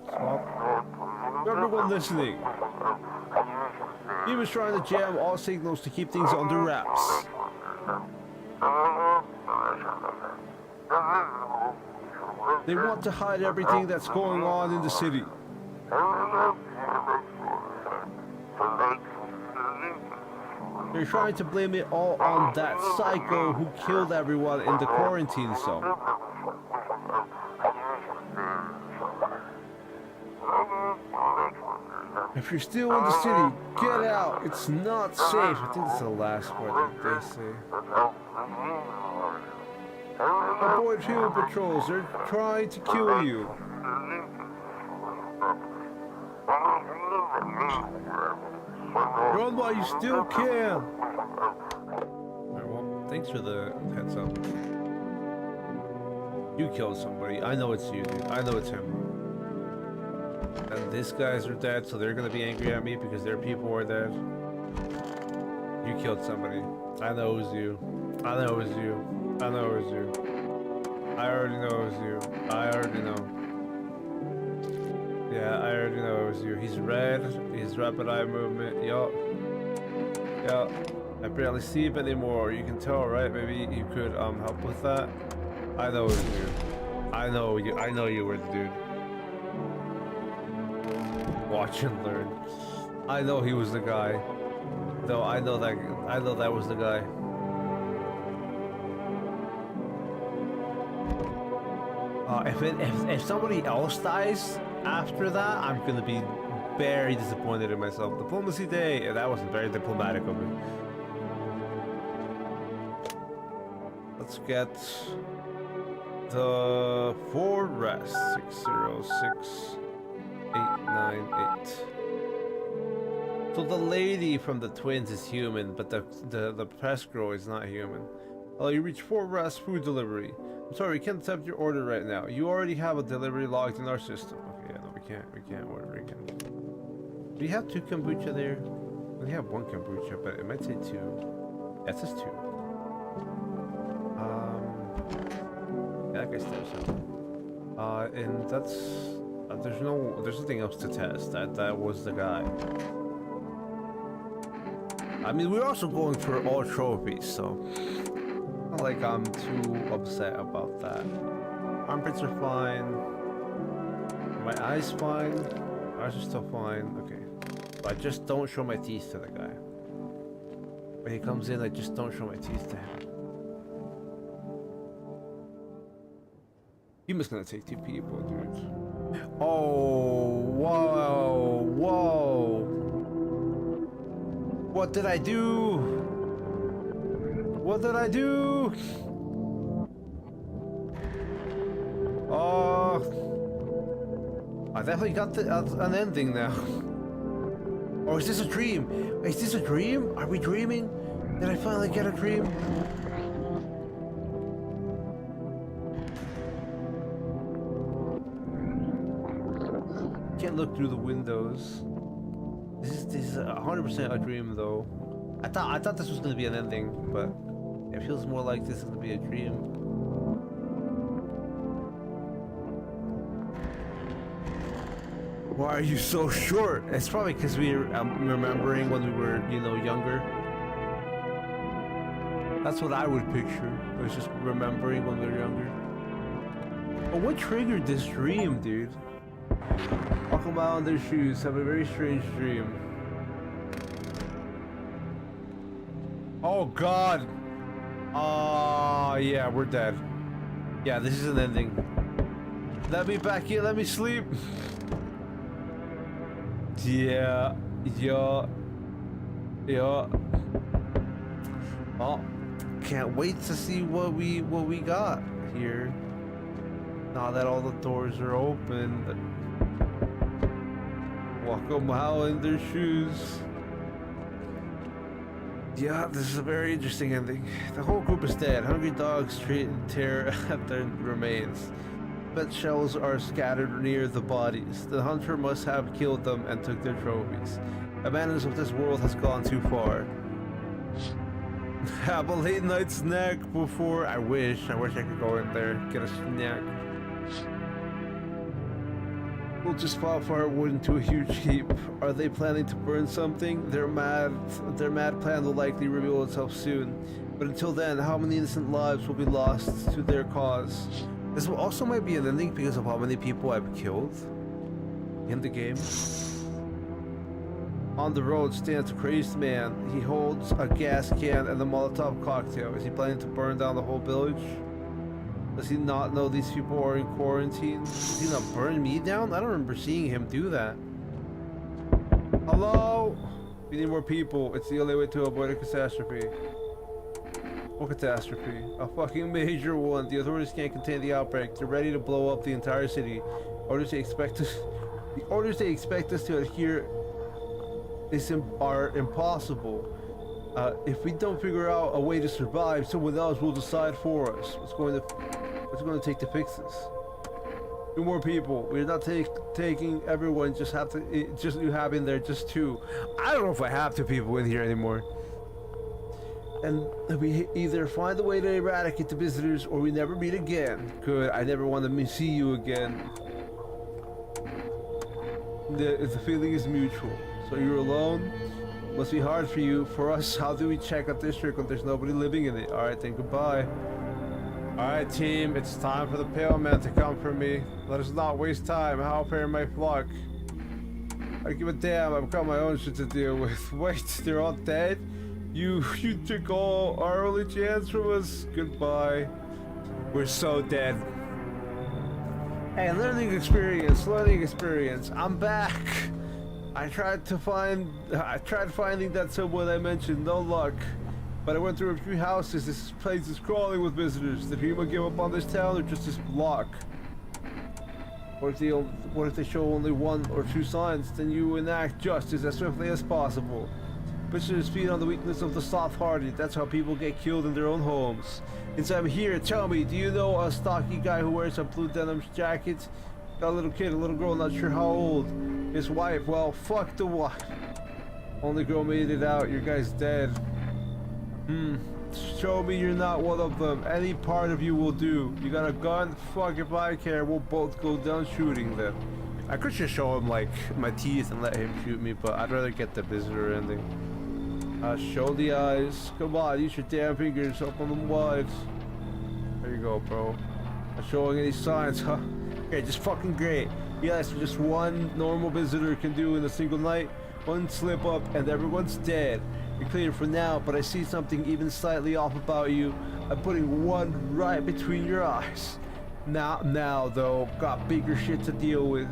Stop. Everyone listening. He was trying to jam all signals to keep things under wraps. They want to hide everything that's going on in the city. They're trying to blame it all on that psycho who killed everyone in the quarantine zone. If you're still in the city, get out. It's not safe. I think it's the last part that they say. Avoid field patrols. They're trying to kill you. Run while you still can. Alright, well, thanks for the heads up. You killed somebody. I know it's you, dude. I know it's him. And these guys are dead, so they're gonna be angry at me because their people are dead. You killed somebody. I know it was you. I know it was you. I know it was you. I already know it was you. I already know. Yeah, I already know it was you. He's red. He's rapid eye movement. Yup. Yup. I barely see him anymore. You can tell, right? Maybe you could help with that. I know it was you. I know you. I know you were the dude. Watch and learn. I know he was the guy. Though I know that was the guy. If somebody else dies after that, I'm gonna be very disappointed in myself. Diplomacy day. Yeah, that wasn't very diplomatic of me. Let's get the Ford Rest 606898. So the lady from the twins is human, but the press girl is not human. Oh, you reach Ford Rest food delivery. I'm sorry, we can't accept your order right now. You already have a delivery logged in our system. Okay, yeah, no, we can't order again. Do we have 2 kombucha there? We have 1 kombucha, but it might say 2. Yeah, it says 2. Yeah, that guy's there, so. And that's there's nothing else to test. That was the guy. I mean, we're also going for all trophies, so not like I'm too upset about that. Armpits are fine. My eyes fine. Eyes are still fine. Okay, but I just don't show my teeth to the guy. When he comes in, I just don't show my teeth to him. He must gonna take 2 people, dude. Oh, whoa, whoa. What did I do? What did I do? Oh, I definitely got an ending now. Or is this a dream? Is this a dream? Are we dreaming? Did I finally get a dream? Can't look through the windows. This is 100% a dream, though. I thought this was gonna be an ending, but it feels more like this is gonna be a dream. Why are you so short? It's probably because we're remembering when we were, you know, younger. That's what I would picture. It was just remembering when we were younger. But what triggered this dream, dude? Walk about on their shoes, have a very strange dream. Oh god! Yeah, we're dead. Yeah, this is an ending. Let me back in, let me sleep. Yeah. Oh, can't wait to see what we got here. Now that all the doors are open. Walk a mile in their shoes. Yeah, this is a very interesting ending. The whole group is dead. Hungry dogs tear at their remains. Pet shells are scattered near the bodies. The hunter must have killed them and took their trophies. The madness of this world has gone too far. Have a late night snack before. I wish I could go in there, get a snack. We'll just pile firewood into a huge heap. Are they planning to burn something? Their mad plan will likely reveal itself soon. But until then, how many innocent lives will be lost to their cause? This also might be an ending because of how many people I've killed in the game. On the road stands a crazed man. He holds a gas can and a Molotov cocktail. Is he planning to burn down the whole village? Does he not know these people are in quarantine? Does he not burn me down? I don't remember seeing him do that. Hello? We need more people. It's the only way to avoid a catastrophe. What catastrophe? A fucking major one. The authorities can't contain the outbreak. They're ready to blow up the entire city. The orders they expect us to adhere are impossible. If we don't figure out a way to survive, someone else will decide for us. What's going to take to fix this? 2 more people. We're not taking everyone. Just you have in there just 2. I don't know if I have 2 people in here anymore. And we either find a way to eradicate the visitors, or we never meet again. Good. I never want to see you again. The feeling is mutual. So you're alone. Must be hard for you. For us, how do we check a district when there's nobody living in it? Alright, then goodbye. Alright, team, it's time for the pale man to come for me. Let us not waste time. How fair my flock. I give a damn. I've got my own shit to deal with. Wait, they're all dead? You took all our only chance from us. Goodbye. We're so dead. Hey, learning experience. I'm back. I tried finding that someone I mentioned, no luck. But I went through a few houses. This place is crawling with visitors. Did anyone give up on this town or just this block? What if they show only one or two signs? Then you enact justice as swiftly as possible. Visitors feed on the weakness of the soft-hearted. That's how people get killed in their own homes. Since I'm here, tell me, do you know a stocky guy who wears a blue denim jacket? Got a little kid, a little girl, not sure how old. His wife, well, fuck the wife. Only girl made it out, your guy's dead. Show me you're not one of them. Any part of you will do. You got a gun? Fuck if I care. We'll both go down shooting then. I could just show him like my teeth and let him shoot me, but I'd rather get the visitor ending. Show the eyes. Come on, use your damn fingers. Open them wide. There you go, bro. Not showing any signs, huh? Okay, just fucking great. Yes, just one normal visitor can do in a single night. One slip up and everyone's dead. You're clear for now, but I see something even slightly off about you. I'm putting one right between your eyes. Now though, got bigger shit to deal with.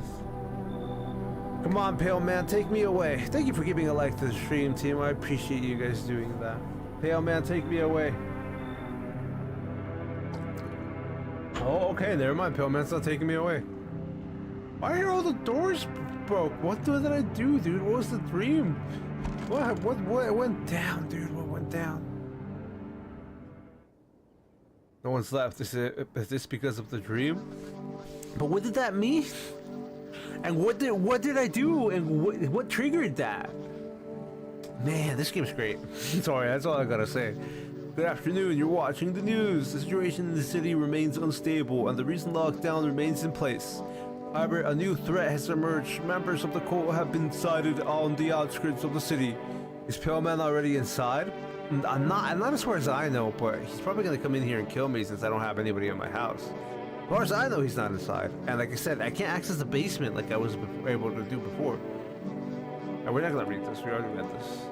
Come on, Pale Man, take me away. Thank you for giving a like to the stream, team. I appreciate you guys doing that. Pale Man, take me away. Oh, okay, never mind. Pale Man's not taking me away. Why are all the doors broke? What did I do, dude? What was the dream? What went down, dude? What went down? No one's left. Is this because of the dream? But what did that mean? And what did I do? And what triggered that? Man, this game's great. Sorry, that's all I gotta say. Good afternoon, you're watching the news. The situation in the city remains unstable and the recent lockdown remains in place. However, a new threat has emerged. Members of the cult have been sighted on the outskirts of the city. Is Pale Man already inside? I'm not as far as I know, but he's probably gonna come in here and kill me since I don't have anybody in my house. As far as I know, he's not inside. And like I said, I can't access the basement like I was able to do before. And we're not gonna read this, we already read this.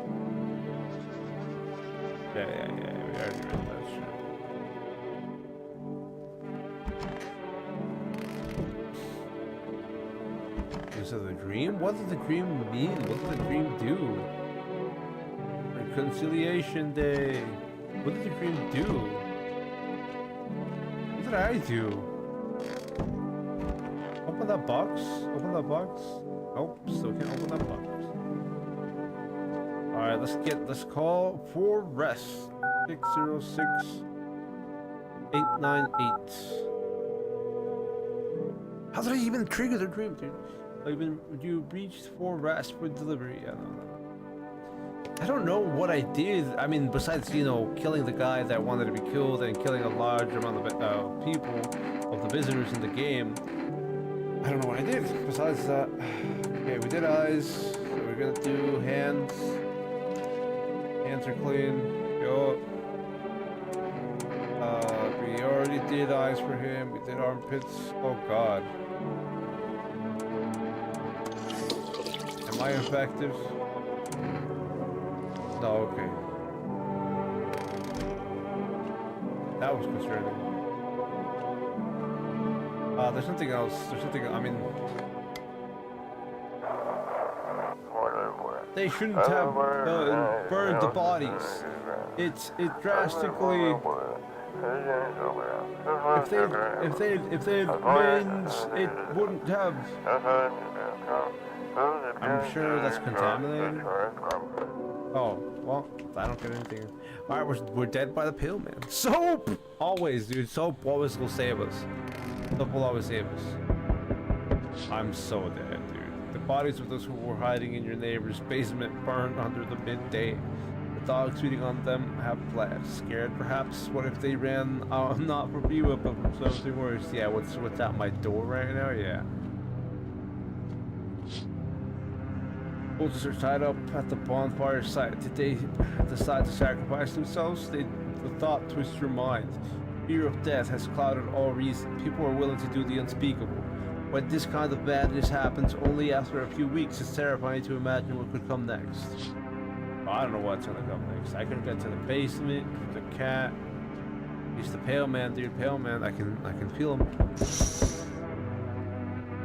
Yeah, we already read that shit. Is it a dream? What did the dream mean? What did the dream do? Reconciliation Day. What did the dream do? What did I do? Open that box? Open that box? Nope, still can't open that box. Alright, let's call for rest. 606-898. How did I even trigger the dream, dude? You reached for rest for delivery. I don't know what I did. I mean, besides, you know, killing the guy that wanted to be killed and killing a large amount of people, of the visitors in the game. I don't know what I did besides that. Okay, we did eyes. So we're gonna do hands. Hands are clean. Yo. We already did eyes for him. We did armpits. Oh God. Am I effective? No, okay. That was concerning. There's something else. There's something, I mean... They shouldn't have burned the bodies. It drastically... If they means it wouldn't have... I'm sure that's contaminated. Oh, well, I don't get anything. Alright, we're dead by the Pale Man. Soap! Always, dude. Soap always will save us. Soap will always save us. I'm so dead, dude. The bodies of those who were hiding in your neighbor's basement burned under the midday. The dogs feeding on them have fled. Scared, perhaps? What if they ran not for Biwa, but for something worse? Yeah, what's at my door right now? Yeah. Soldiers are tied up at the bonfire site. Did they decide to sacrifice themselves? The thought twists your mind. Fear of death has clouded all reason. People are willing to do the unspeakable. When this kind of madness happens only after a few weeks, it's terrifying to imagine what could come next. I don't know what's gonna come next. I can get to the basement, the cat. He's the Pale Man, dude. Pale Man, I can feel him.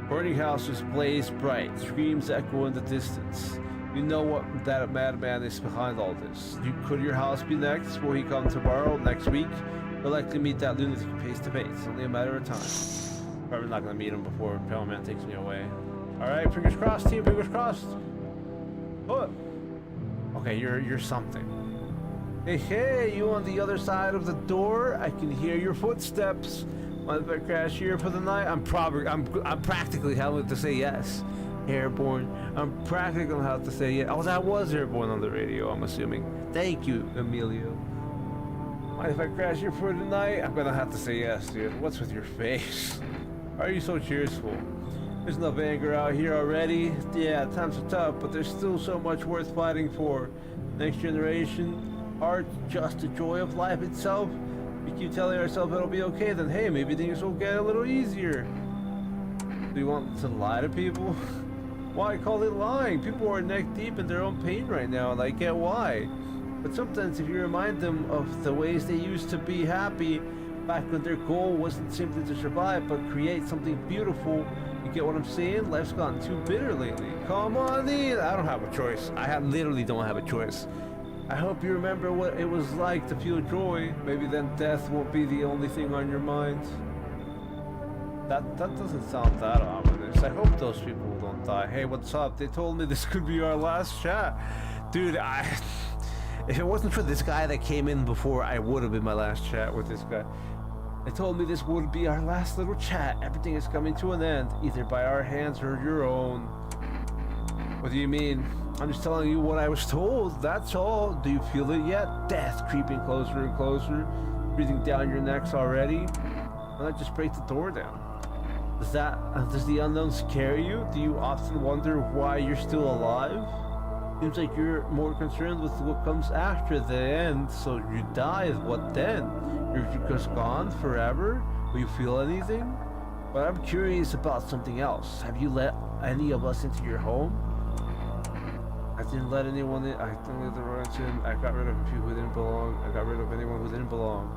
Burning houses blaze bright, screams echo in the distance. You know what that madman is behind all this. Could your house be next? Will he come tomorrow, next week? You'll likely meet that lunatic face to face. It's only a matter of time. Probably not gonna meet him before Pale Man takes me away. Alright, fingers crossed, team, fingers crossed. What? Okay, you're something. Hey, you on the other side of the door? I can hear your footsteps. Mind if I crash here for the night? I'm practically having to say yes. Airborne. I'm practically gonna have to say yes. Oh, that was Airborne on the radio, I'm assuming. Thank you, Emilio. Mind if I crash here for the night? I'm gonna have to say yes, dude. What's with your face? Why are you so cheerful? There's enough anger out here already. Yeah, times are tough, but there's still so much worth fighting for. Next generation, art, just the joy of life itself. We keep telling ourselves it'll be okay, then hey, maybe things will get a little easier. Do you want to lie to people? Why call it lying? People are neck deep in their own pain right now, and I get why. But sometimes if you remind them of the ways they used to be happy, back when their goal wasn't simply to survive, but create something beautiful, you get what I'm saying? Life's gone too bitter lately. Come on in. I don't have a choice. literally don't have a choice. I hope you remember what it was like to feel joy. Maybe then death won't be the only thing on your mind. That doesn't sound that ominous. I hope those people don't die. Hey, what's up? They told me this could be our last chat. Dude, if it wasn't for this guy that came in before, I would have been my last chat with this guy. They told me this would be our last little chat. Everything is coming to an end, either by our hands or your own. What do you mean? I'm just telling you what I was told, that's all. Do you feel it yet? Death creeping closer and closer, breathing down your necks already. Why not just break the door down? Does the unknown scare you? Do you often wonder why you're still alive? Seems like you're more concerned with what comes after the end, so you die, what then? You're just gone forever? Will you feel anything? But I'm curious about something else. Have you let any of us into your home? I didn't let anyone in. I didn't let the rodents in. I got rid of a few who didn't belong. I got rid of anyone who didn't belong.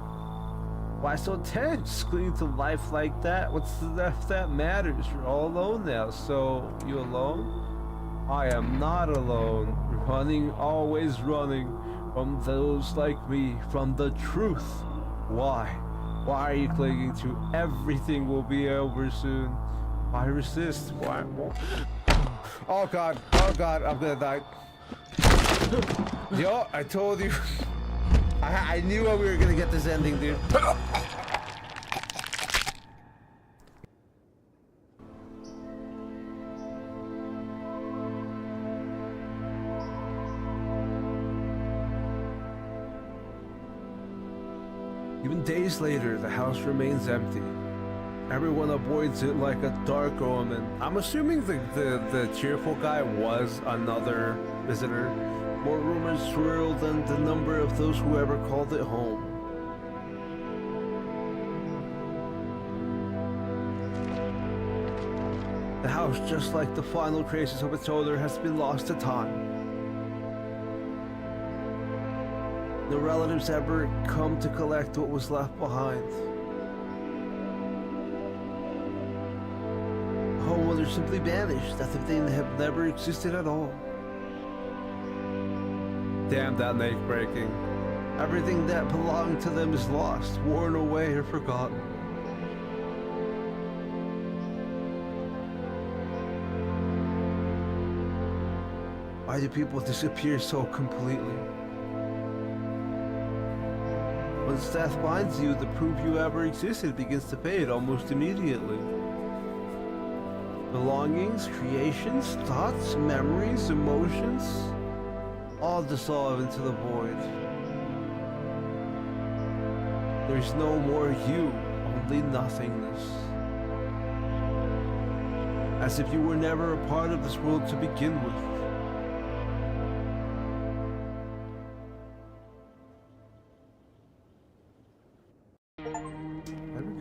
Why so tense? Clinging to life like that? What's the left that matters? You're all alone now, so you alone? I am not alone. Running, always running from those like me, from the truth. Why? Why are you clinging to everything will be over soon? Why resist? Why? Oh god, I'm gonna die. Yo, I told you. I knew we were gonna get this ending, dude. Even days later, the house remains empty. Everyone avoids it like a dark omen. I'm assuming the cheerful guy was another visitor. More rumors swirl than the number of those who ever called it home. The house, just like the final traces of its owner, has been lost to time. No relatives ever come to collect what was left behind. Homeowners simply vanished as if they have never existed at all. Damn that neck breaking. Everything that belonged to them is lost, worn away, or forgotten. Why do people disappear so completely? Once death binds you, the proof you ever existed begins to fade almost immediately. Belongings, creations, thoughts, memories, emotions, all dissolve into the void. There's no more you, only nothingness. As if you were never a part of this world to begin with.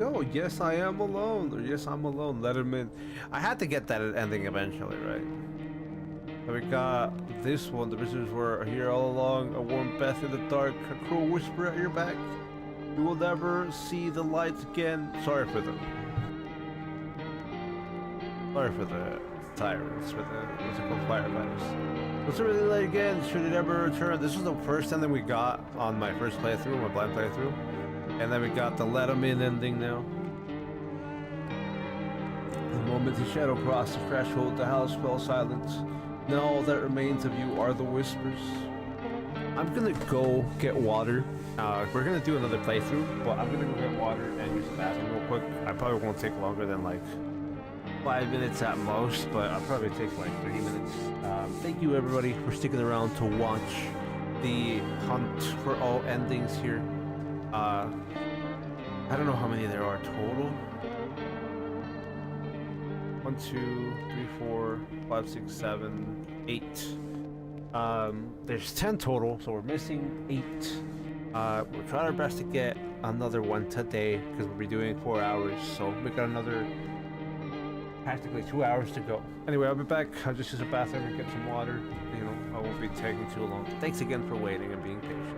Oh, yes, I am alone, or yes, I'm alone, let him in. I had to get that ending eventually, right? So we got this one, the visitors were here all along, a warm breath in the dark, a cruel whisper at your back. You will never see the light again. Sorry for the tyrants, for the, what's it called, firefighters. Was it really late again? Should it ever return? This was the first ending we got on my first playthrough, my blind playthrough. And then we got the let 'em in ending now. The moment the shadow crossed the threshold, the house fell silent. Now all that remains of you are the whispers. I'm gonna go get water. We're gonna do another playthrough, but I'm gonna go get water and use the bathroom real quick. I probably won't take longer than like 5 minutes at most, but I'll probably take like 3 minutes. Thank you everybody for sticking around to watch the hunt for all endings here. I don't know how many there are total. 1, 2, 3, 4, 5, 6, 7, 8. There's 10 total, so we're missing 8. We're trying our best to get another one today because we'll be doing 4 hours, so we got another practically 2 hours to go. Anyway, I'll be back. I'll just use the bathroom and get some water. You know, I won't be taking too long. Thanks again for waiting and being patient.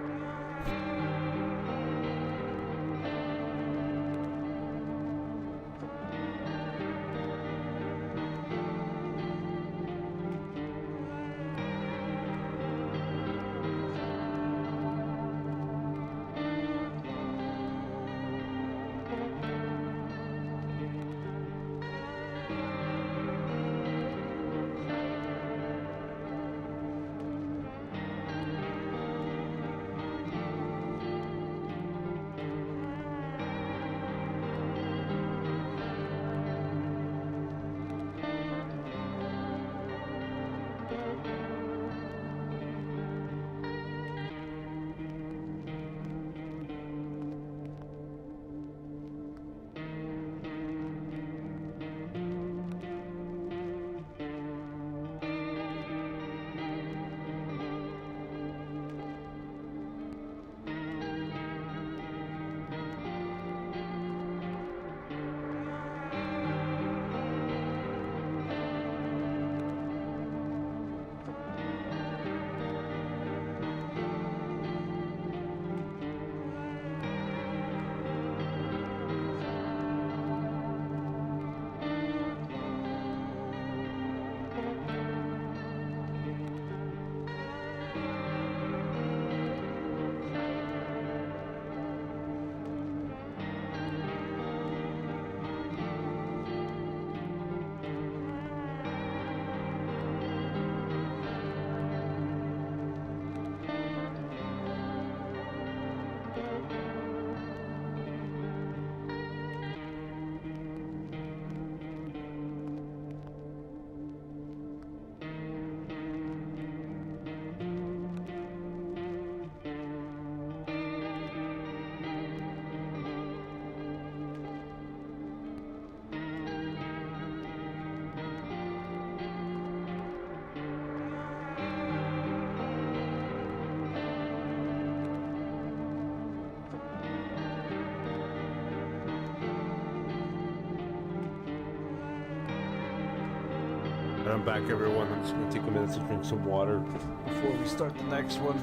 I'm back, everyone. I'm just gonna take a minute to drink some water before we start the next one.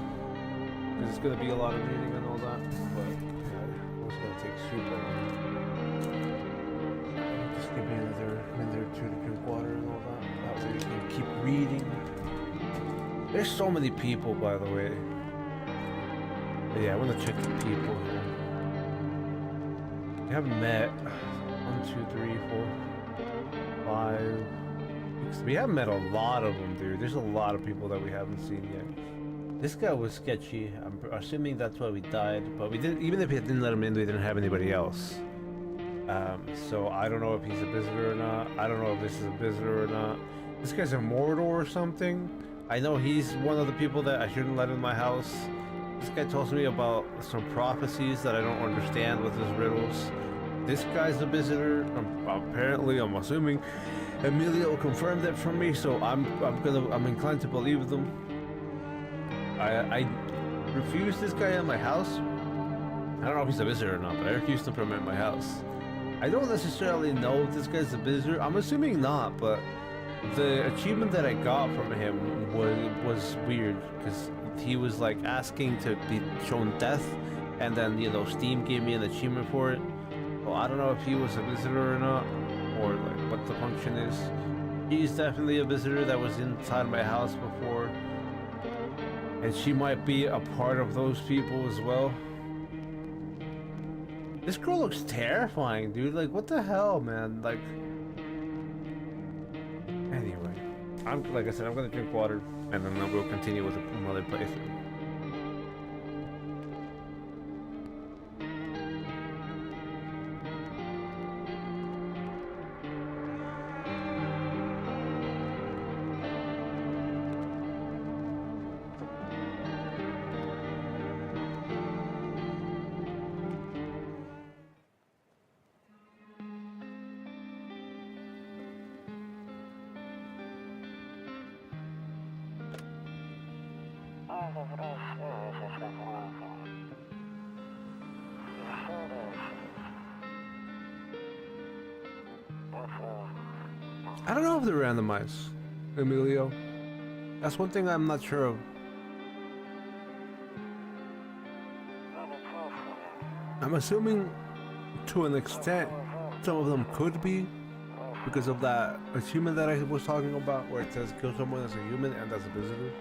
There's gonna be a lot of reading and all that, but yeah, it's gonna take super long. Just give me another minute or two to drink water and all that. That way we can keep reading. There's so many people, by the way. But yeah, I want to check the people here. We haven't met. 1, 2, 3, 4, 5. We haven't met a lot of them, dude. There's a lot of people that we haven't seen yet. This guy was sketchy. I'm assuming that's why we died, but we didn't. Even if we didn't let him in, we didn't have anybody else. So I don't know if he's a visitor or not. I don't know if this is a visitor or not. This guy's a Mordor or something. I know he's one of the people that I shouldn't let in my house. This guy tells me about some prophecies that I don't understand with his riddles. This guy's a visitor. Apparently, I'm assuming. Emilio confirmed it for me, so I'm inclined to believe them. I refused this guy in my house. I don't know if he's a visitor or not, but I refused him from at my house. I don't necessarily know if this guy's a visitor. I'm assuming not, but the achievement that I got from him was weird because he was like asking to be shown death, and then Steam gave me an achievement for it. Well, I don't know if he was a visitor or not, or like what the function is. He's definitely a visitor that was inside my house before. And she might be a part of those people as well. This girl looks terrifying, dude. Like, what the hell, man? Like, anyway, like I said, I'm gonna drink water, and then we'll continue with another playthrough. I don't know if they're randomized, Emilio. That's one thing I'm not sure of. I'm assuming to an extent some of them could be because of that achievement that I was talking about where it says kill someone as a human and as a visitor.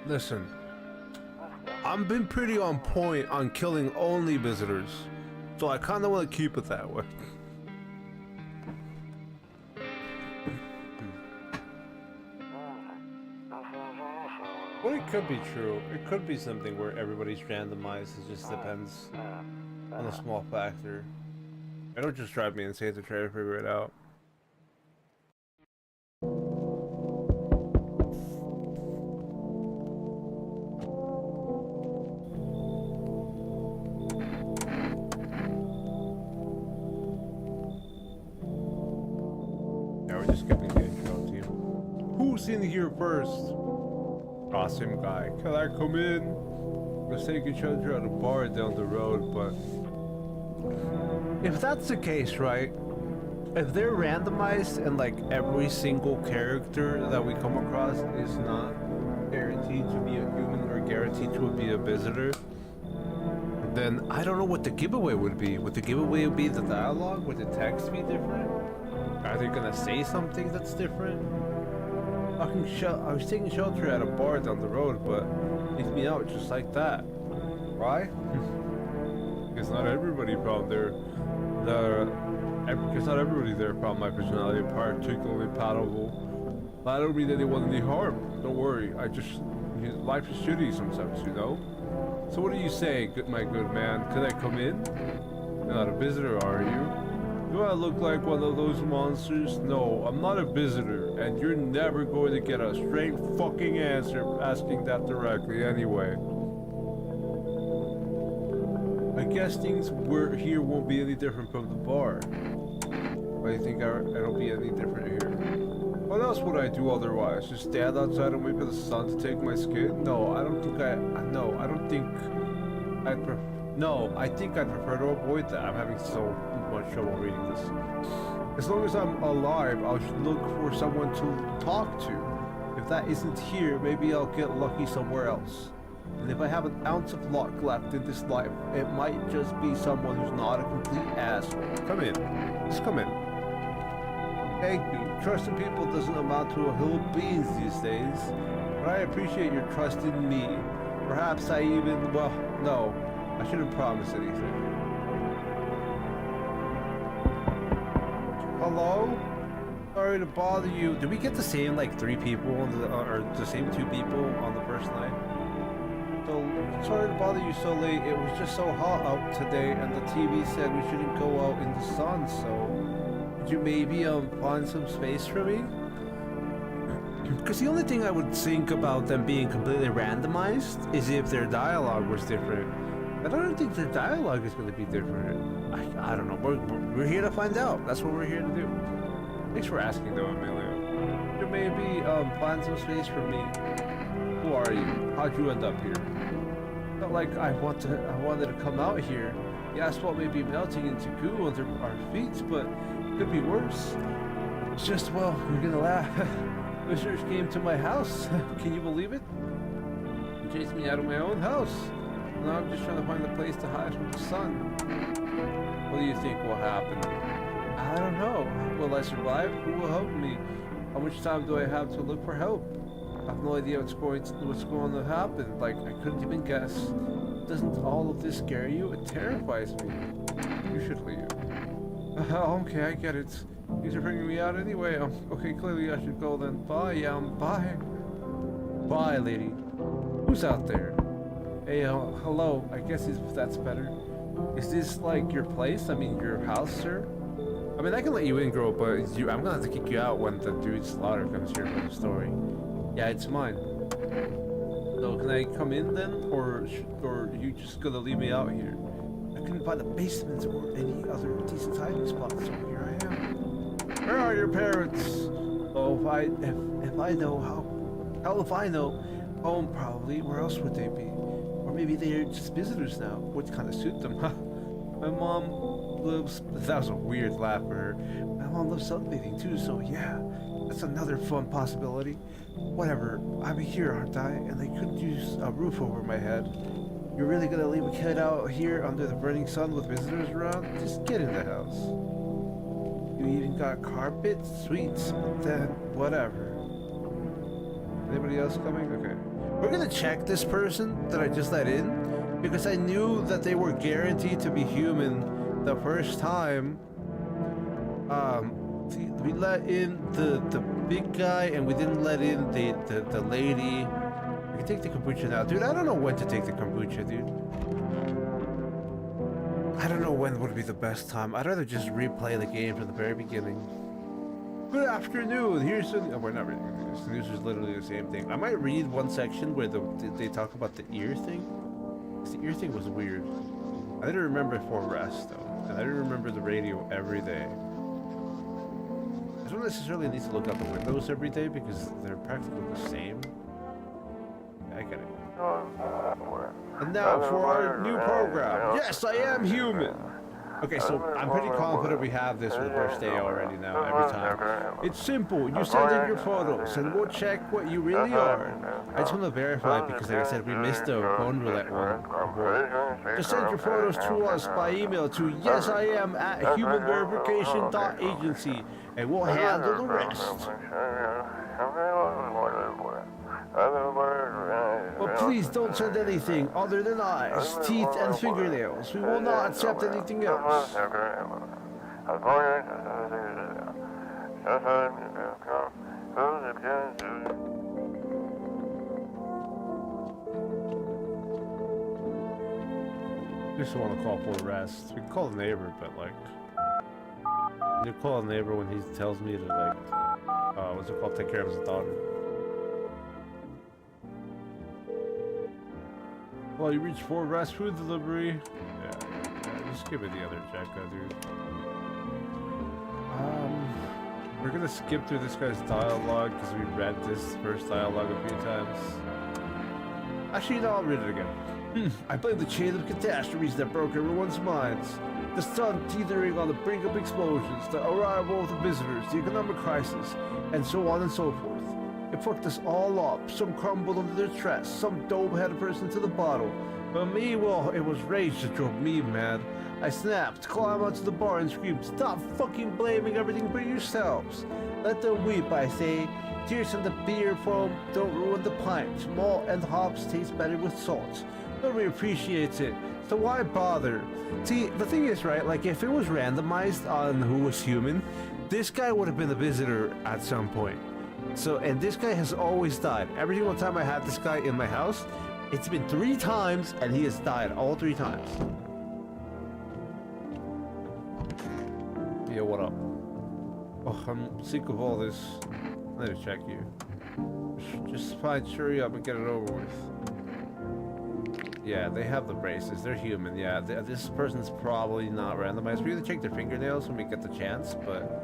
Listen, I've been pretty on point on killing only visitors, so I kind of want to keep it that way. Well, it could be true. It could be something where everybody's randomized. It just depends on a small factor. It'll just drive me insane to try to figure it out. Who's in here first? Awesome guy. Can I come in? Let's take each other at a bar down the road, but if that's the case, right? If they're randomized and like every single character that we come across is not guaranteed to be a human or guaranteed to be a visitor, then I don't know what the giveaway would be. Would the giveaway be the dialogue? Would the text be different? Are they gonna say something that's different? I was taking shelter at a bar down the road, but it me out just like that. Why? Because not everybody found because not everybody there found my personality particularly palatable. I don't mean anyone any harm. Don't worry. Life is shitty sometimes, you know? So what do you say, my good man? Could I come in? You're not a visitor, are you? Do I look like one of those monsters? No, I'm not a visitor, and you're never going to get a straight fucking answer asking that directly anyway. I guess things here won't be any different from the bar. Why do you think it'll be any different here? What else would I do otherwise? Just stand outside and wait for the sun to take my skin? No, I think I'd prefer to avoid that. I'm having so much trouble reading this. As long as I'm alive, I'll look for someone to talk to. If that isn't here, maybe I'll get lucky somewhere else. And if I have an ounce of luck left in this life, it might just be someone who's not a complete asshole. Come in. Just come in. Thank you. Trusting people doesn't amount to a hill of beans these days. But I appreciate your trust in me. Perhaps I even, well, no. I shouldn't promise anything. Hello? Sorry to bother you. Did we get the same like 3 people on or the same 2 people on the first night? So sorry to bother you so late. It was just so hot out today, and the TV said we shouldn't go out in the sun. So could you maybe find some space for me? Because the only thing I would think about them being completely randomized is if their dialogue was different. But I don't think their dialogue is going to be different. I don't know. We're here to find out. That's what we're here to do. Thanks for asking, though, Emilio. You maybe find some space for me. Who are you? How'd you end up here? Not like I wanted to come out here. The asphalt may be melting into goo under our feet, but it could be worse. It's just, well, you're gonna laugh. Visitors came to my house. Can you believe it? They chased me out of my own house. Now I'm just trying to find a place to hide from the sun. What do you think will happen? I don't know. Will I survive? Who will help me? How much time do I have to look for help? I have no idea what's going to happen. Like, I couldn't even guess. Doesn't all of this scare you? It terrifies me. You should leave. Okay, I get it. These are bringing me out anyway. Okay, clearly I should go then. Bye, bye. Bye, lady. Who's out there? Hey, hello. I guess that's better. Is this like your place? I mean, your house, sir? I mean, I can let you in, girl, but I'm gonna have to kick you out when the dude Slaughter comes here for the story. Yeah, it's mine. So can I come in then, or you just gonna leave me out here? I couldn't find the basement or any other decent hiding spot, so here I am. Where are your parents? Oh, if I know how if I know, home probably. Where else would they be? Or maybe they're just visitors now. Would kind of suit them, huh? My mom loves. That was a weird laugh for her. My mom loves sunbathing too, so yeah, that's another fun possibility. Whatever, I'm here, aren't I? And they couldn't use a roof over my head. You're really gonna leave a kid out here under the burning sun with visitors around? Just get in the house. You even got carpet? Sweet, but then, whatever. Anybody else coming? Okay. We're gonna check this person that I just let in, because I knew that they were guaranteed to be human the first time. We let in the big guy, and we didn't let in the lady. We can take the kombucha now. Dude, I don't know when to take the kombucha, dude. I don't know when would be the best time. I'd rather just replay the game from the very beginning. Good afternoon, here's the... Oh, we're not reading the news. The news is literally the same thing. I might read one section where they talk about the ear thing. The ear thing was weird. I didn't remember it for rest, though. And I didn't remember the radio every day. I don't necessarily need to look out the windows every day because they're practically the same. I get it. And now for our new program. Yes, I am human. Okay, so I'm pretty confident we have this reverse day already now, every time. It's simple. You send in your photos and we'll check what you really are. I just want to verify because like I said, we missed the bone roulette one. Just send your photos to us by email to yesiam@humanverification.agency and we'll handle the rest. But please don't send anything other than eyes, teeth, and fingernails. We will not accept anything else. Just want to call for arrest. We can call the neighbor, but like, you call the neighbor when he tells me to like, what's it called, take care of his daughter. Well, you reach for fast food delivery. Yeah, just give me the other Jekka, dude. We're gonna skip through this guy's dialogue because we read this first dialogue a few times. Actually, no, I'll read it again. I blame the chain of catastrophes that broke everyone's minds. The sun teetering on the brink of explosions, the arrival of the visitors, the economic crisis, and so on and so forth. It fucked us all up. Some crumbled under their stress, some dope had a person to the bottle. But me, well, it was rage that drove me mad. I snapped, climbed onto the bar and screamed, "Stop fucking blaming everything but yourselves. Let them weep, I say. Tears in the beer foam don't ruin the pint. Malt and hops taste better with salt. Nobody appreciates it, so why bother?" See, the thing is, right, like if it was randomized on who was human, this guy would have been a visitor at some point. So, and this guy has always died. Every single time I had this guy in my house, it's been 3 times and he has died all 3 times. Yo, what up? Oh, I'm sick of all this. I need to check you. Just fine, hurry up and get it over with. Yeah, they have the braces. They're human. Yeah, this person's probably not randomized. We're gonna check their fingernails when we get the chance, but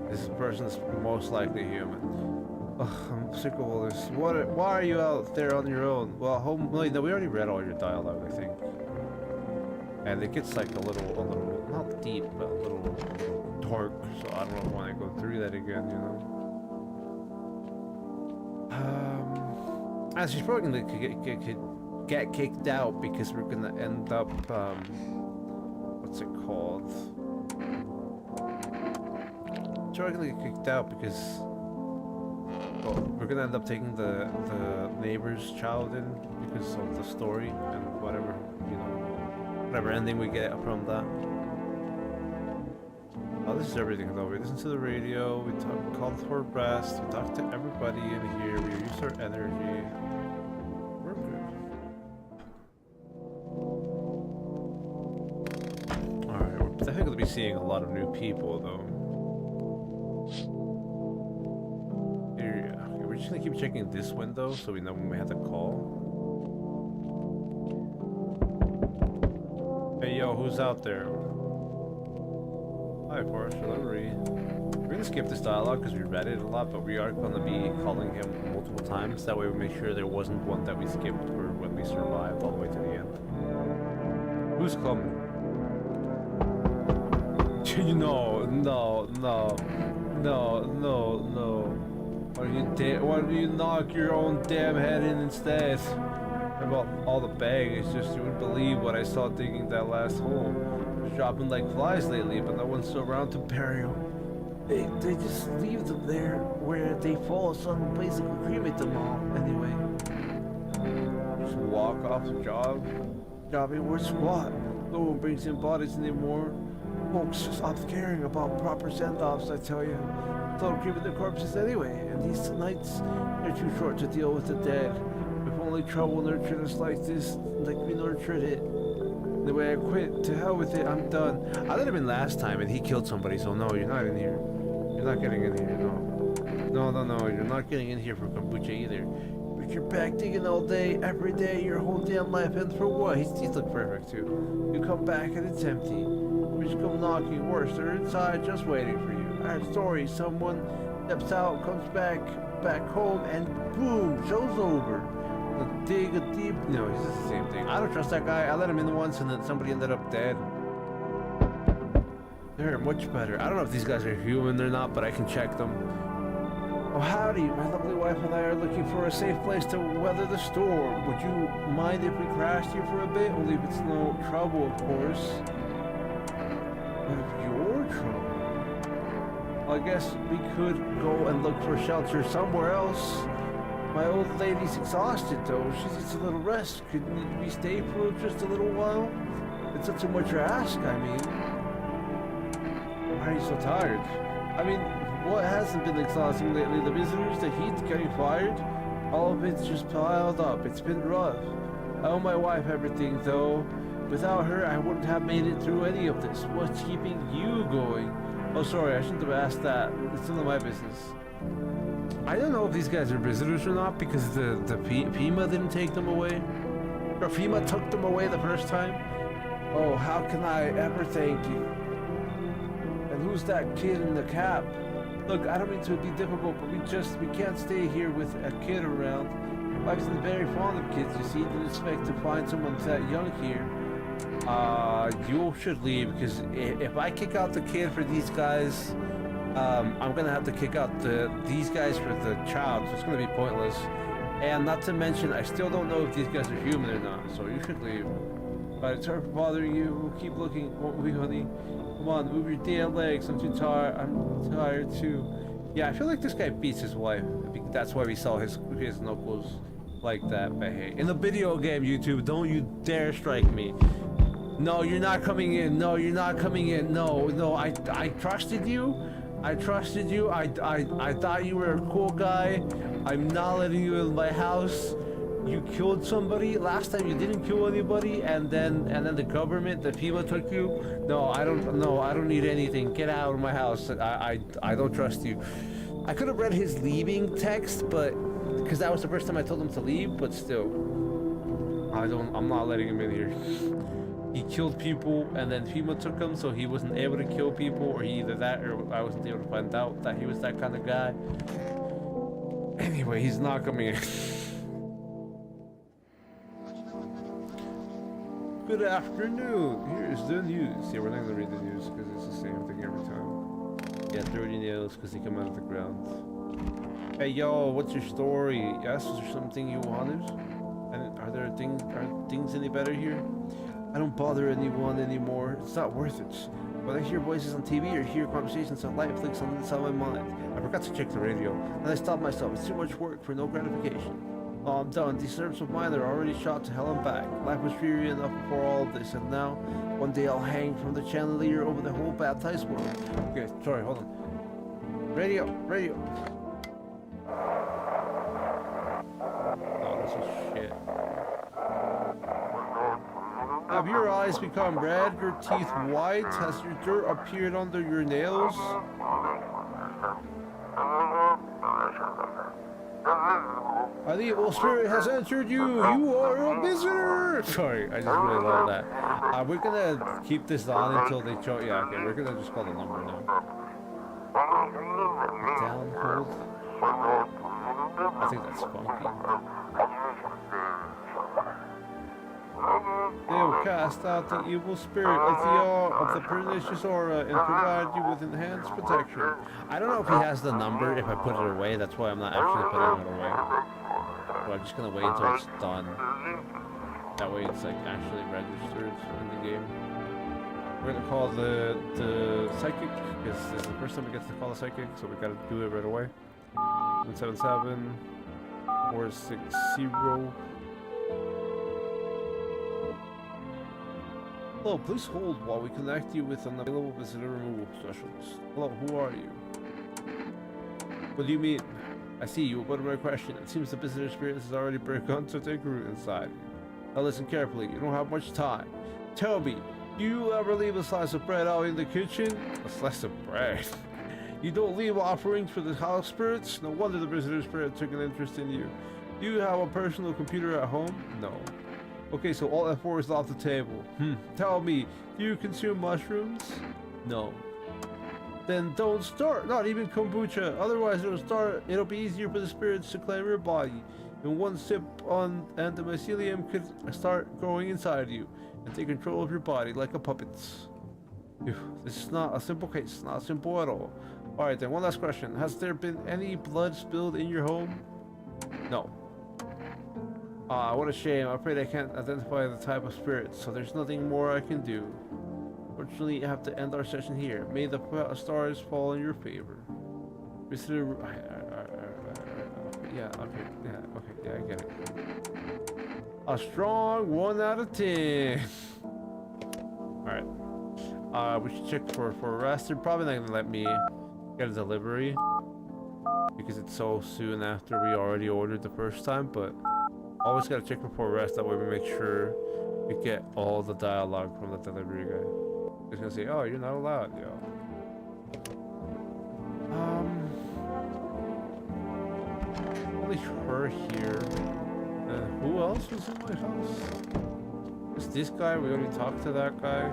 this person's most likely human. Ugh, I'm sick of all this. Why are you out there on your own? Well, wait, no, we already read all your dialogue, I think. And it gets like a little, not deep, but a little dark, so I don't want to go through that again, you know? She's probably gonna get kicked out because we're gonna end up, what's it called? sure I'm gonna get kicked out because well, we're gonna end up taking the neighbor's child in because of the story and whatever, you know, whatever ending we get from that. Oh, this is everything though. We listen to the radio, we called for rest, we talked to everybody in here, we use our energy. We're good. Alright, we're definitely gonna be seeing a lot of new people though. Here, yeah. Okay, we're just gonna keep checking this window so we know when we have to call. Hey yo, who's out there? Hi, Forrest Delivery. We're gonna skip this dialogue because we read it a lot, but we are gonna be calling him multiple times. That way we make sure there wasn't one that we skipped for when we survived all the way to the end. Who's coming? No. Why don't you knock your own damn head in instead? About all the baggage, just you wouldn't believe what I saw digging that last hole. Dropping like flies lately, but no one's around to bury them. They just leave them there where they fall, so I'm basically cremate them all anyway. Just walk off the job. Jobbing worse what? No one brings in bodies anymore. Folks stop caring about proper send-offs, I tell you. Don't cremate the corpses anyway, and these nights are too short to deal with the dead. If only trouble nurtured us like this, like we nurtured it. The way I quit, to hell with it, I'm done. I let him in last time and he killed somebody, so no, you're not in here. You're not getting in here, no. No, you're not getting in here for kombucha either. But you're back digging all day, every day, your whole damn life, and for what? His teeth look perfect too. You come back and it's empty. We just come knocking, worse, they're inside just waiting for you. I heard stories, someone steps out, comes back home, and boom, show's over. Dig a deep. No, it's just the same thing. I don't trust that guy. I let him in once and then somebody ended up dead. They're much better. I don't know if these guys are human or not, but I can check them. Oh, howdy. My lovely wife and I are looking for a safe place to weather the storm. Would you mind if we crashed here for a bit? Only if it's no trouble, of course. If your trouble? I guess we could go and look for shelter somewhere else. My old lady's exhausted though. She needs a little rest. Couldn't we stay for just a little while? It's not too much to ask, I mean. Why are you so tired? I mean, what hasn't been exhausting lately? The visitors, the heat, getting fired? All of it's just piled up. It's been rough. I owe my wife everything though. Without her, I wouldn't have made it through any of this. What's keeping you going? Oh, sorry, I shouldn't have asked that. It's none of my business. I don't know if these guys are visitors or not because the FEMA didn't take them away. Or FEMA took them away the first time. Oh, how can I ever thank you? And who's that kid in the cap? Look, I don't mean to be difficult, but we can't stay here with a kid around. Wife's very fond of kids, you see. Didn't expect to find someone that young here. You should leave because if I kick out the kid for these guys, I'm gonna have to kick out these guys for the child, so it's gonna be pointless. And not to mention, I still don't know if these guys are human or not, so you should leave. But it's sorry for bothering you. We'll keep looking, won't we, honey? Come on, move your damn legs. I'm too tired. I'm tired too. Yeah, I feel like this guy beats his wife. That's why we saw his knuckles like that. But hey, in the video game, YouTube, don't you dare strike me. No, you're not coming in. No, you're not coming in. No, I trusted you. I trusted you. I thought you were a cool guy. I'm not letting you in my house. You killed somebody. Last time you didn't kill anybody, and then the government, the FEMA took you. No, I don't need anything. Get out of my house. I don't trust you. I could have read his leaving text, but because that was the first time I told him to leave, but still. I'm not letting him in here. He killed people, and then FEMA took him, so he wasn't able to kill people, or either that, or I wasn't able to find out that he was that kind of guy. Anyway, he's not coming in. Good afternoon. Here's the news. Yeah, we're not gonna read the news because it's the same thing every time. Yeah, 30 nails because they come out of the ground. Hey, yo, what's your story? Yes, was there something you wanted? And are things any better here? I don't bother anyone anymore. It's not worth it. When I hear voices on TV or hear conversations on live flicks on the inside of my mind. I forgot to check the radio, and I stopped myself. It's too much work for no gratification. Oh, I'm done. These nerves of mine are already shot to hell and back. Life was dreary enough before all of this, and now, one day I'll hang from the chandelier over the whole baptized world. Okay, sorry, hold on. Radio. Oh, this is shit. Have your eyes become red, your teeth white? Has your dirt appeared under your nails? The evil spirit has entered you. You are a visitor. Sorry, I just really love that. We're gonna keep this on until they show. Yeah, okay, we're gonna just call the number now. Down, hold. I think that's funky. They will cast out the evil spirit of the pernicious aura and provide you with enhanced protection. I don't know if he has the number if I put it away. That's why I'm not actually putting it away. But I'm just gonna wait until it's done. That way it's like actually registered in the game. We're gonna call the psychic because this is the first time we get to call a psychic, so we gotta do it right away. 177 460. Hello, please hold while we connect you with an available visitor removal specialist. Hello, who are you? What do you mean? I see you. What my question? It seems the visitor spirit has already begun to take root inside you. Now listen carefully. You don't have much time. Tell me, do you ever leave a slice of bread out in the kitchen? A slice of bread? You don't leave offerings for the house spirits? No wonder the visitor spirit took an interest in you. Do you have a personal computer at home? No. Okay, so all F4 is off the table. Tell me, do you consume mushrooms? No. Then don't start, not even kombucha. Otherwise it'll be easier for the spirits to claim your body. And one sip on and the mycelium could start growing inside you and take control of your body like a puppet. This is not a simple case, not simple at all. Alright then, one last question. Has there been any blood spilled in your home? No. What a shame. I'm afraid I can't identify the type of spirit, so there's nothing more I can do. Fortunately, I have to end our session here. May the stars fall in your favor. Visitor... yeah, okay, I get it. A strong 1 out of 10. Alright. We should check for arrest. They're probably not gonna let me get a delivery because it's so soon after we already ordered the first time, but always gotta check before arrest, that way we make sure we get all the dialogue from the delivery guy. He's gonna say, oh, you're not allowed, yo. Only her here. Who else was in my house? Is this guy? We already talked to that guy.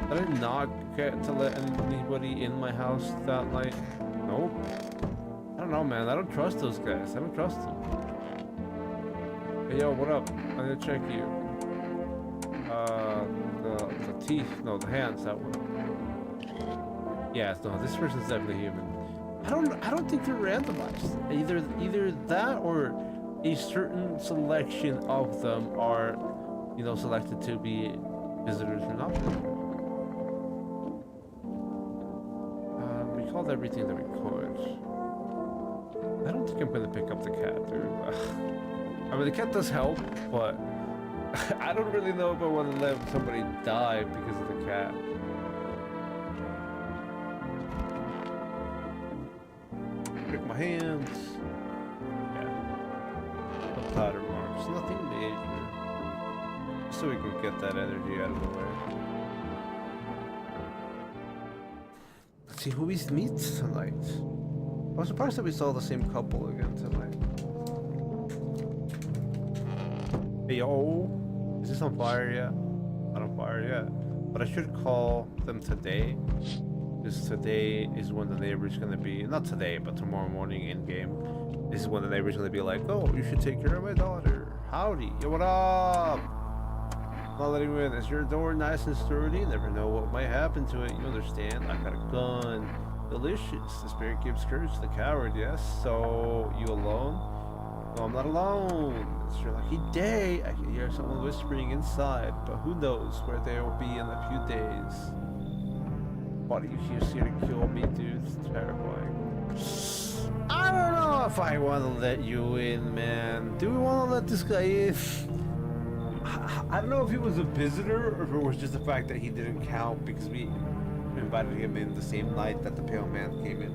Did I not get to let anybody in my house that night? Nope. I don't know, man. I don't trust those guys. I don't trust them. Hey, yo, what up? I'm gonna check you. The teeth, no, the hands, that one. Yeah, no, this person's definitely human. I don't think they're randomized. Either that or a certain selection of them are, you know, selected to be visitors or not visitors. We called everything that we could. I don't think I'm gonna pick up the cat, dude. I mean, the cat does help, but I don't really know if I want to let somebody die because of the cat. Break my hands. Yeah. No powder marks. Nothing major. So we can get that energy out of the way. Let's see who we meet tonight. I was surprised that we saw the same couple again tonight. Hey, yo, is this on fire yet? Not on fire yet. But I should call them today. Because today is when the neighbor's gonna be, not today, but tomorrow morning in game. This is when the neighbor's gonna be like, oh, you should take care of my daughter. Howdy, yo, what up? Not letting you in. Is your door nice and sturdy? You never know what might happen to it. You understand? I got a gun. Delicious. The spirit gives courage to the coward, yes? So, you alone? No, I'm not alone. It's your lucky day. I can hear someone whispering inside, but who knows where they will be in a few days. Buddy, he's here to kill me, dude. It's terrifying. I don't know if I want to let you in, man. Do we want to let this guy in? I don't know if he was a visitor or if it was just the fact that he didn't count because we invited him in the same night that the Pale Man came in.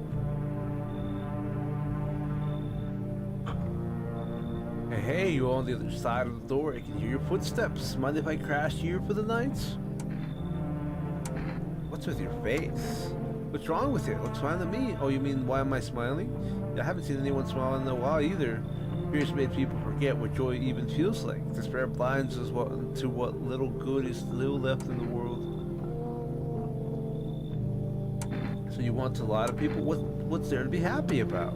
Hey, you on the other side of the door. I can hear your footsteps. Mind if I crash here for the night? What's with your face? What's wrong with it? Looks fine to me. Oh, you mean why am I smiling? I haven't seen anyone smile in a while either. Fears made people forget what joy even feels like. Despair blinds us to what little good is still left in the world. So you want to lie to people? What's there to be happy about?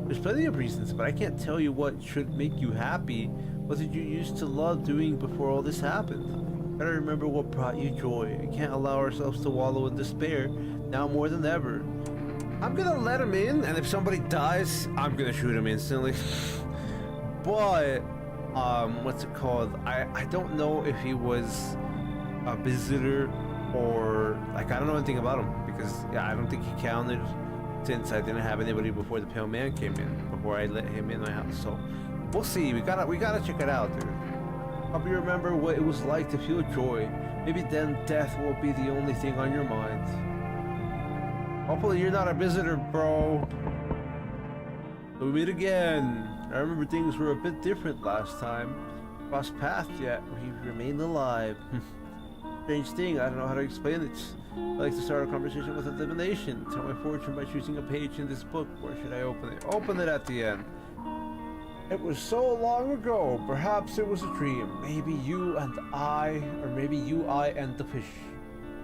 There's plenty of reasons, but I can't tell you what should make you happy. What did you used to love doing before all this happened? Gotta remember what brought you joy. We can't allow ourselves to wallow in despair, now more than ever. I'm gonna let him in, and if somebody dies, I'm gonna shoot him instantly. But, what's it called? I don't know if he was a visitor or, like, I don't know anything about him because, yeah, I don't think he counted since I didn't have anybody before the Pale Man came in, before I let him in my house. So, we'll see. We gotta check it out, dude. Hope you remember what it was like to feel joy. Maybe then death won't be the only thing on your mind. Hopefully you're not a visitor, bro. So we meet again. I remember things were a bit different last time. Crossed paths yet, we remained alive. Strange thing, I don't know how to explain it. I like to start a conversation with a divination. Tell my fortune by choosing a page in this book. Where should I open it? Open it at the end. It was so long ago. Perhaps it was a dream. Maybe you and I, or maybe you, I, and the fish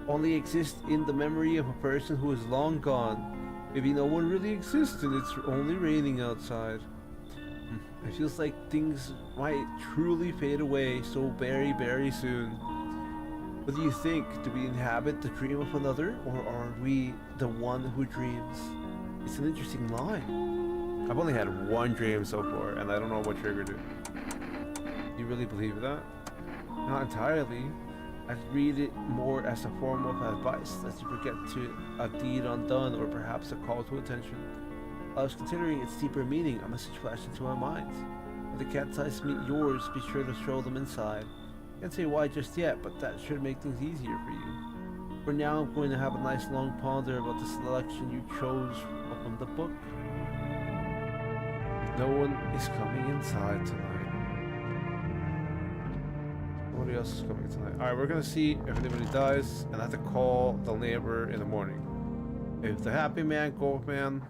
only exist in the memory of a person who is long gone. Maybe no one really exists and it's only raining outside. It feels like things might truly fade away so very, very soon. What do you think? Do we inhabit the dream of another, or are we the one who dreams? It's an interesting line. I've only had one dream so far, and I don't know what triggered it. Do you really believe that? Not entirely. I read it more as a form of advice, lest you forget to a deed undone, or perhaps a call to attention. I was considering its deeper meaning. A message flashed into my mind. When the cat's eyes meet yours, be sure to show them inside. Can't say why just yet, but that should make things easier for you. For now, I'm going to have a nice long ponder about the selection you chose from the book. No one is coming inside tonight. Nobody else is coming tonight. Alright, we're gonna see if anybody dies, and I have to call the neighbor in the morning. If the Happy Man, Golf Man...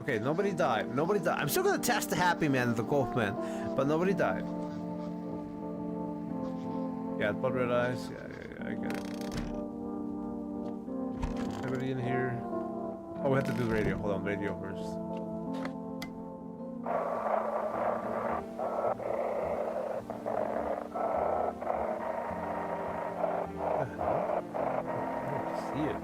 Okay, nobody died. Nobody died. I'm still gonna test the Happy Man and the Golf Man, but nobody died. Yeah, blood red eyes. Yeah, I get it. Anybody in here? Oh, we have to do the radio. Hold on, radio first. What the hell? I don't see it.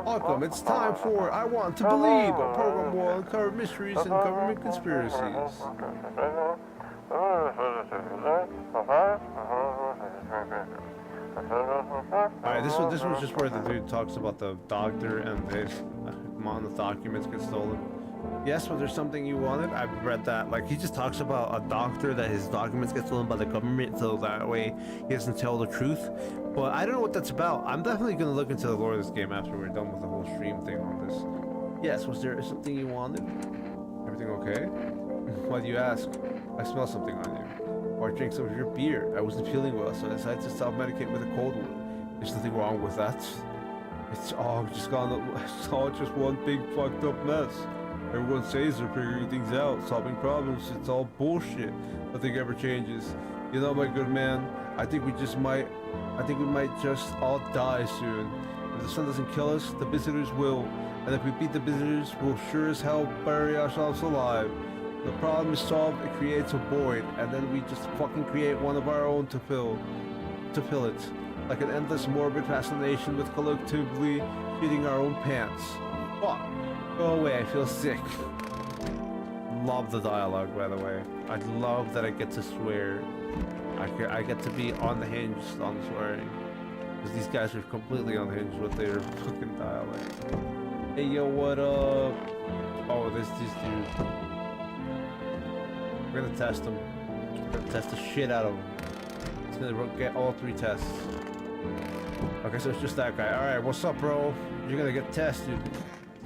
Welcome, it's time for I Want to Believe, a program will uncover mysteries and government conspiracies. Alright, this one's just where the dude talks about the doctor and his amount of documents get stolen. Yes, was there something you wanted? I've read that. Like, he just talks about a doctor that his documents get stolen by the government, so that way he doesn't tell the truth. But I don't know what that's about. I'm definitely gonna look into the lore of this game after we're done with the whole stream thing on this. Yes, was there something you wanted? Everything okay? Why do you ask? I smell something on you. Or I drank some of your beer. I wasn't feeling well, so I decided to self-medicate with a cold one. There's nothing wrong with that. It's all just one big fucked up mess. Everyone says they're figuring things out, solving problems. It's all bullshit. Nothing ever changes. You know, my good man, I think we might just all die soon. If the sun doesn't kill us, the visitors will. And if we beat the visitors, we'll sure as hell bury ourselves alive. The problem is solved, it creates a void, and then we just fucking create one of our own to fill it. Like an endless morbid fascination with collectively shitting our own pants. Fuck. Go away, I feel sick. Love the dialogue, by the way. I love that I get to swear. I get to be unhinged on swearing. Because these guys are completely unhinged with their fucking dialect. Hey yo, what up? Oh, this dude. We're gonna test him. We're gonna test the shit out of him. He's gonna get all 3 tests. Okay, so it's just that guy. Alright, what's up, bro? You're gonna get tested.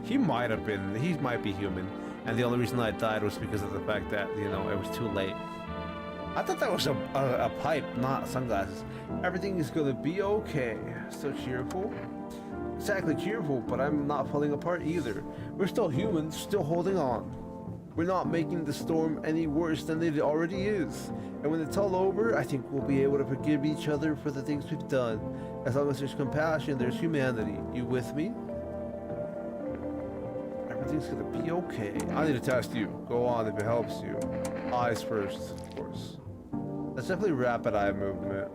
He might be human. And the only reason I died was because of the fact that, you know, it was too late. I thought that was a pipe, not sunglasses. Everything is gonna be okay. So cheerful. Exactly cheerful, but I'm not falling apart either. We're still humans, still holding on. We're not making the storm any worse than it already is. And when it's all over, I think we'll be able to forgive each other for the things we've done. As long as there's compassion, there's humanity. You with me? Everything's gonna be okay. I need to test you. Go on if it helps you. Eyes first, of course. That's definitely rapid eye movement.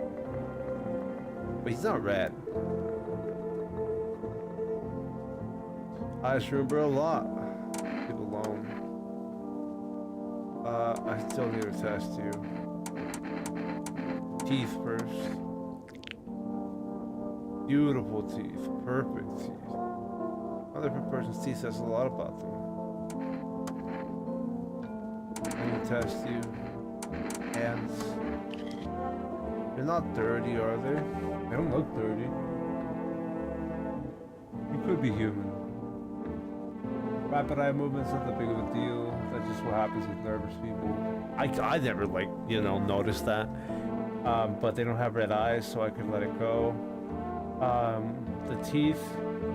But he's not red. Eyes remember a lot. Leave alone. I still need to test you. Teeth first. Beautiful teeth. Perfect teeth. Another person's teeth says a lot about them. Let me test you. Hands. They're not dirty, are they? They don't look dirty. You could be human. Rapid eye movements isn't that big of a deal. That's just what happens with nervous people. I never, like, you know, noticed that. But they don't have red eyes, so I could let it go. The teeth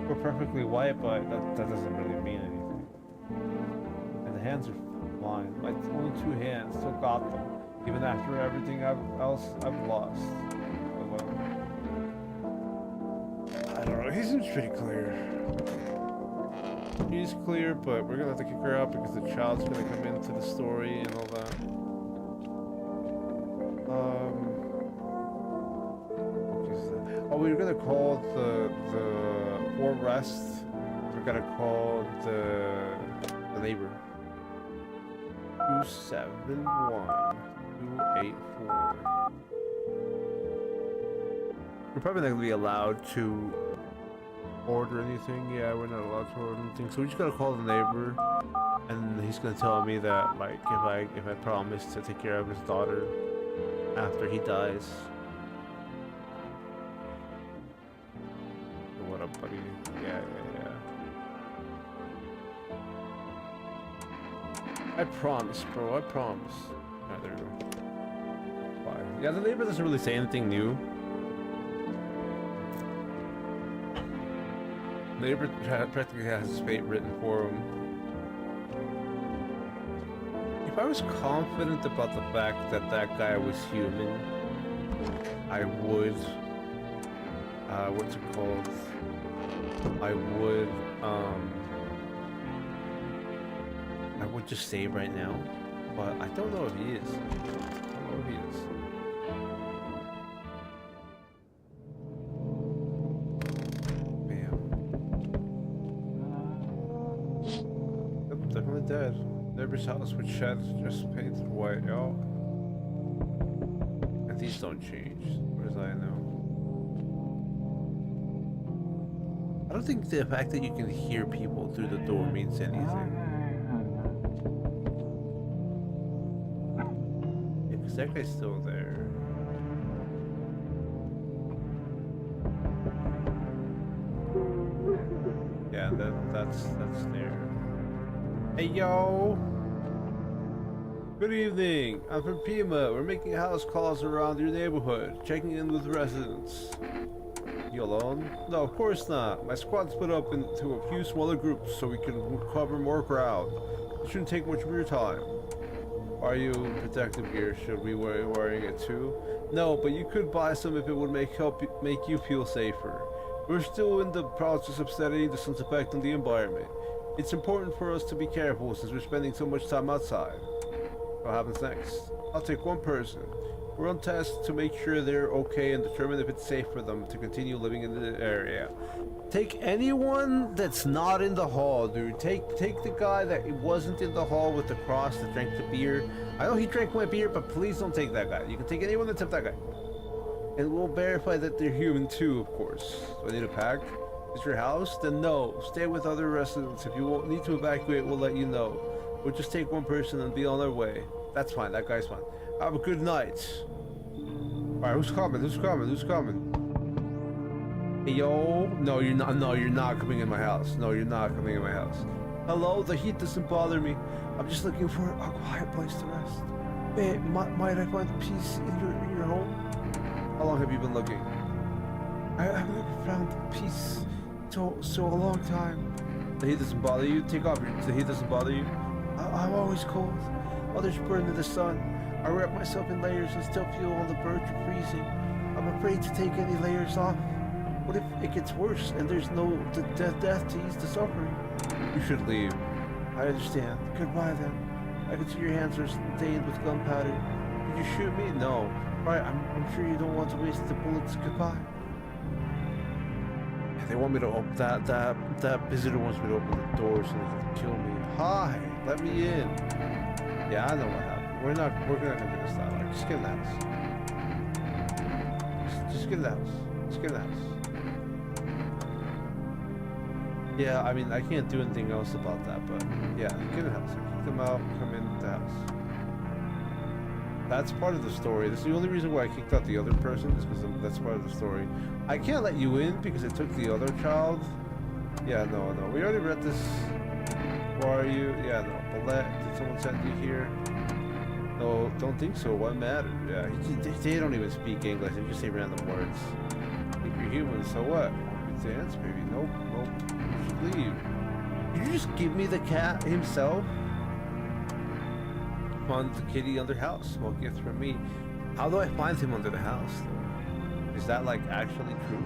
were perfectly white, but that doesn't really mean anything. And the hands are fine. My only 2 hands still got them, even after everything else I've lost. But, I don't know. He seems pretty clear. He's clear, but we're gonna have to kick her out because the child's gonna come into the story and all that. Oh, we're gonna call the Fort Rest. We're gonna call the neighbor. 271284. We're probably not gonna be allowed to order anything. Yeah, we're not allowed to order anything. So we just gotta call the neighbor, and he's gonna tell me that, like, if I promise to take care of his daughter after he dies. What up, buddy? Yeah. I promise, bro. I promise. Alright, there we go. Bye. Yeah, the neighbor doesn't really say anything new. The neighbor practically has his fate written for him. If I was confident about the fact that that guy was human, I would, what's it called? I would just save right now, but I don't know if he is. Definitely dead. Neighbor's house with sheds just painted white, yo. And these don't change, what as I know. I don't think the fact that you can hear people through the door means anything. Yeah, because that guy's still there. Yeah, that's there. Hey yo! Good evening, I'm from Pima. We're making house calls around your neighborhood, checking in with residents. You alone? No, of course not. My squad split up into a few smaller groups so we can cover more ground. It shouldn't take much of your time. Are you in protective gear? Should we be wearing it too? No, but you could buy some if it would make you feel safer. We're still in the process of studying the sun's effect on the environment. It's important for us to be careful since we're spending so much time outside. What happens next? I'll take one person. We're on task to make sure they're okay and determine if it's safe for them to continue living in the area. Take anyone that's not in the hall, dude. Take the guy that wasn't in the hall with the cross that drank the beer. I know he drank my beer, but please don't take that guy. You can take anyone except that guy. And we'll verify that they're human too, of course. Do I need a pack? Is your house? Then no. Stay with other residents. If you won't need to evacuate, we'll let you know. We'll just take one person and be on our way. That's fine. That guy's fine. Have a good night. Alright, who's coming? Who's coming? Who's coming? Hey, yo. No, you're not. No, you're not coming in my house. No, you're not coming in my house. Hello? The heat doesn't bother me. I'm just looking for a quiet place to rest. Hey, might I find peace in your home? How long have you been looking? I've never found peace so a long time. The heat doesn't bother you? Take off the heat doesn't bother you? I'm always cold. Others burn in the sun. I wrap myself in layers and still feel on the verge of freezing. I'm afraid to take any layers off. What if it gets worse and there's no death to ease the suffering? You should leave. I understand. Goodbye then. I can see your hands are stained with gunpowder. Did you shoot me? No. Right, I'm sure you don't want to waste the bullets. Goodbye. They want me to open that visitor wants me to open the door so they can kill me. Hi, let me in. Yeah, I know what happened. We're not gonna do this dialogue. Just get in the house. Just get in the house. Just get in the house. Yeah, I mean I can't do anything else about that, but yeah, get in the house. Kick them out, come in the house. That's part of the story. That's the only reason why I kicked out the other person is because that's part of the story. I can't let you in because it took the other child. Yeah, no. We already read this. Who are you? Yeah, no. Paulette, did someone send you here? No, don't think so. What matter? Yeah, they don't even speak English. They just say random words. I think you're human, so what? It's the answer, baby. Nope. You should leave. Did you just give me the cat himself? Found the kitty under house. Small gift from me. How do I find him under the house? Is that like actually true?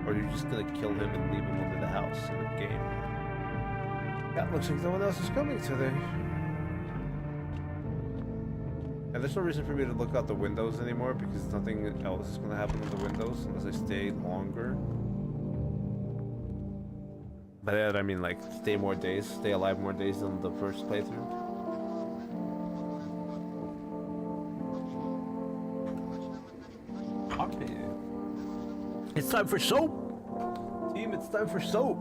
Or are you just gonna kill him and leave him under the house in the game? Yeah, looks like no one else is coming today. And there's no reason for me to look out the windows anymore because nothing else is gonna happen on the windows unless I stay longer. By that I mean like stay alive more days than the first playthrough. It's time for soap! Team, it's time for soap!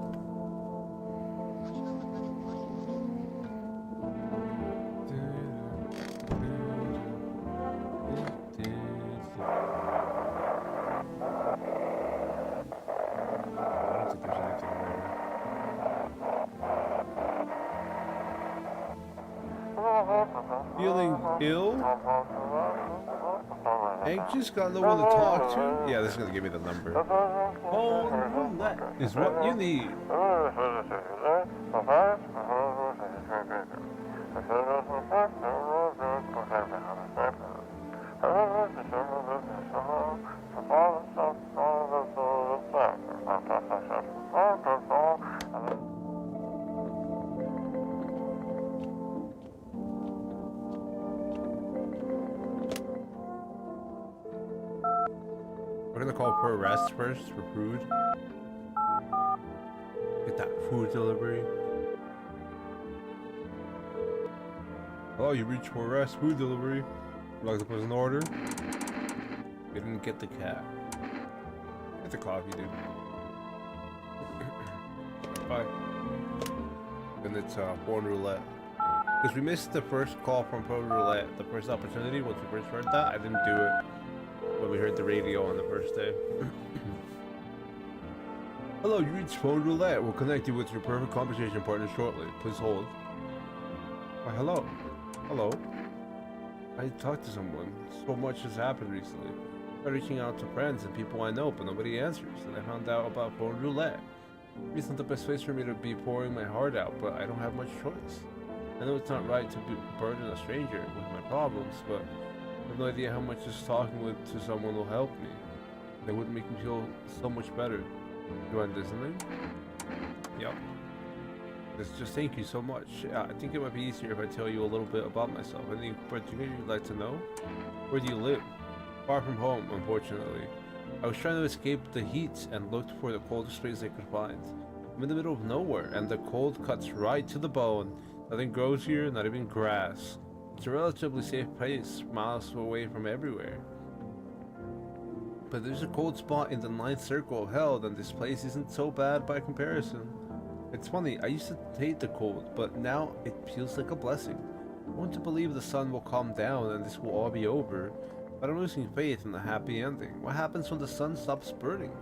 Feeling ill? Anxious? Got no one to talk to? Yeah, this is gonna give me the number. Oh, that is what you need. We're gonna call for arrest first for food. Get that food delivery. Oh, you reached for arrest food delivery. Would like to put an order. We didn't get the cat. Get the coffee, dude. Bye. And it's phone roulette. Because we missed the first call from phone roulette, the first opportunity. Once we first heard that, I didn't do it. When we heard the radio on the first day. Hello, you reached phone roulette. We'll connect you with your perfect conversation partner shortly. Please hold. Why, hello. Hello. I talked to someone. So much has happened recently. I'm reaching out to friends and people I know, but nobody answers. And I found out about phone roulette. It's not the best place for me to be pouring my heart out, but I don't have much choice. I know it's not right to burden a stranger with my problems, but I have no idea how much just talking to someone will help me. It would make me feel so much better. You want listening? Yep. Just thank you so much. I think it might be easier if I tell you a little bit about myself. Anything particular you'd like to know? Where do you live? Far from home, unfortunately. I was trying to escape the heat and looked for the coldest place I could find. I'm in the middle of nowhere, and the cold cuts right to the bone. Nothing grows here, not even grass. It's a relatively safe place, miles away from everywhere. But there's a cold spot in the ninth circle of hell, and this place isn't so bad by comparison. It's funny, I used to hate the cold, but now it feels like a blessing. I want to believe the sun will calm down and this will all be over, but I'm losing faith in the happy ending. What happens when the sun stops burning?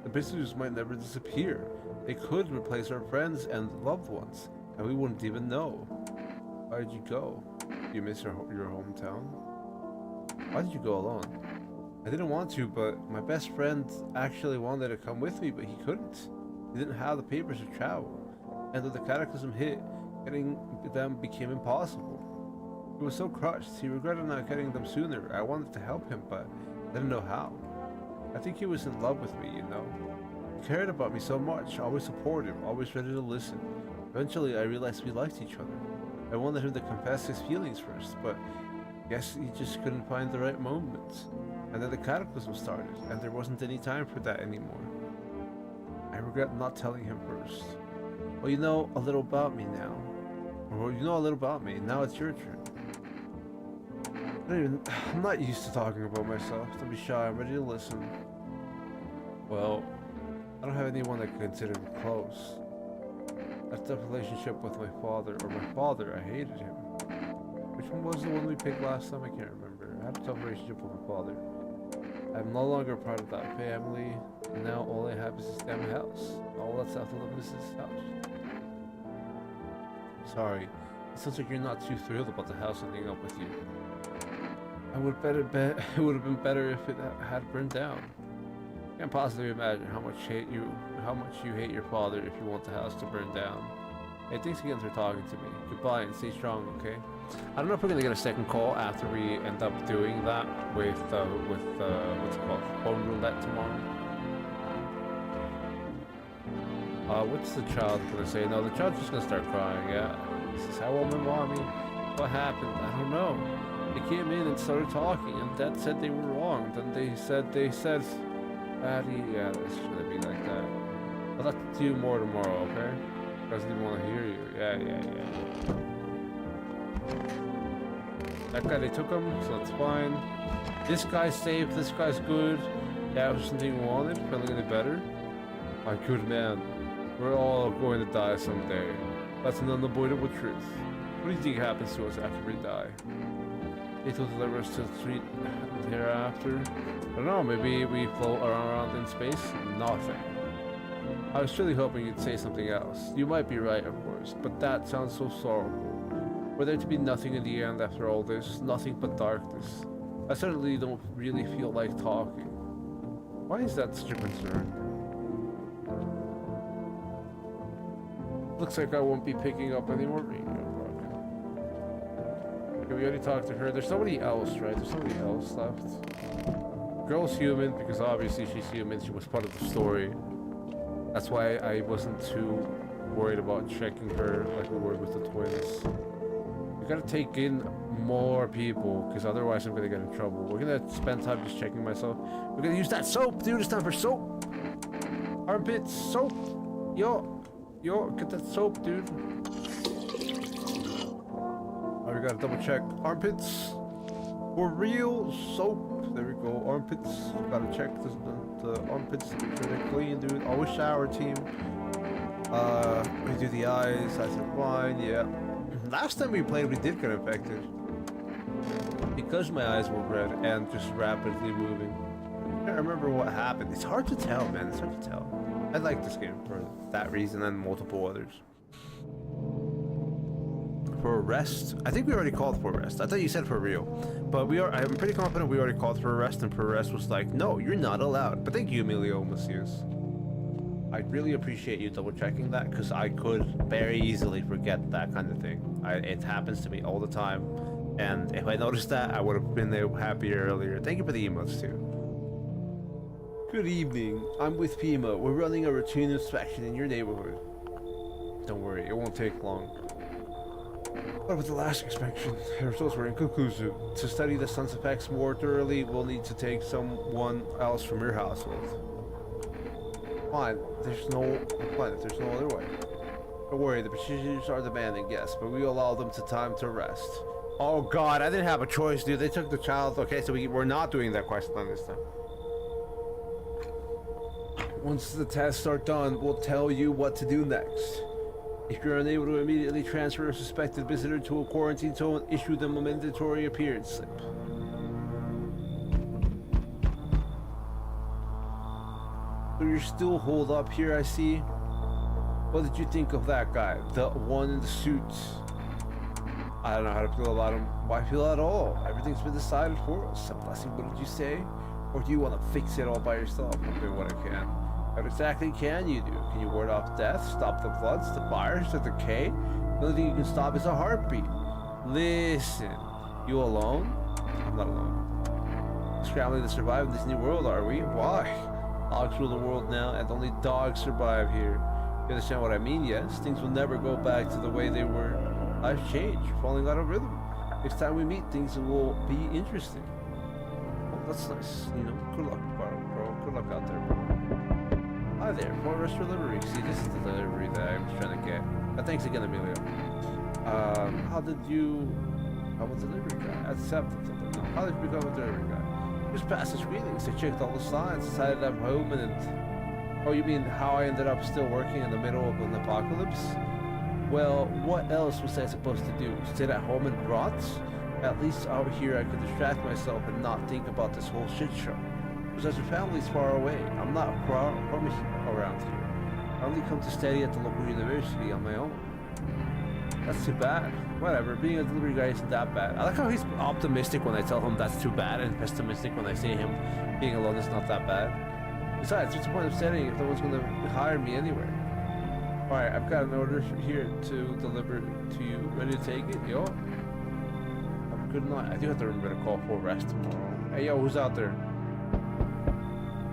The visitors might never disappear. They could replace our friends and loved ones, and we wouldn't even know. Why did you go? Do you miss your hometown? Why did you go alone? I didn't want to, but my best friend actually wanted to come with me, but he couldn't. He didn't have the papers to travel, and when the cataclysm hit, getting them became impossible. He was so crushed, he regretted not getting them sooner. I wanted to help him, but I didn't know how. I think he was in love with me, you know? He cared about me so much, always supportive, always ready to listen. Eventually, I realized we liked each other. I wanted him to confess his feelings first, but I guess he just couldn't find the right moment. And then the cataclysm started, and there wasn't any time for that anymore. I regret not telling him first. Well, you know a little about me now. Or you know a little about me, now it's your turn. I'm not used to talking about myself. Don't be shy, I'm ready to listen. Well, I don't have anyone I can consider close. That's the relationship with my father, or my father, I hated him. Which one was the one we picked last time? I can't remember. I had a tough relationship with my father. I'm no longer part of that family, and now all I have is this damn house. All that's left to live is this house. Sorry, it sounds like you're not too thrilled about the house ending up with you. I would better bet it would have been better if it had burned down. I can't possibly imagine how much you hate your father if you want the house to burn down. Hey, thanks again for talking to me. Goodbye and stay strong, okay? I don't know if we're gonna get a second call after we end up doing that with what's it called, phone roulette tomorrow. What's the child gonna say? No, the child's just gonna start crying. Yeah, he says, "How old my mommy? What happened? I don't know. They came in and started talking, and Dad said they were wrong. Then they said, Daddy, yeah, it's gonna be like that. I'll talk to you more tomorrow, okay? Doesn't even want to hear you. Yeah. That guy, they took him, so it's fine. This guy's safe, this guy's good. Yeah, it was something we wanted, feeling any better. My good man, we're all going to die someday. That's an unavoidable truth. What do you think happens to us after we die? It will deliver us to the street hereafter. I don't know, maybe we float around in space? Nothing. I was really hoping you'd say something else. You might be right, of course, but that sounds so sorrowful. For there to be nothing in the end after all this, nothing but darkness. I certainly don't really feel like talking. Why is that such a concern? Looks like I won't be picking up any more radio. Okay, we already talked to her. There's somebody else, right? There's somebody else left. Girl's human, because obviously she's human. She was part of the story. That's why I wasn't too worried about checking her like we were with the twins. We gotta take in more people, because otherwise I'm gonna get in trouble. We're gonna spend time just checking myself. We're gonna use that soap, dude. It's time for soap. Armpits, soap. Yo, get that soap, dude. Oh, we gotta double check. Armpits. For real soap. There we go. Armpits. Gotta check the armpits to make sure they're clean, dude. Always shower, team. We do the eyes. I said fine. Yeah. Last time we played, we did get infected because my eyes were red and just rapidly moving. I can't remember what happened. It's hard to tell, man. It's hard to tell. I like this game for that reason and multiple others. For arrest, I think we already called for arrest. I thought you said for real, but I'm pretty confident we already called for arrest, and for arrest was like, no, you're not allowed. But thank you, Emilio Macias. I really appreciate you double checking that, because I could very easily forget that kind of thing. It happens to me all the time, and if I noticed that, I would have been happier earlier. Thank you for the emotes too. Good evening. I'm with FEMA. We're running a routine inspection in your neighborhood. Don't worry, it won't take long. What about the last inspection? The results were inconclusive. To study the sun's effects more thoroughly, we'll need to take someone else from your household. Fine, there's no other way. Don't worry, the procedures are demanding, yes, but we allow them to time to rest. Oh god, I didn't have a choice, dude. They took the child. Okay, so we're not doing that quest line this time. Once the tests are done, we'll tell you what to do next. If you're unable to immediately transfer a suspected visitor to a quarantine zone, issue them a mandatory appearance slip. So you're still holed up here, I see. What did you think of that guy? The one in the suit? I don't know how to feel about him. Why feel at all? Everything's been decided for us. A blessing, what did you say? Or do you want to fix it all by yourself? I'm doing what I can. What exactly can you do? Can you ward off death, stop the floods, the fires, the decay? The only thing you can stop is a heartbeat. Listen, you alone? I'm not alone. Scrambling to survive in this new world, are we? Why? Dogs rule the world now, and only dogs survive here. You understand what I mean? Yes, things will never go back to the way they were. Life's changed, falling out of rhythm. Next time we meet, things will be interesting. Oh, that's nice. You know, good luck, bro. Good luck out there, bro. Hi there, more rest delivery. See, this is the delivery that I was trying to get. Thanks again, Amelia. How was the delivery guy? Accepted something. No, how did you become a delivery guy? Just passed the screenings. I checked all the signs, decided I'm home, and oh, you mean how I ended up still working in the middle of an apocalypse? Well, what else was I supposed to do? Sit at home and rot? At least out here I could distract myself and not think about this whole shit show. Because your family's far away. I'm not from around here. I only come to study at the local university on my own. That's too bad. Whatever, being a delivery guy isn't that bad. I like how he's optimistic when I tell him that's too bad and pessimistic when I say him being alone is not that bad. Besides, what's the point of studying if no one's going to hire me anyway? Alright, I've got an order here to deliver to you. Ready to take it? Yo? Have a good night. I do have to remember to call for rest tomorrow. Hey, yo, who's out there?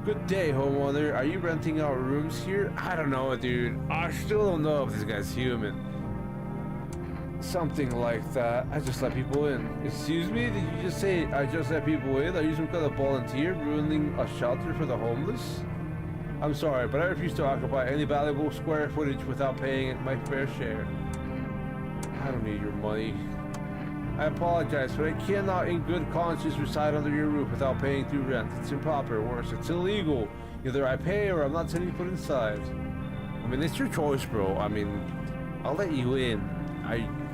Good day, homeowner. Are you renting out rooms here? I don't know, dude. I still don't know if this guy's human. Something like that. I just let people in. Excuse me? Did you just say I just let people in? Are you some kind of volunteer ruining a shelter for the homeless? I'm sorry, but I refuse to occupy any valuable square footage without paying my fair share. I don't need your money. I apologize, but I cannot in good conscience reside under your roof without paying through rent. It's improper, worse, it's illegal. Either I pay or I'm not setting foot inside. I mean, it's your choice, bro. I mean, I'll let you in.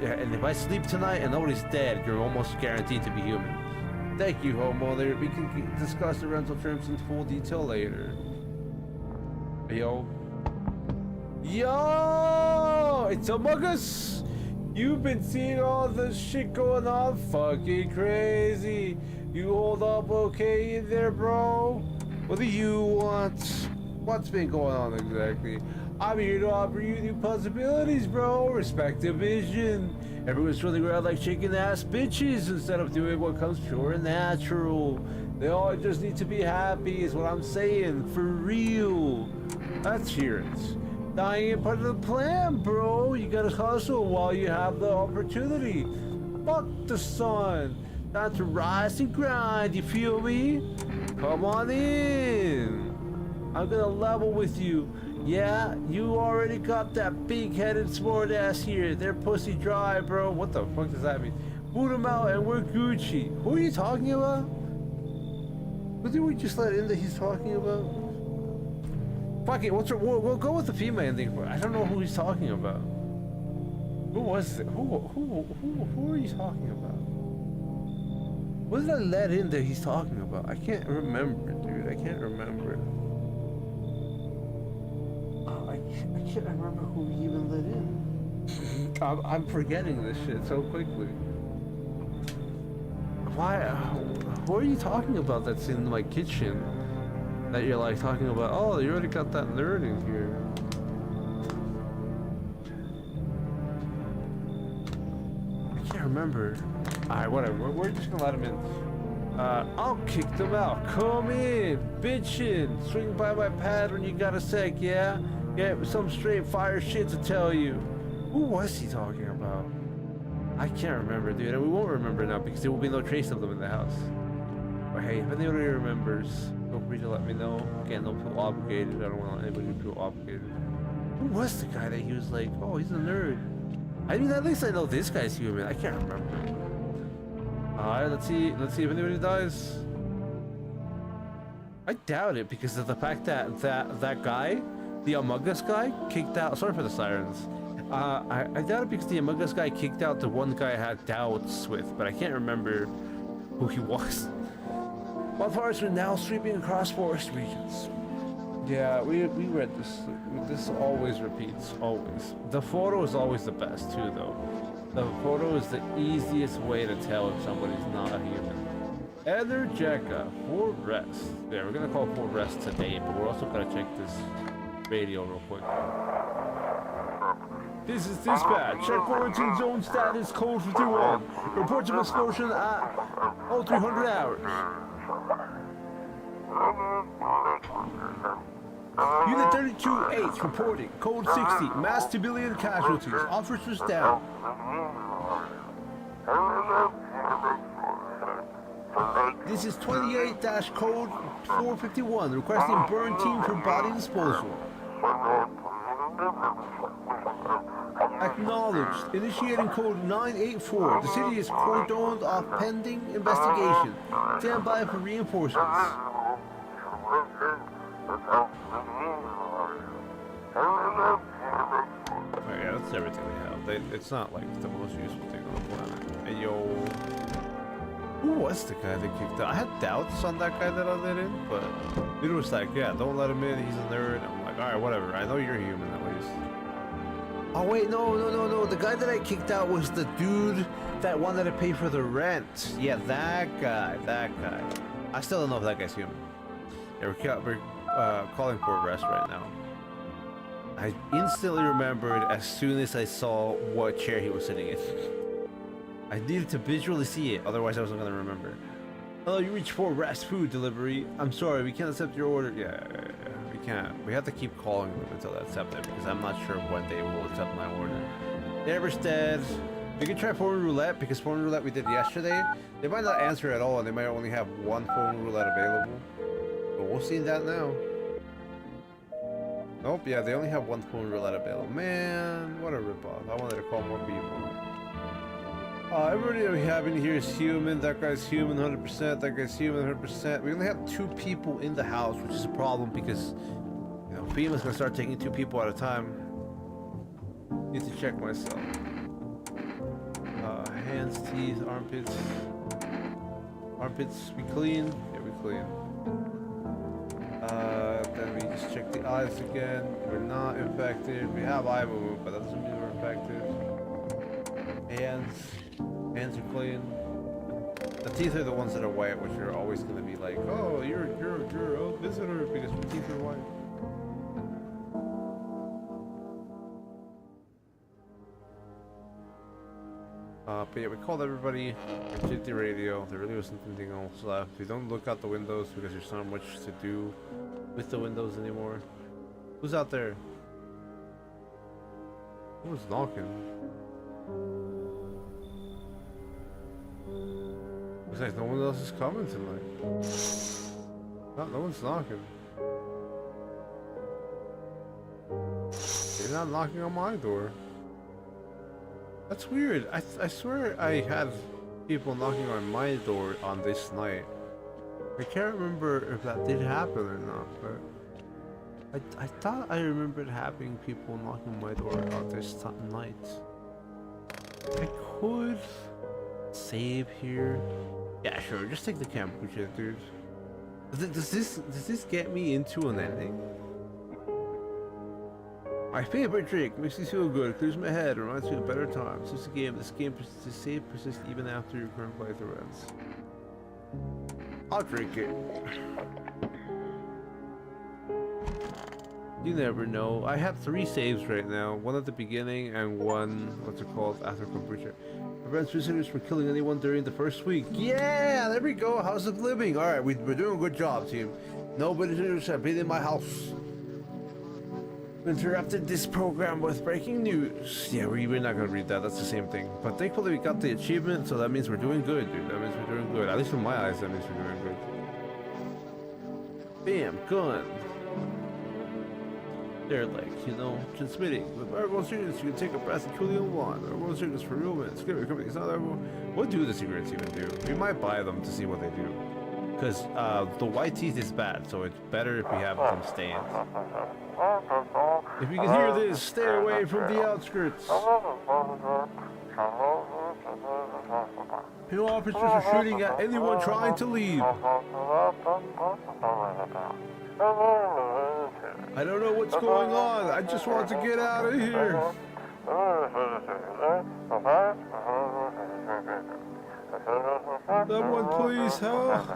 And if I sleep tonight and nobody's dead, you're almost guaranteed to be human. Thank you, homeowner. We can discuss the rental terms in full detail later. Yo. Yo! It's Among Us! You've been seeing all this shit going on? Fucking crazy. You hold up okay in there, bro? What do you want? What's been going on exactly? I'm here to offer you new possibilities, bro. Respect the vision. Everyone's running around like chicken ass bitches instead of doing what comes pure and natural. They all just need to be happy is what I'm saying. For real. Let's hear it. Dying is part of the plan, bro. You gotta hustle while you have the opportunity. Fuck the sun. Time to rise and grind, you feel me? Come on in. I'm gonna level with you. Yeah, you already got that big-headed smart ass here. They're pussy dry, bro. What the fuck does that mean? Boot them out and we're Gucci. Who are you talking about? What did we just let in that he's talking about? Fuck it, we'll go with the female ending. I don't know who he's talking about. Who was it? Who are you talking about? What did I let in that he's talking about? I can't remember, dude. I can't remember. I can't remember who we even let in. I'm forgetting this shit so quickly. Why? Who are you talking about that's in my kitchen? That you're like talking about, oh, you already got that nerd in here. I can't remember. Alright, whatever. We're just gonna let him in. I'll kick them out. Come in, bitchin'. Swing by my pad when you got a sec, yeah? Yeah, some straight fire shit to tell you. Who was he talking about? I can't remember, dude, and we won't remember now because there will be no trace of them in the house. But hey, if anybody remembers, feel free to let me know. Again, don't feel obligated. I don't want anybody to feel obligated. Who was the guy that he was like, oh, he's a nerd? I mean, at least I know this guy's human. I can't remember. Alright, let's see if anybody dies. I doubt it because of the fact that that guy, the Among Us guy, kicked out. Sorry for the sirens. I doubt it because the Among Us guy kicked out the one guy I had doubts with, but I can't remember who he was. Wildfires are now sweeping across forest regions. Yeah, we read this. This always repeats, always. The photo is always the best too, though. The photo is the easiest way to tell if somebody's not a human. Energeca, for rest. Yeah, we're gonna call for rest today, but we're also gonna check this radio real quick. This is dispatch. Check quarantine zone status code 51. Reports of explosion at 0300 hours. Unit 32-8 reporting. Code 60. Mass civilian casualties. Officers down. This is 28-code 451 requesting burn team for body disposal. Acknowledged. Initiating code 984. The city is cordoned off pending investigation. Stand by for reinforcements. Oh yeah, that's everything we have. It's not like the most useful thing on the planet. Hey yo. Who was the guy that kicked out? I had doubts on that guy that I let in, but it was like, yeah, don't let him in, he's a nerd. I'm like, alright, whatever. I know you're human at least. Oh wait, no. The guy that I kicked out was the dude that wanted to pay for the rent. Yeah, that guy. I still don't know if that guy's human. Yeah, we're calling for arrest right now. I instantly remembered as soon as I saw what chair he was sitting in. I needed to visually see it, otherwise I wasn't gonna remember. Hello, you reached for rest food delivery. I'm sorry, we can't accept your order. Yeah, we can't. We have to keep calling them until they accept it because I'm not sure when they will accept my order. Everstead. We can try phone roulette because phone roulette we did yesterday. They might not answer at all and they might only have one phone roulette available. But we'll see that now. Nope, yeah, they only have one phone roulette available. Man, what a ripoff. I wanted to call more people. Everybody that we have in here is human. That guy's human 100%. That guy's human 100%. We only have 2 people in the house, which is a problem because, you know, FEMA's gonna start taking 2 people at a time. Need to check myself. Hands, teeth, armpits. Armpits, we clean? Yeah, we clean. Then we just check the eyes again. We're not infected. We have eye movement, but that doesn't mean we're infected. Hands are clean. The teeth are the ones that are white, which are always going to be like, oh, you're a visitor because your teeth are white. But yeah, we called everybody. We did the radio. There really wasn't anything else left. We don't look out the windows because there's not much to do with the windows anymore. Who's out there? Who was knocking? Looks like no one else is coming tonight. No one's knocking. They're not knocking on my door. That's weird. I swear I had people knocking on my door on this night. I can't remember if that did happen or not, but I thought I remembered having people knocking on my door on this night. I could save here. Yeah, sure. Just take the kombucha, dude. Does this get me into an ending? My favorite drink makes me feel good, clears my head, reminds me of better times. This game is safe, persist even after your current playthrough ends. I'll drink it. You never know. I have 3 saves right now. One at the beginning and one, what's it called, after kombucha. Prevents visitors from killing anyone during the first week. Yeah, there we go. House of Living. Alright, we're doing a good job, team. No visitors have been in my house. Interrupted this program with breaking news. Yeah, we're not gonna read that. That's the same thing. But thankfully we got the achievement, so that means we're doing good, dude. That means we're doing good. At least in my eyes, that means we're doing good. Bam, gun. They're like, you know, transmitting. With Marvel Secrets, you can take a breath and kill the one. Marvel Secrets for real, man. Secret companies, not everyone. What do the secrets even do? We might buy them to see what they do. Because the white teeth is bad, so it's better if we have them stained. If you can hear this, stay away from the outskirts. New officers are shooting at anyone trying to leave. I don't know what's going on. I just want to get out of here. Someone please help.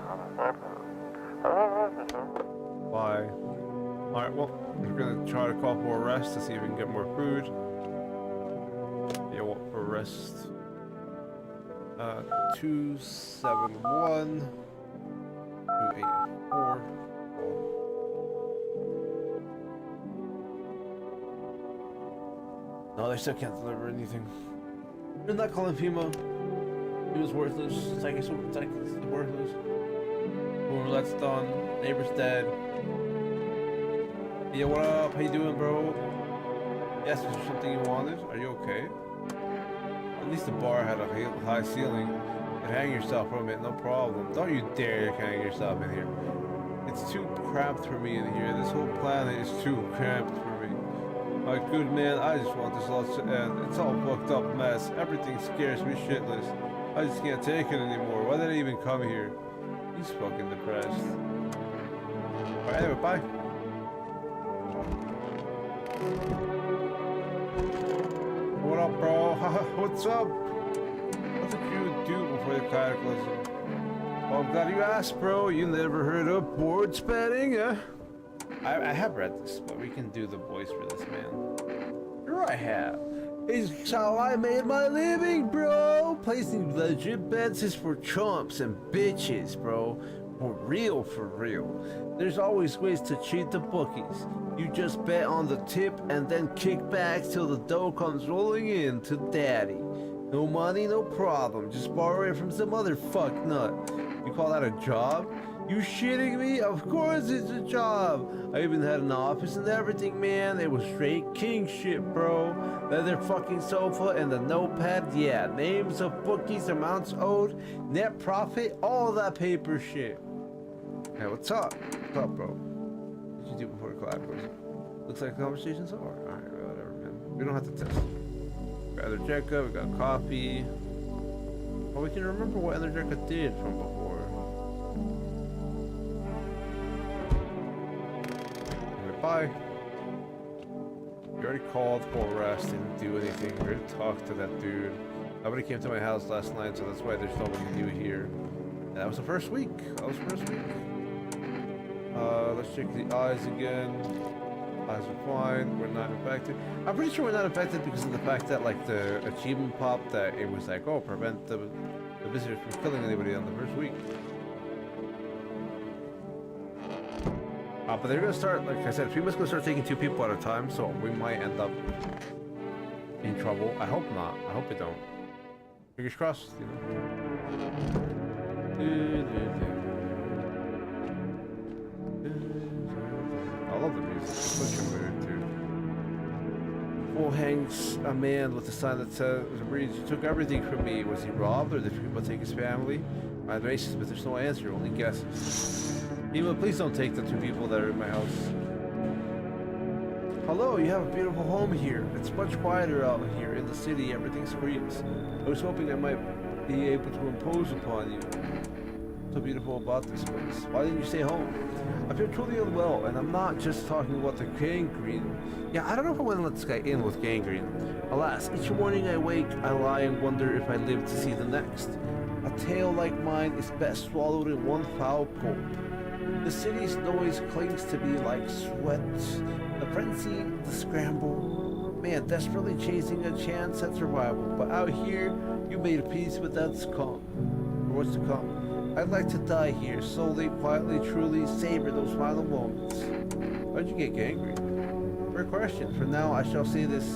Bye. Alright, well, we're gonna try to call for arrest to see if we can get more food. Yeah, what for arrest? 271 284. No, they still can't deliver anything. You're not calling FEMA. He was worthless. Psychic is worthless. Boom, that's done. Neighbor's dead. Yeah, what up? How you doing, bro? Yes, was there something you wanted? Are you okay? At least the bar had a high ceiling. You hang yourself from it, no problem. Don't you dare hang yourself in here. It's too cramped for me in here. This whole planet is too cramped for me. My good man, I just want this all to end. It's all fucked up mess. Everything scares me shitless. I just can't take it anymore. Why did I even come here? He's fucking depressed. Alright, anyway, bye. What up, bro? What's up? What did you do before the cataclysm? Oh, I'm glad you asked, bro. You never heard of board spatting, huh? I have read this, but we can do the voice for this, man. Sure I have. It's how I made my living, bro. Placing legit bets is for chumps and bitches, bro. For real, for real. There's always ways to cheat the bookies. You just bet on the tip and then kick back till the dough comes rolling in to daddy. No money, no problem. Just borrow it from some other fuck nut. You call that a job? You shitting me? Of course it's a job. I even had an office and everything, man. It was straight king shit, bro. Leather fucking sofa and the notepad, yeah. Names of bookies, amounts owed, net profit, all that paper shit. Hey, what's up? What's up, bro? What did you do before the collab goes? Looks like the conversation's over. Alright, whatever, man. We don't have to test. We got Energetica, we got coffee. Well, we can remember what Energetica did from before. Bye. You already called for arrest, didn't do anything. We already talked to that dude. Nobody came to my house last night, so that's why there's nobody new here. And that was the first week. Let's check the eyes again. Eyes are fine. We're not infected. I'm pretty sure we're not infected because of the fact that, like, the achievement popped that it was like, oh, prevent the visitors from killing anybody on the first week. But they're gonna start, like I said, FEMA's gonna start taking 2 people at a time, so we might end up in trouble. I hope not. I hope we don't. Fingers crossed, you know. I love the music. It's such a mood, dude. Full hangs a man with a sign that says, reads, "You took everything from me. Was he robbed, or did people take his family?" I'm racist, but there's no answer, only guesses. Ema, please don't take the 2 people that are in my house. Hello, you have a beautiful home here. It's much quieter out here. In the city, everything screams. I was hoping I might be able to impose upon you. What's so beautiful about this place? Why didn't you stay home? I feel truly unwell, and I'm not just talking about the gangrene. Yeah, I don't know if I want to let this guy in with gangrene. Alas, each morning I wake, I lie and wonder if I live to see the next. A tale like mine is best swallowed in one foul gulp. The city's noise clings to me like sweat. The frenzy, the scramble. Man, desperately chasing a chance at survival. But out here, you made peace with that's come. Or what's to come. I'd like to die here, slowly, quietly, truly savor those final moments. How'd you get gangrene? Fair question. For now, I shall say this.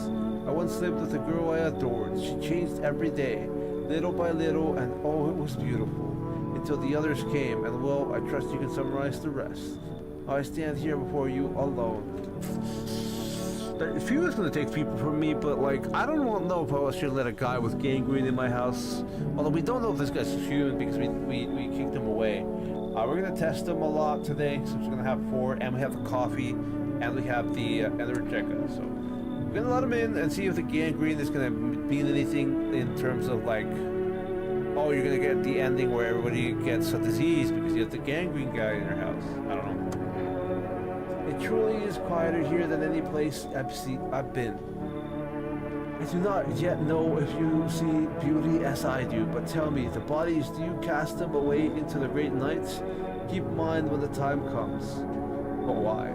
I once lived with a girl I adored. She changed every day, little by little, and oh, it was beautiful. Until the others came, and well, I trust you can summarize the rest. I stand here before you alone. A few is gonna take people from me, but like, I don't know if I should let a guy with gangrene in my house. Although we don't know if this guy's human because we kicked him away. We're gonna test him a lot today, so we're gonna have 4, and we have the coffee, and we have the Rebecca. So we're gonna let him in and see if the gangrene is gonna mean anything in terms of like, oh, you're gonna get the ending where everybody gets a disease because you have the gangrene guy in your house. I don't know. It truly is quieter here than any place I've been. I do not yet know if you see beauty as I do, but tell me, the bodies, do you cast them away into the great nights? Keep in mind when the time comes. But why?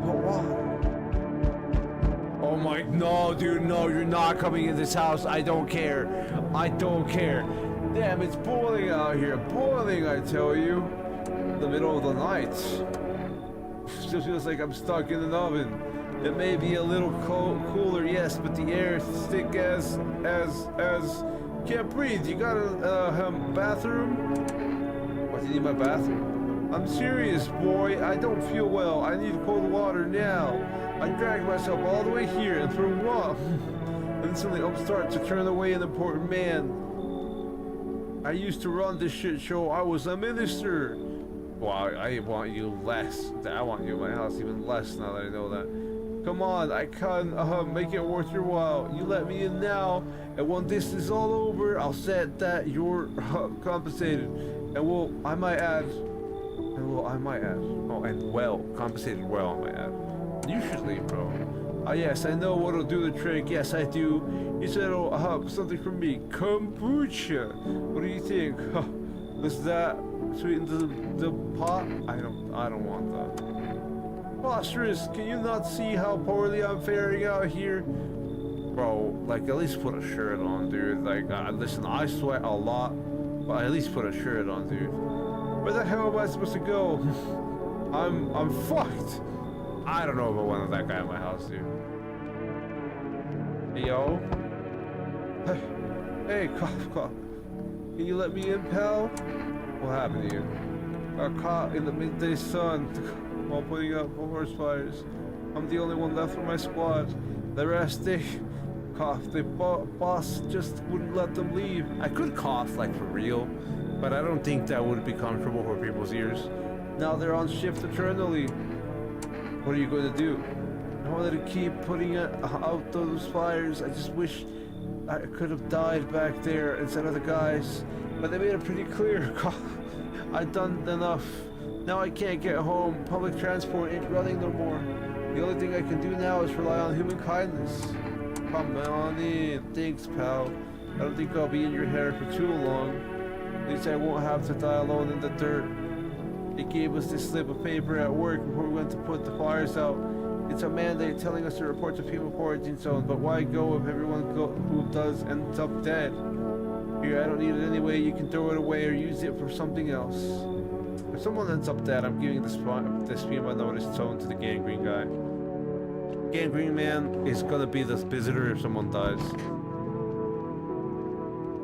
But why? Oh my, no, dude, no, you're not coming in this house. I don't care. I don't care. Damn, it's boiling out here. Boiling, I tell you. In the middle of the night. Still feels like I'm stuck in an oven. It may be a little cooler, yes, but the air is thick as can't breathe. You got a bathroom? Why do you need my bathroom? I'm serious, boy. I don't feel well. I need cold water now. I dragged myself all the way here, and for what? Instantly upstart to turn away an important man. I used to run this shit show. I was a minister. Well, I want you less. I want you in my house even less now that I know that. Come on, I can make it worth your while. You let me in now, and when this is all over, I'll set that you're compensated. And well, I might add, oh, and well, compensated well, I might add. You should leave, bro. Yes, I know what'll do the trick. Yes, I do. You said it'll something from me. Kombucha. What do you think? Is that sweeten the pot? I don't want that. Monstrous, can you not see how poorly I'm faring out here? Bro, like, at least put a shirt on, dude. Like, listen, I sweat a lot, but at least put a shirt on, dude. Where the hell am I supposed to go? I'm fucked. I don't know if I wanted that guy in my house, dude. Hey, yo. Hey, cough. Can you let me in, pal? What happened to you? Got caught in the midday sun while putting out forest fires. I'm the only one left from my squad. The rest, they coughed. The boss just wouldn't let them leave. I could cough, like, for real, but I don't think that would be comfortable for people's ears. Now they're on shift eternally. What are you going to do? I wanted to keep putting out those fires. I just wish I could have died back there instead of the guys. But they made it pretty clear. I've done enough. Now I can't get home. Public transport ain't running no more. The only thing I can do now is rely on human kindness. Come on in. Thanks, pal. I don't think I'll be in your hair for too long. At least I won't have to die alone in the dirt. They gave us this slip of paper at work before we went to put the fires out. It's a mandate telling us to report to FEMA quarantine zone, but why go if everyone who does ends up dead? Here, I don't need it anyway. You can throw it away or use it for something else. If someone ends up dead, I'm giving this FEMA notice zone to the gangrene guy. Gangrene man is gonna be the visitor if someone dies.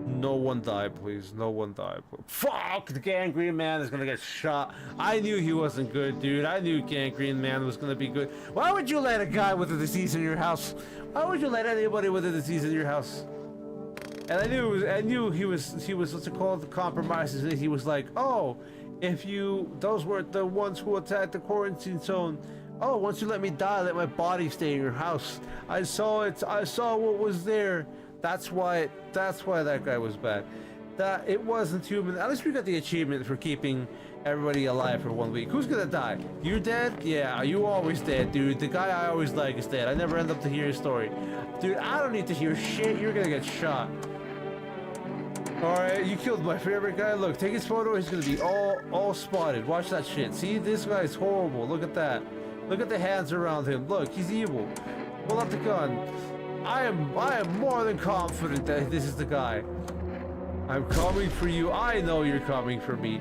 No one die, please. No one die. Fuck! The gangrene man is gonna get shot. I knew he wasn't good, dude. I knew gangrene man was gonna be good. Why would you let a guy with a disease in your house? Why would you let anybody with a disease in your house? And I knew he was what's it called, the compromises. And he was like, oh, those were the ones who attacked the quarantine zone. Oh, once you let me die, let my body stay in your house. I saw it. I saw what was there. That's why that guy was bad. That it wasn't human. At least we got the achievement for keeping everybody alive for 1 week. Who's gonna die? You dead? Yeah, you always dead, dude. The guy I always like is dead. I never end up to hear his story. Dude, I don't need to hear shit. You're gonna get shot. Alright, you killed my favorite guy. Look, take his photo. He's gonna be all spotted. Watch that shit. See, this guy's horrible. Look at that. Look at the hands around him. Look, he's evil. Pull out the gun. I am more than confident that this is the guy. I'm coming for you. I know you're coming for me.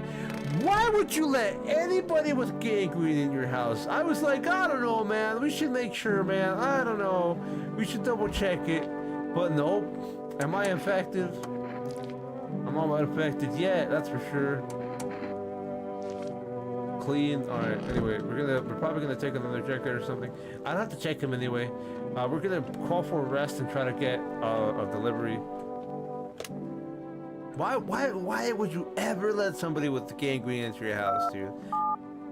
Why would you let anybody with gangrene in your house? I was like, I don't know, man. We should make sure, man. I don't know. We should double check it. But nope. Am I infected? I'm not infected yet, that's for sure. Clean. Alright, anyway, we're probably gonna take another check or something. I'd have to check him anyway. We're gonna call for arrest and try to get a delivery. Why would you ever let somebody with the gangrene into your house, dude?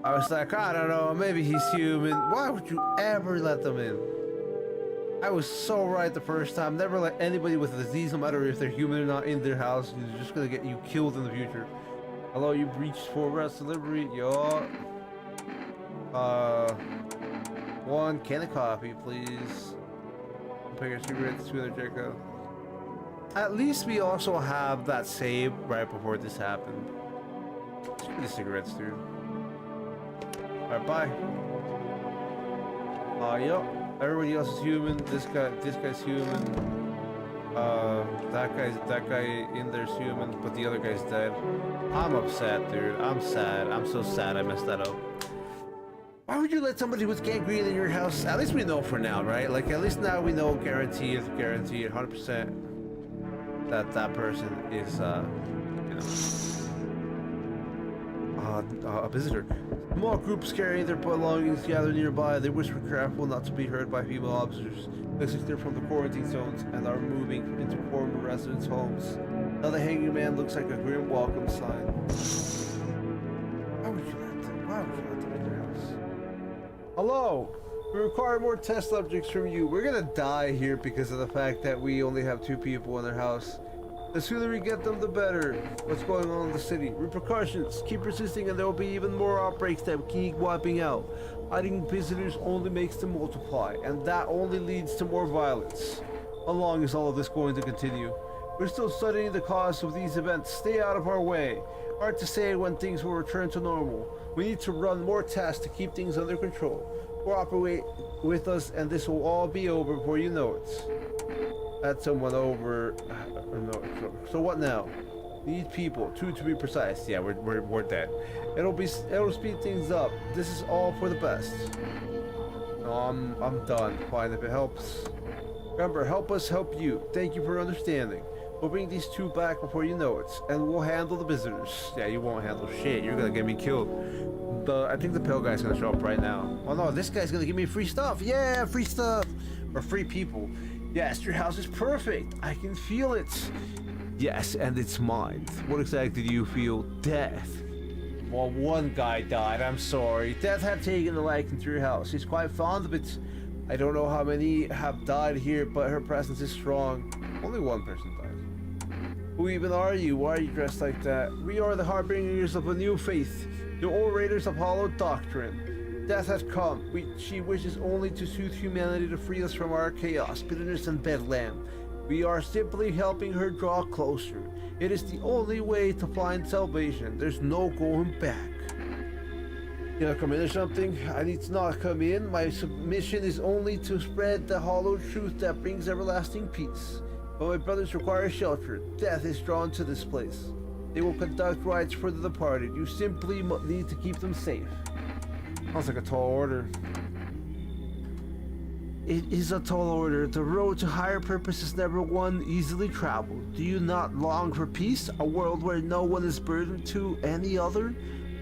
I was like, I don't know, maybe he's human. Why would you ever let them in? I was so right the first time. Never let anybody with a disease, no matter if they're human or not, in their house. You're just gonna get you killed in the future. Hello, you reached for arrest delivery. Yo. One can of coffee, please. Pick your cigarettes, 200 checkout. At least we also have that save right before this happened. Let's give me the cigarettes, dude. Alright, bye. Yep. Everybody else is human. This guy's human. That guy in there's human, but the other guy's dead. I'm upset, dude. I'm sad. I'm so sad I messed that up. Why would you let somebody with gangrene in your house? At least we know for now, right? Like, at least now we know guaranteed, 100% that person is, a visitor. Small groups carrying their belongings gather nearby. They whisper careful not to be heard by female officers. Looks like they're from the quarantine zones and are moving into former residents' homes. Now the hanging man looks like a grim welcome sign. Why would you let them in your house? Hello! We require more test subjects from you. We're gonna die here because of the fact that we only have 2 people in their house. The sooner we get them, the better. What's going on in the city? Repercussions. Keep resisting and there will be even more outbreaks that keep wiping out. Hiding visitors only makes them multiply, and that only leads to more violence. How long is all of this going to continue? We're still studying the cause of these events. Stay out of our way. Hard to say when things will return to normal. We need to run more tests to keep things under control. Cooperate with us and this will all be over before you know it. Add someone over. So what now? Need people, 2 to be precise. Yeah, we're dead. It'll speed things up. This is all for the best. No, I'm done. Fine if it helps. Remember, help us help you. Thank you for understanding. We'll bring these 2 back before you know it, and we'll handle the visitors. Yeah, you won't handle shit. You're gonna get me killed. I think the pale guy's gonna show up right now. Oh no, this guy's gonna give me free stuff. Yeah, free stuff. Or free people. Yes, your house is perfect. I can feel it. Yes, and it's mine. What exactly do you feel? Death. Well, one guy died. I'm sorry. Death had taken a liking to your house. He's quite fond of it. I don't know how many have died here, but her presence is strong. Only one person died. Who even are you? Why are you dressed like that? We are the harbingers of a new faith. The orators of hollow doctrine. Death has come. She wishes only to soothe humanity to free us from our chaos, bitterness, and bedlam. We are simply helping her draw closer. It is the only way to find salvation. There's no going back. Can I come in or something? I need to not come in. My submission is only to spread the hollow truth that brings everlasting peace. But my brothers require shelter. Death is drawn to this place. They will conduct rites for the departed. You simply need to keep them safe. Sounds like a tall order. It is a tall order. The road to higher purpose is never one easily traveled. Do you not long for peace? A world where no one is burdened to any other?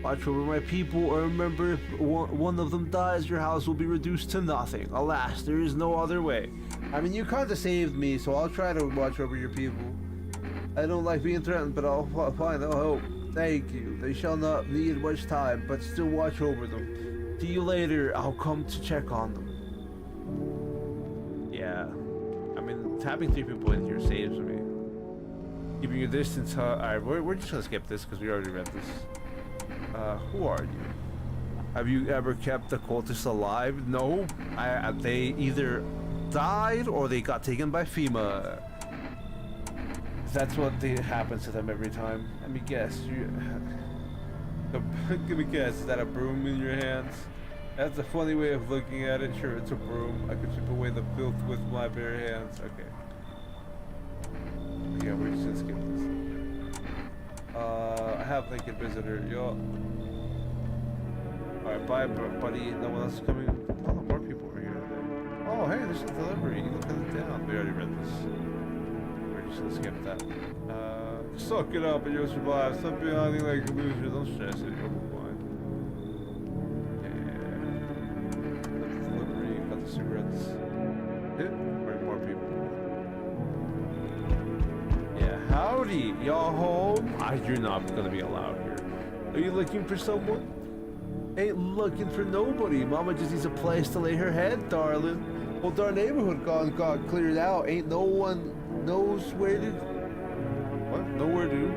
Watch over my people, or remember if one of them dies, your house will be reduced to nothing. Alas, there is no other way. I mean, you kinda saved me, so I'll try to watch over your people. I don't like being threatened, but I'll find a hope. Thank you. They shall not need much time, but still watch over them. See you later. I'll come to check on them. Yeah. I mean, having 3 people in here saves me. Keeping your distance, huh? Alright, we're just gonna skip this because we already read this. Who are you? Have you ever kept the cultists alive? No. They either died or they got taken by FEMA. That's what happens to them every time. Let me guess. Give me a guess. Is that a broom in your hands? That's a funny way of looking at it. Sure, it's a broom. I could chip away the filth with my bare hands. Okay. Yeah, we're just gonna skip this. I have naked visitor. Yo. Alright, bye, buddy. No one else is coming. Oh, more people over here. Oh, hey, there's a delivery. Look at it down. We already read this. We're just gonna skip that. Suck it up and you'll survive. Stop behind like a loser. Don't stress it. You'll be fine. Yeah. Got the delivery. Got the cigarettes. Very more people. Yeah, howdy. Y'all home? You're not gonna be allowed here. Are you looking for someone? Ain't looking for nobody. Mama just needs a place to lay her head, darling. Well, our neighborhood got cleared out. Ain't no one knows where to... What? Nowhere to?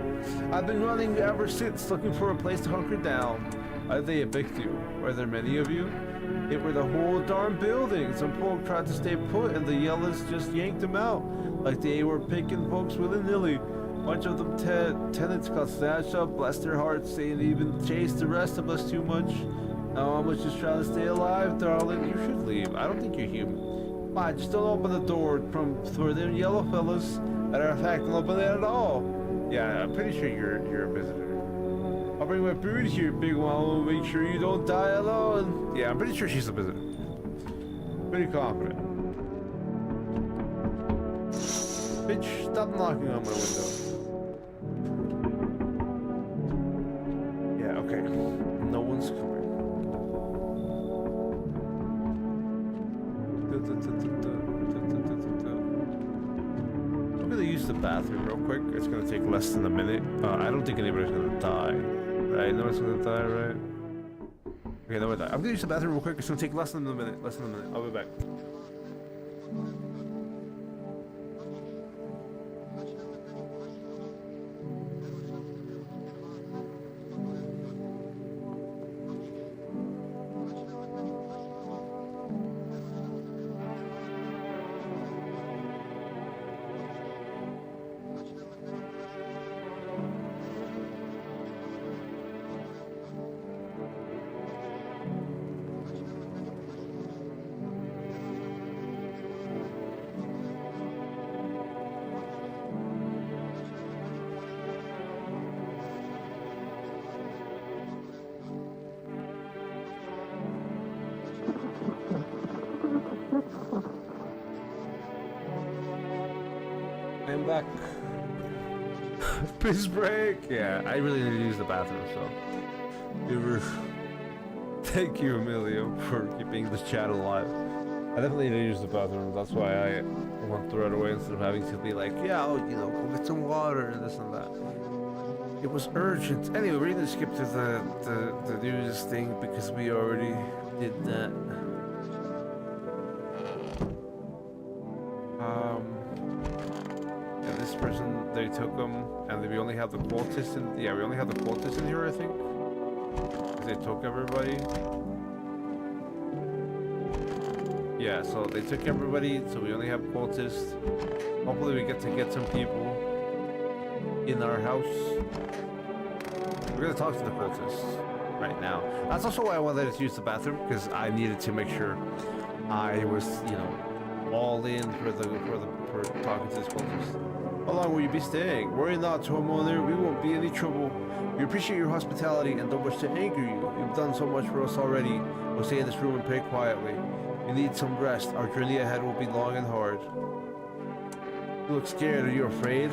I've been running ever since, looking for a place to hunker down. Why did they evict you? Were there many of you? It were the whole darn building. Some folk tried to stay put, and the yellows just yanked them out. Like they were picking folks willy-nilly. Bunch of them tenants got snatched up, bless their hearts, they didn't even chase the rest of us too much. Now I'm just trying to stay alive, darling. You should leave. I don't think you're human. Why, just don't open the door for them yellow fellas. Matter of fact, don't open it at all. Yeah, I'm pretty sure you're a visitor. I'll bring my brood here, big one. Make sure you don't die alone. Yeah, I'm pretty sure she's a visitor. Pretty confident. Bitch, stop knocking on my window. Yeah, okay. No one's coming. I'm gonna use the bathroom real quick. It's gonna take less than a minute. I don't think anybody's gonna die. Right? No one's gonna die, right? Okay, no one died. I'm gonna use the bathroom real quick. It's gonna take less than a minute. Less than a minute. I'll be back. I'm back. Piss break. Yeah, I really need to use the bathroom, so. Thank you, Emilio, for keeping this chat alive. I definitely need to use the bathroom. That's why I went through right away instead of having to be like, yeah, I'll, go get some water and this and that. It was urgent. Anyway, we're gonna skip to the news thing because we already did that. Yeah, this person, they took them, and we only have the cultists in. Yeah, we only have the cultists in here, I think. They took everybody. Yeah, so they took everybody, so we only have cultists. Hopefully we get to get some people in our house. We're gonna talk to the cultists right now. That's also why I wanted to use the bathroom, because I needed to make sure I was, all in for talking to this cultist. How long will you be staying? Worry not, homeowner. We won't be any trouble. We appreciate your hospitality and don't wish to anger you. You've done so much for us already. We'll stay in this room and pray quietly. We need some rest. Our journey ahead will be long and hard. You look scared. Are you afraid?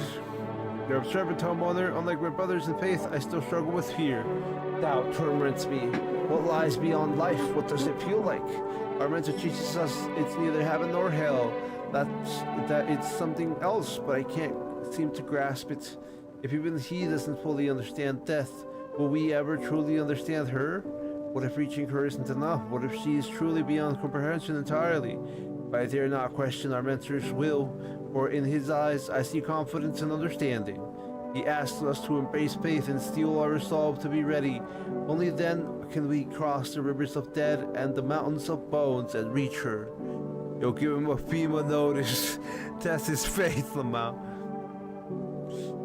You're observant, homeowner. Unlike my brothers in faith, I still struggle with fear. Doubt torments me. What lies beyond life? What does it feel like? Our mentor teaches us it's neither heaven nor hell. That it's something else, but I can't seem to grasp it. If even he doesn't fully understand death, will we ever truly understand her? What if reaching her isn't enough? What if she is truly beyond comprehension entirely? But I dare not question our mentor's will, for in his eyes I see confidence and understanding. He asks us to embrace faith and steel our resolve to be ready. Only then can we cross the rivers of dead and the mountains of bones and reach her. You'll give him a FEMA notice. Test his faith, Lamau.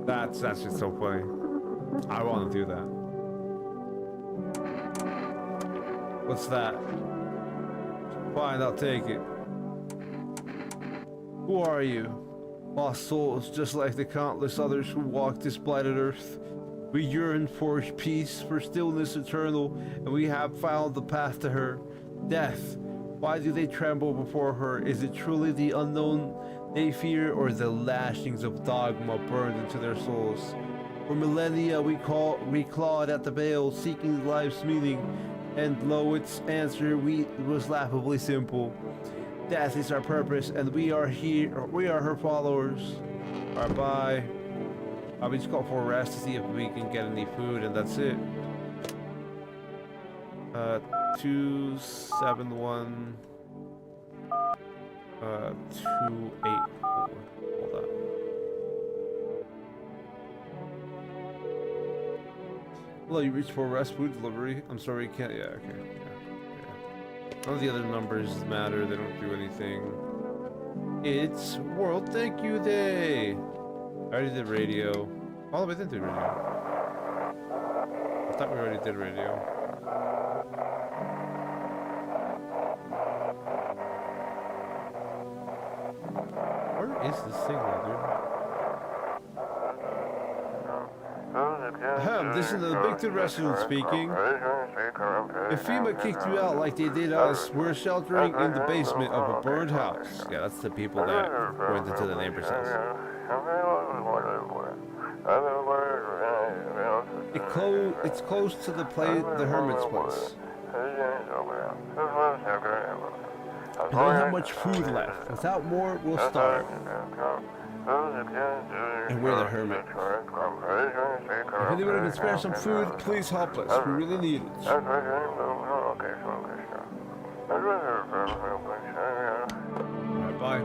That's just so funny. I want to do that. What's that? Fine, I'll take it. Who are you? Lost souls, just like the countless others who walk this blighted earth. We yearn for peace, for stillness eternal, and we have found the path to her. Death. Why do they tremble before her? Is it truly the unknown they fear, or the lashings of dogma burned into their souls? For millennia we clawed at the veil, seeking life's meaning, and lo, its answer was laughably simple. Death is our purpose, and we are her followers. Alright, bye. We just call for a rest to see if we can get any food, and that's it. 271 284. Hold on. Hello, you reached for rest food delivery. I'm sorry, you can't. Yeah, okay. Yeah. None of the other numbers matter. They don't do anything. It's World Thank You Day. I already did radio. Oh, we didn't do radio. I thought we already did radio. Where is the signal, dude? Ahem, this is the Big Two Restaurant speaking. If FEMA kicked you out like they did us, we're sheltering in the basement of a burned house. Yeah, that's the people that went into the neighbor's house. It's close to the hermit's place. I don't have much food left. Without more, we'll starve. And we're the hermit. If anyone can spare some food, please help us. We really need it. Alright, bye.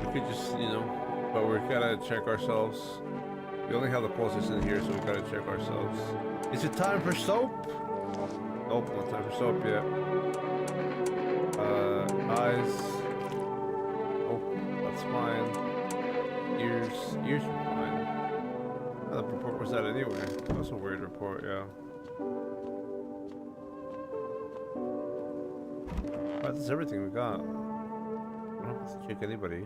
We could just, but we gotta check ourselves. We only have the closest in here, so we gotta check ourselves. Is it time for soap? Nope, not time for soap yet. Eyes. Oh, that's fine. Ears are fine. What report was that anyway? That was a weird report, yeah. That's everything we got. I don't have to check anybody.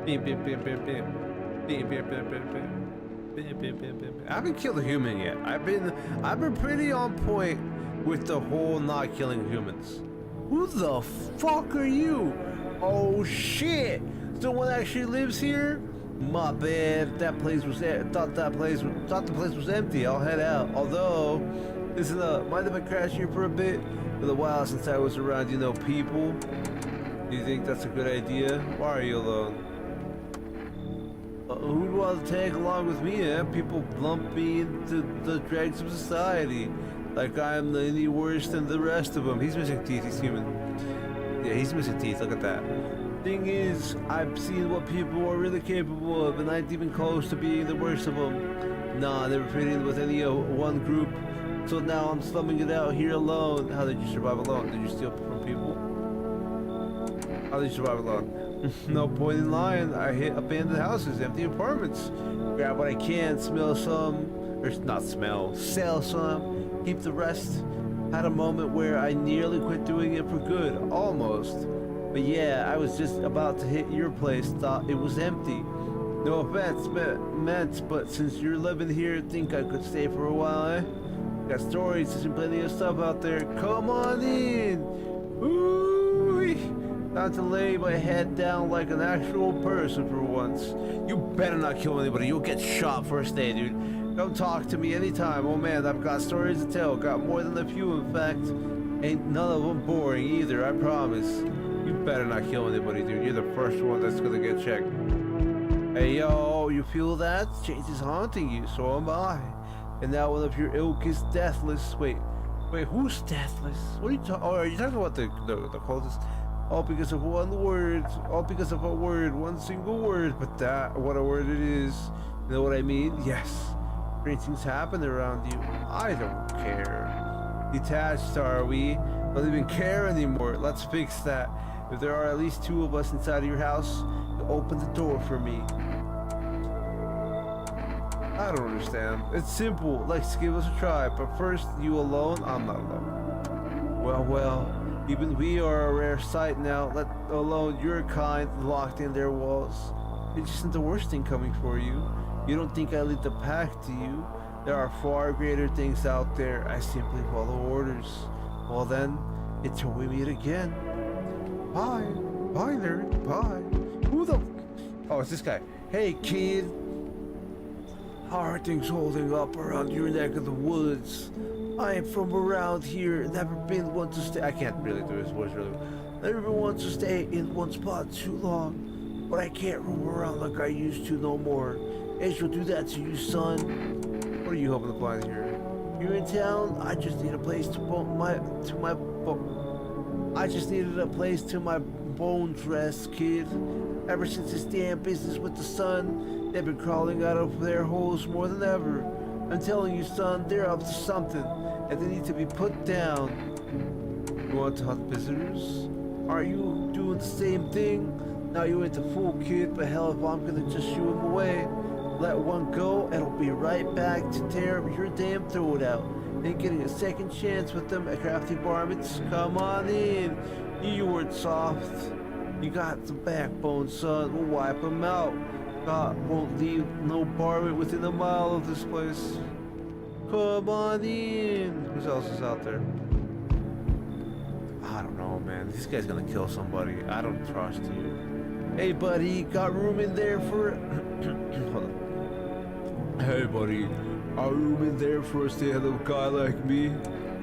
Beep, beep, beep, beep, beep. Beep, beep, beep, beep, beep. Beep, beep, beep, beep. I haven't killed a human yet. I've been pretty on point with the whole not killing humans. Who the fuck are you? Oh shit! Someone actually lives here? My bad. That place was thought the place was empty. I'll head out. Although, listen up. Mind if I crash here for a bit? It's been a while since I was around, people. Do you think that's a good idea? Why are you alone? Who'd want to tag along with me, eh? People lump me into the dregs of society. Like I'm any worse than the rest of them. He's missing teeth, he's human. Yeah, he's missing teeth, look at that. Thing is, I've seen what people are really capable of, and I ain't even close to being the worst of them. Nah, I never fit in with any one group. So now I'm slumming it out here alone. How did you survive alone? Did you steal from people? How did you survive alone? No point in lying. I hit abandoned houses, empty apartments. Grab what I can, smell some, or not smell, sell some, keep the rest. Had a moment where I nearly quit doing it for good, almost. But yeah, I was just about to hit your place, thought it was empty. No offense meant, but since you're living here, think I could stay for a while, eh? Got stories and plenty of stuff out there. Come on in! Ooh! Time to lay my head down like an actual person for once. You better not kill anybody. You'll get shot first day, dude. Come talk to me anytime. Oh man, I've got stories to tell. Got more than a few, in fact. Ain't none of them boring either, I promise. You better not kill anybody, dude. You're the first one that's gonna get checked. Hey, yo, you feel that? Change is haunting you, so am I. And now one of your ilk is deathless. Wait, who's deathless? What are you talking? Oh, are you talking about the cultist? All because of one word. All because of a word. One single word. But what a word it is. You know what I mean? Yes. Strange things happen around you. I don't care. Detached are we? Don't even care anymore. Let's fix that. If there are at least two of us inside of your house, open the door for me. I don't understand. It's simple. Let's give us a try. But first, you alone? I'm not alone. Well. Even we are a rare sight now, let alone your kind locked in their walls. It isn't the worst thing coming for you. You don't think I lead the pack, do you? There are far greater things out there. I simply follow orders. Well then, until we meet again. Bye. Bye, nerd. Bye. Who the... Oh, it's this guy. Hey, kid. How are things holding up around your neck of the woods? I am from around here. Never been one to stay... I can't really do his voice really well. Never been one to stay in one spot too long. But I can't roam around like I used to no more. Age will do that to you, son. What are you hoping to find here? You're in town? I just need a place to I just needed a place to my bones rest, kid. Ever since this damn business with the sun, they've been crawling out of their holes more than ever. I'm telling you, son, they're up to something, and they need to be put down. You want to hunt visitors? Are you doing the same thing? Now you ain't the fool, kid, but hell, if I'm gonna just shoo him away, let one go, and I'll be right back to tear your damn throat out. Ain't getting a second chance with them crafty varmints. Come on in. You weren't soft. You got the backbone, son. We'll wipe them out. God won't leave no varmint within a mile of this place. Come on in. Who else is out there? I don't know, man. This guy's gonna kill somebody. I don't trust you. Hey, buddy. Got room in there for... Hold on. Hey, buddy. Got room in there for a stand-up guy like me?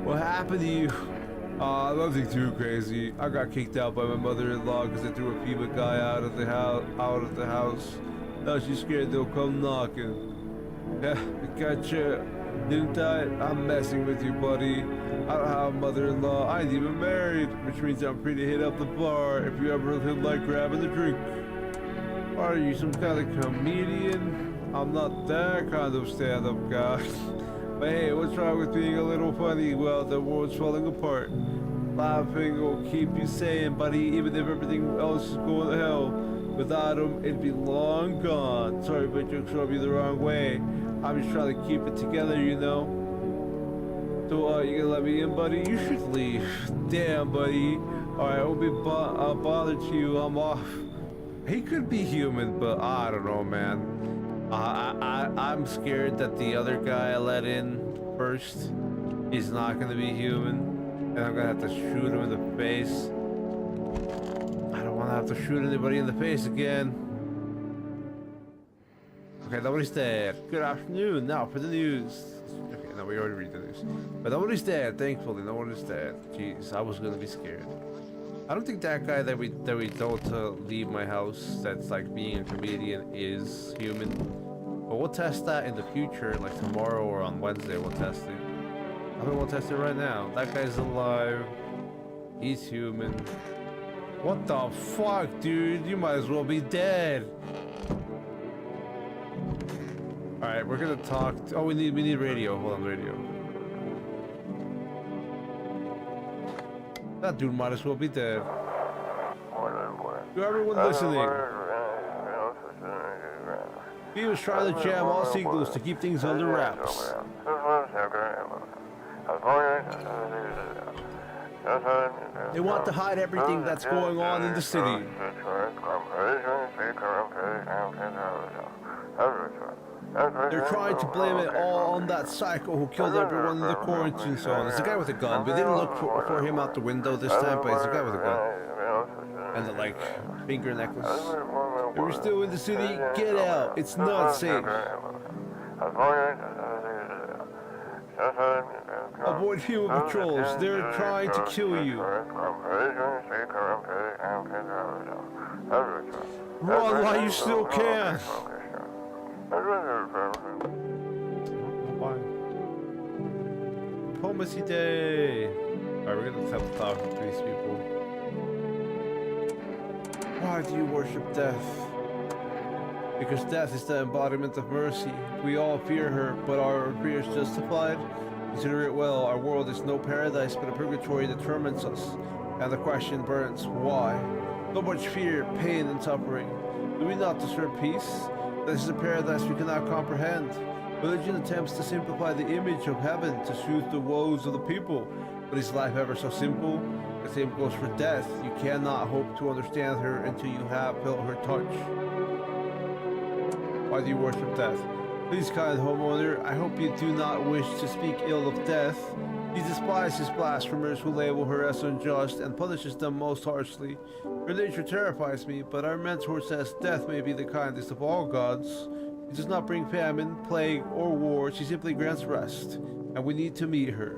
What happened to you? Nothing too crazy. I got kicked out by my mother-in-law because I threw a FEMA guy out of the house. Now she's scared they'll come knocking. Yeah, I gotcha. Didn't I? I'm messing with you, buddy. I don't have a mother-in-law. I ain't even married, which means I'm free to hit up the bar if you ever feel like grabbing a drink. Are you some kind of comedian? I'm not that kind of stand-up guy. But hey, what's wrong with being a little funny while the world's falling apart? Laughing will keep you sane, buddy, even if everything else is going to hell. Without him, it'd be long gone. Sorry if my jokes rub you the wrong way. I'm just trying to keep it together, you know? So, you gonna let me in, buddy? You should leave. Damn, buddy. Alright, I won't be bothered to you. I'm off. He could be human, but I don't know, man. I'm scared that the other guy I let in first is not gonna be human, and I'm gonna have to shoot him in the face. I don't want to have to shoot anybody in the face again. Okay, nobody's dead. Good afternoon. Now for the news. Okay, no, we already read the news. But nobody's dead. Thankfully, no one is dead. Jeez, I was gonna be scared. I don't think that guy that we told to leave my house, that's like being a comedian, is human. But we'll test that in the future, like tomorrow or on Wednesday. We'll test it. I think we'll test it right now. That guy's alive. He's human. What the fuck, dude? You might as well be dead. All right, we're gonna talk. Oh, we need radio. Hold on, radio. That dude might as well be dead. To everyone listening, he was trying to jam all signals to keep things under wraps. They want to hide everything that's going on in the city. They're trying to blame it all on that psycho who killed everyone in the quarantine zone. There's a guy with a gun. We didn't look for him out the window this time, but it's a guy with a gun. And the, like, finger necklace. If you're still in the city, get out. It's not safe. Avoid human patrols. They're trying to kill you. Run while you still can. Diplomacy Day. Alright, we're gonna have to talk to these people. Why do you worship death? Because death is the embodiment of mercy. We all fear her, but are our fears justified? Consider it well, our world is no paradise, but a purgatory that torments us. And the question burns, why? So much fear, pain, and suffering. Do we not deserve peace? This is a paradise we cannot comprehend. Religion attempts to simplify the image of heaven to soothe the woes of the people. But is life ever so simple? The same goes for death. You cannot hope to understand her until you have felt her touch. Why do you worship death? Please, kind homeowner, I hope you do not wish to speak ill of death. He despises blasphemers who label her as unjust and punishes them most harshly. Her nature terrifies me, but our mentor says death may be the kindest of all gods. She does not bring famine, plague, or war. She simply grants rest, and we need to meet her.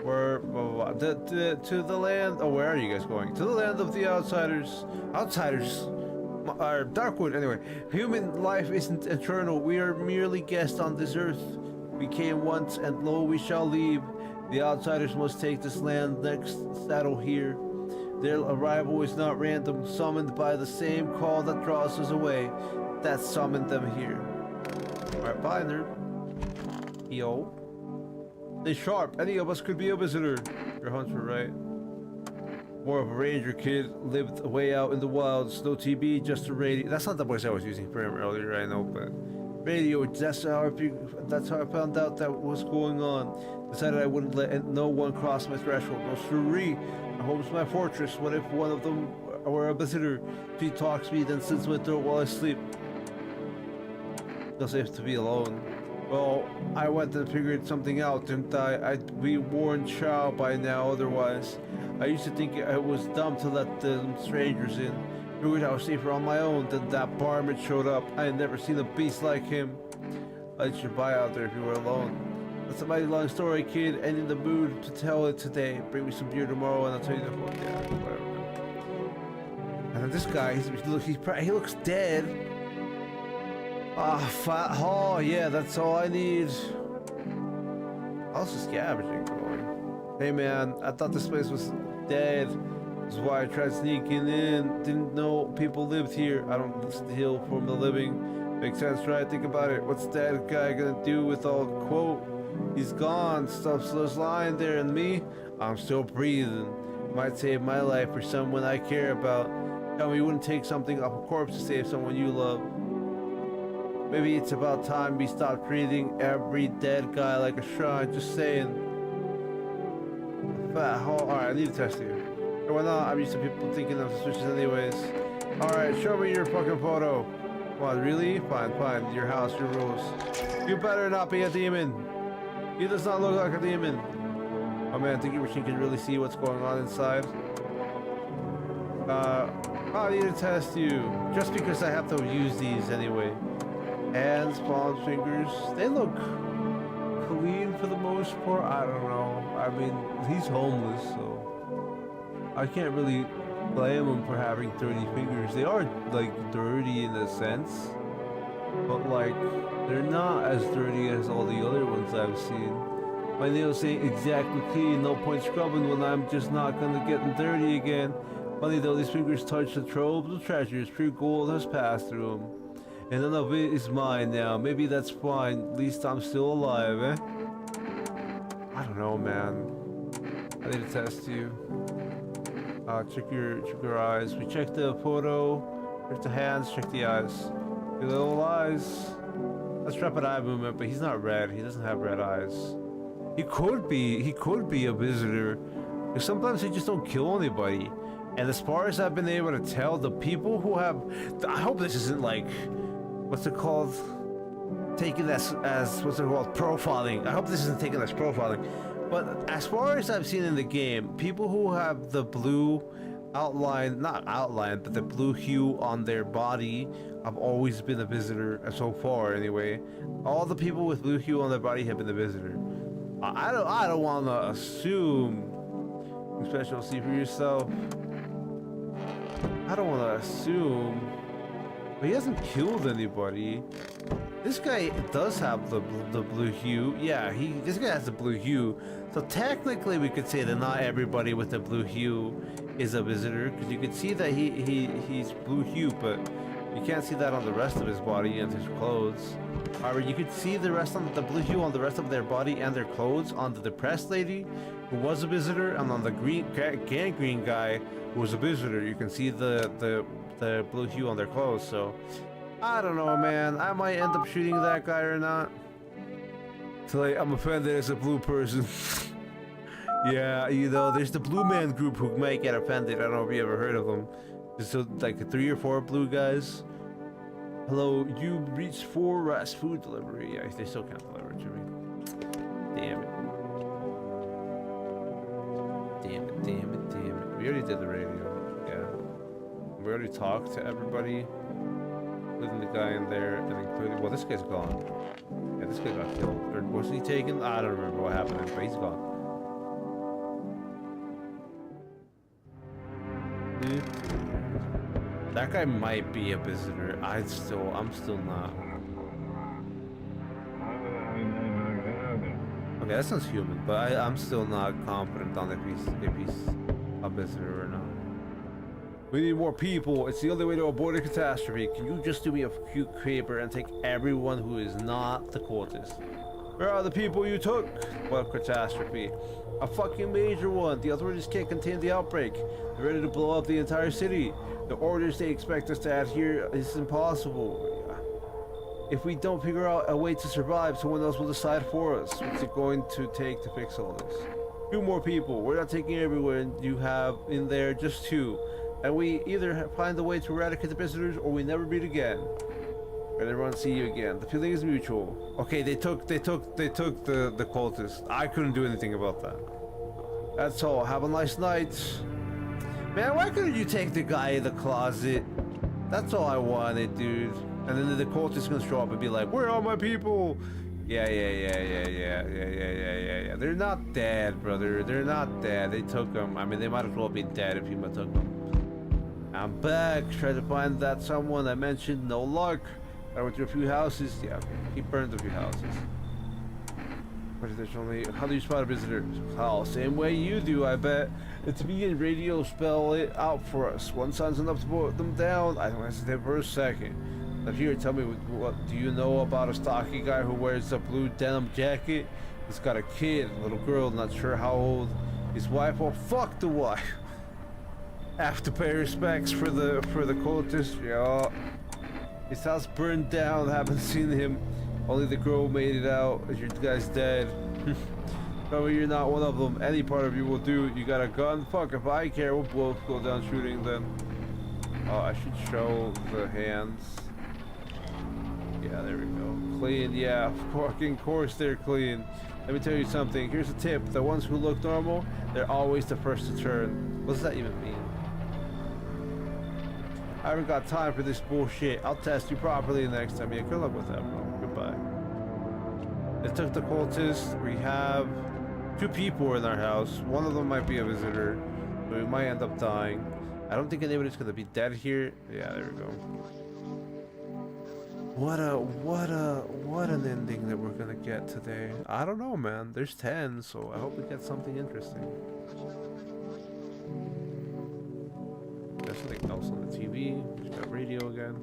Where, to the land. Oh, where are you guys going? To the land of the outsiders. Outsiders. Darkwood. Anyway, human life isn't eternal. We are merely guests on this earth. We came once, and lo, we shall leave. The outsiders must take this land next settle here. Their arrival is not random, summoned by the same call that draws us away. That summoned them here. Alright, bye, nerd. Yo. Stay sharp. Any of us could be a visitor. Your hunch were right. More of a ranger kid, lived way out in the wilds. No TV, just a radio. That's not the voice I was using for him earlier, I know, but radio. That's how I found out that was going on. Decided I wouldn't let no one cross my threshold. No siree. My home's my fortress. What if one of them were a visitor? If he talks to me, then slits my throat while I sleep. Not safe to be alone. Well, I went and figured something out, didn't I? I'd be warned Chow by now otherwise. I used to think it was dumb to let them strangers in. Figured I was safer on my own. Then that barman showed up. I had never seen a beast like him. I'd let you buy out there if you were alone. That's a mighty long story, kid, and in the mood to tell it today. Bring me some beer tomorrow and I'll tell you the fuck. Yeah, whatever. And then this guy, he looks dead. Oh yeah, that's all I need. How's the scavenging going? Hey man, I thought this place was dead. That's why I tried sneaking in. Didn't know people lived here. I don't steal from the living. Makes sense, right? Think about it. What's that guy gonna do with all the quote? He's gone. Stuff's just lying there, and me, I'm still breathing. Might save my life for someone I care about. Tell me you wouldn't take something off a corpse to save someone you love. Maybe it's about time we stop treating every dead guy like a shrine. Just saying. Fat hole. Alright, I need to test you. Or why not? I'm used to people thinking I'm suspicious anyways. Alright, show me your fucking photo. What, really? Fine, fine. Your house, your rules. You better not be a demon. He does not look like a demon. Oh man, I think your machine can really see what's going on inside. I need to test you. Just because I have to use these anyway. Hands, palms, fingers. They look clean for the most part. I don't know. I mean, he's homeless, so I can't really blame him for having dirty fingers. They are, like, dirty in a sense. But, like, they're not as dirty as all the other ones I've seen. My nails ain't exactly clean, no point scrubbing when I'm just not gonna get them dirty again. Funny though, these fingers touch the trove of treasures, pure gold has passed through them. And none of it is mine now, maybe that's fine, at least I'm still alive, eh? I don't know, man. I need to test you. Check your eyes. We check the photo, check the hands, check the eyes. Your little eyes. That's rapid eye movement, but he's not red. He doesn't have red eyes. He could be a visitor. Because sometimes they just don't kill anybody. And as far as I've been able to tell, the people who have, I hope this isn't like, what's it called? Taken as what's it called? Profiling. I hope this isn't taken as profiling. But as far as I've seen in the game, people who have the blue outline, not outline, but the blue hue on their body have always been a visitor so far anyway. All the people with blue hue on their body have been a visitor. I don't want to assume. Special, see for yourself. I don't want to assume. But he hasn't killed anybody. This guy does have the blue hue. Yeah, this guy has the blue hue. So technically we could say that not everybody with the blue hue is a visitor, because you could see that he's blue hue, but you can't see that on the rest of his body and his clothes. However, you could see the rest on the blue hue on the rest of their body and their clothes on the depressed lady who was a visitor, and on the gangrene guy who was a visitor. You can see the blue hue on their clothes. So I don't know, man. I might end up shooting that guy or not. So like, I'm offended as a blue person. Yeah, you know, there's the Blue Man Group who might get offended. I don't know if you ever heard of them. So like 3 or 4 blue guys. Hello, you reached for Ras Food Delivery. Yeah, they still can't deliver it to me. Damn it. Damn it, damn it, damn it. We already did the radio. Yeah. We already talked to everybody. Including the guy in there, and including... Well, this guy's gone. Yeah, this guy got killed. Or was he taken? I don't remember what happened, but he's gone. That guy might be a visitor. I'm still not. Okay, that sounds human, but I'm still not confident on if he's a visitor or not. We need more people. It's the only way to avoid a catastrophe. Can you just do me a cute favor and take everyone who is not the cultists? Where are the people you took? What catastrophe? A fucking major one. The authorities can't contain the outbreak. They're ready to blow up the entire city. The orders they expect us to adhere is impossible. If we don't figure out a way to survive, someone else will decide for us. What's it going to take to fix all this? 2 more people. We're not taking everyone you have in there, just 2. And we either find a way to eradicate the visitors or we never meet again. And everyone see you again. The feeling is mutual. Okay, they took the cultists. I couldn't do anything about that. That's all. Have a nice night. Man, why couldn't you take the guy in the closet? That's all I wanted, dude. And then the cultists gonna show up and be like, "Where are my people?" Yeah. They're not dead, brother. They're not dead. They took them. I mean, they might as well be dead if Hema took them. I'm back. Try to find that someone I mentioned. No luck. I went to a few houses. Yeah, okay. He burned a few houses. But there's only... How do you spot a visitor? Oh, same way you do, I bet. It's me and radio spell it out for us. One sounds enough to put them down. I don't hesitate for a second. Now here, tell me, what do you know about a stocky guy who wears a blue denim jacket? He's got a kid, a little girl, not sure how old. His wife, well, fuck the wife. Have to pay respects for the cultist. Yeah. His house burned down. Haven't seen him. Only the girl made it out. Your guy's dead. Probably you're not one of them. Any part of you will do. You got a gun? Fuck, if I care, we'll both go down shooting then. Oh, I should show the hands. Yeah, there we go. Clean, yeah, fucking course they're clean. Let me tell you something. Here's a tip. The ones who look normal, they're always the first to turn. What does that even mean? I haven't got time for this bullshit. I'll test you properly next time. Yeah, good luck with that, bro. Goodbye. They took the cultists. We have 2 people in our house. One of them might be a visitor, so we might end up dying. I don't think anybody's gonna be dead here. Yeah, there we go. What an ending that we're gonna get today. I don't know, man. There's 10, so I hope we get something interesting. There's something else on the TV. Just got radio again.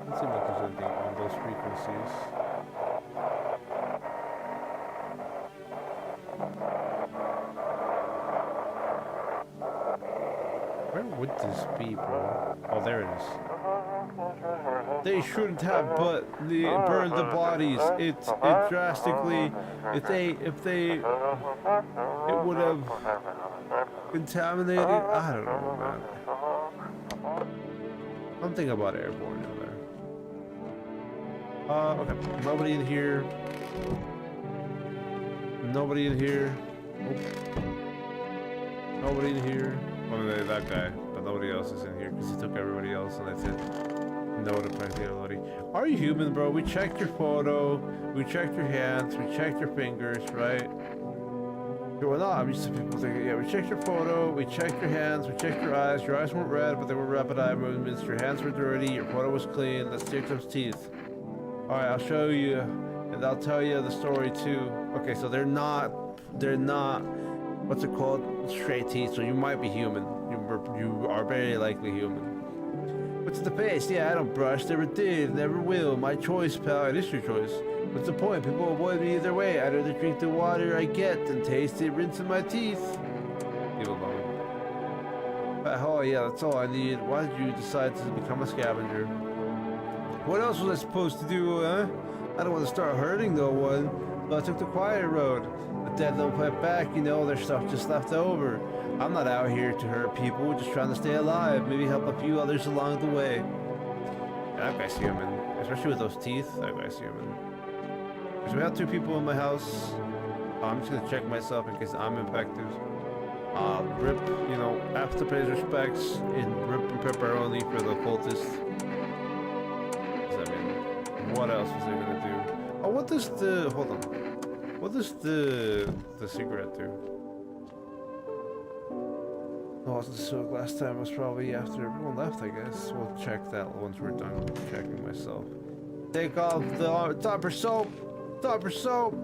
Doesn't seem like there's anything on those frequencies. Where would this be, bro? Oh, there it is. They shouldn't have, but they burned the bodies. It drastically. If they, it would have contaminated. I don't know, man. Something about airborne in there. Okay. Nobody in here. Nobody in here. Oh. Nobody in here. Well, that guy, but nobody else is in here because he took everybody else and that's it. No to press the ability. Are you human, bro? We checked your photo, we checked your hands, we checked your fingers, right? Well, no, I'm used to people thinking, yeah, we checked your photo, we checked your hands, we checked your eyes. Your eyes weren't red, but they were rapid eye movements. Your hands were dirty, your photo was clean. Let's check those teeth. Alright, I'll show you, and I'll tell you the story too. Okay, so they're not, what's it called? Straight teeth, so you might be human. You are very likely human. What's the face? Yeah, I don't brush, never did, never will. My choice, pal. It is your choice. What's the point? People avoid me either way. I'd rather drink the water I get than taste it, rinsing my teeth. Leave alone. Oh yeah, that's all I need. Why did you decide to become a scavenger? What else was I supposed to do, huh? I don't want to start hurting no one. So I took the quiet road. The dead don't fight back, you know, there's stuff just left over. I'm not out here to hurt people, just trying to stay alive, maybe help a few others along the way. Yeah, that guy's human, especially with those teeth. That guy's human. So we have 2 people in my house. I'm just gonna check myself in case I'm infected. Rip, you know, after pays respects in rip and pepperoni for the cultist. I mean, what else was they gonna do? Oh, what does the, hold on. What does the cigarette do? Oh, the smoke last time was probably after everyone left, I guess. We'll check that once we're done checking myself. Take off the time for soap! Time for soap!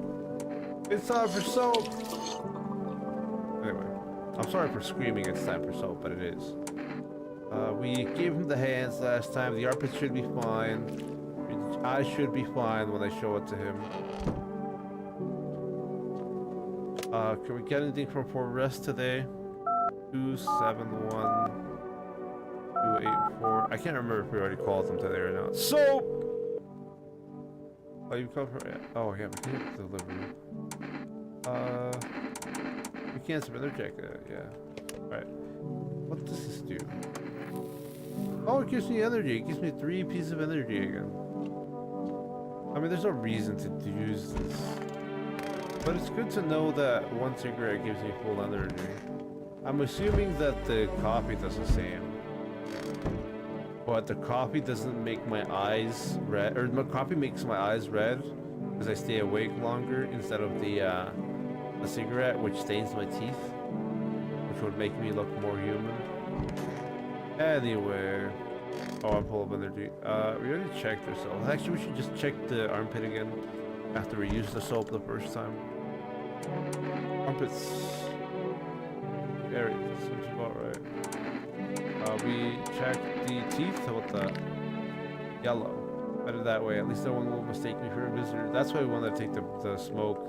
It's time for soap! Anyway, I'm sorry for screaming it's time for soap, but it is. We gave him the hands last time. The armpit should be fine. I should be fine when I show it to him. Can we get anything from for rest today? 271 284. I can't remember if we already called them today or not. Soap! Oh, you come from it? Oh, yeah, we can't deliver. We can't surrender check that, yeah. Alright. What does this do? Oh, it gives me energy. It gives me 3 pieces of energy again. I mean, there's no reason to use this. But it's good to know that 1 cigarette gives me full energy. I'm assuming that the coffee does the same. But the coffee doesn't make my eyes red, or my coffee makes my eyes red because I stay awake longer instead of the cigarette, which stains my teeth, which would make me look more human. Anyway, oh, I'm full of energy. We already checked ourselves. Actually, we should just check the armpit again after we used the soap the first time. Armpits. There it is. Seems about right. We checked the teeth. How about that? Yellow. Better that way. At least no one will mistake me for a visitor. That's why we want to take the smoke.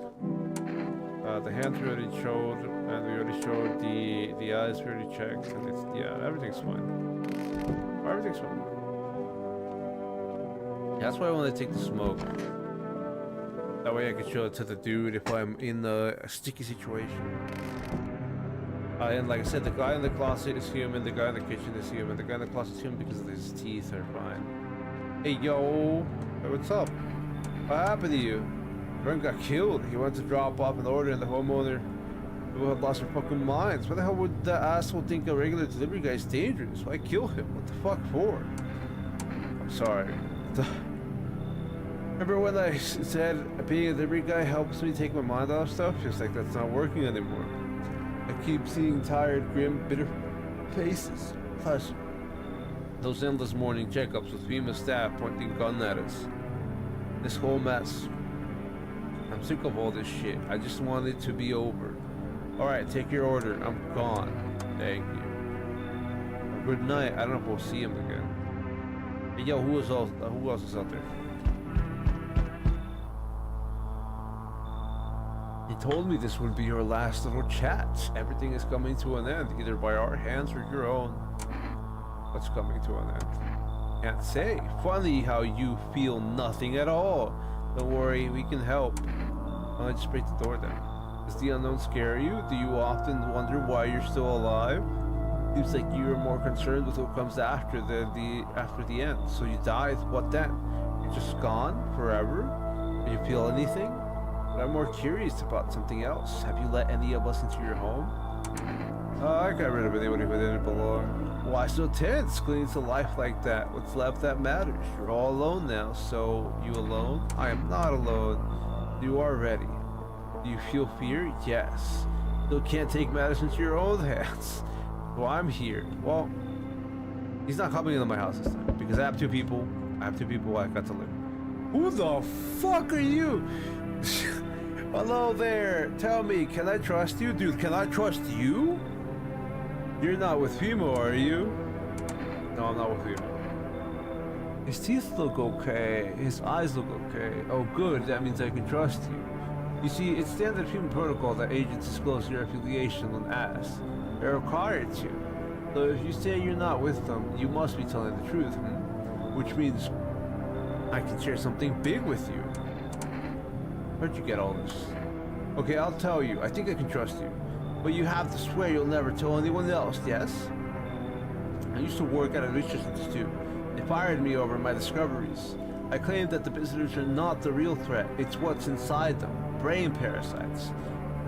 The hands we already showed, and we already showed the eyes we already checked, and it's, yeah, everything's fine. Everything's fine. That's why I want to take the smoke. That way I can show it to the dude if I'm in a sticky situation. And like I said, the guy in the closet is human, the guy in the kitchen is human, the guy in the closet is human because his teeth are fine. Hey, yo! Hey, what's up? What happened to you? Friend got killed. He went to drop off an order and the homeowner who had lost their fucking minds. Why the hell would that asshole think a regular delivery guy is dangerous? Why kill him? What the fuck for? I'm sorry. Remember when I said being a delivery guy helps me take my mind off stuff? Just like that's not working anymore. I keep seeing tired, grim, bitter faces. Plus, those endless morning checkups with FEMA staff pointing gun at us. This whole mess. I'm sick of all this shit. I just want it to be over. Alright, take your order. I'm gone. Thank you. Good night. I don't know if we'll see him again. Hey, yo, who else is out there? He told me this would be your last little chat. Everything is coming to an end, either by our hands or your own. What's coming to an end? Can't say. Funny how you feel nothing at all. Don't worry, we can help. I'll just break the door down. Does the unknown scare you? Do you often wonder why you're still alive? Seems like you're more concerned with what comes after the end. So you died, what then? You're just gone forever? Do you feel anything? But I'm more curious about something else. Have you let any of us into your home? I got rid of anybody who didn't belong. Why so tense? Clinging to life like that. What's left that matters? You're all alone now, so you alone? I am not alone. You are ready. Do you feel fear? Yes. Still can't take matters into your own hands. Well, I'm here. Well, he's not coming into my house this time because I have 2 people. I got to live. Who the fuck are you? Hello there. Tell me, can I trust you? Dude, can I trust you? You're not with FEMA, are you? No, I'm not with FEMA. His teeth look okay. His eyes look okay. Oh, good. That means I can trust you. You see, it's standard FEMA protocol that agents disclose their affiliation when asked. They're required to. So if you say you're not with them, you must be telling the truth, which means I can share something big with you. Where'd you get all this? Okay, I'll tell you. I think I can trust you. But you have to swear you'll never tell anyone else, yes? I used to work at a research institute. They fired me over my discoveries. I claimed that the visitors are not the real threat. It's what's inside them. Brain parasites.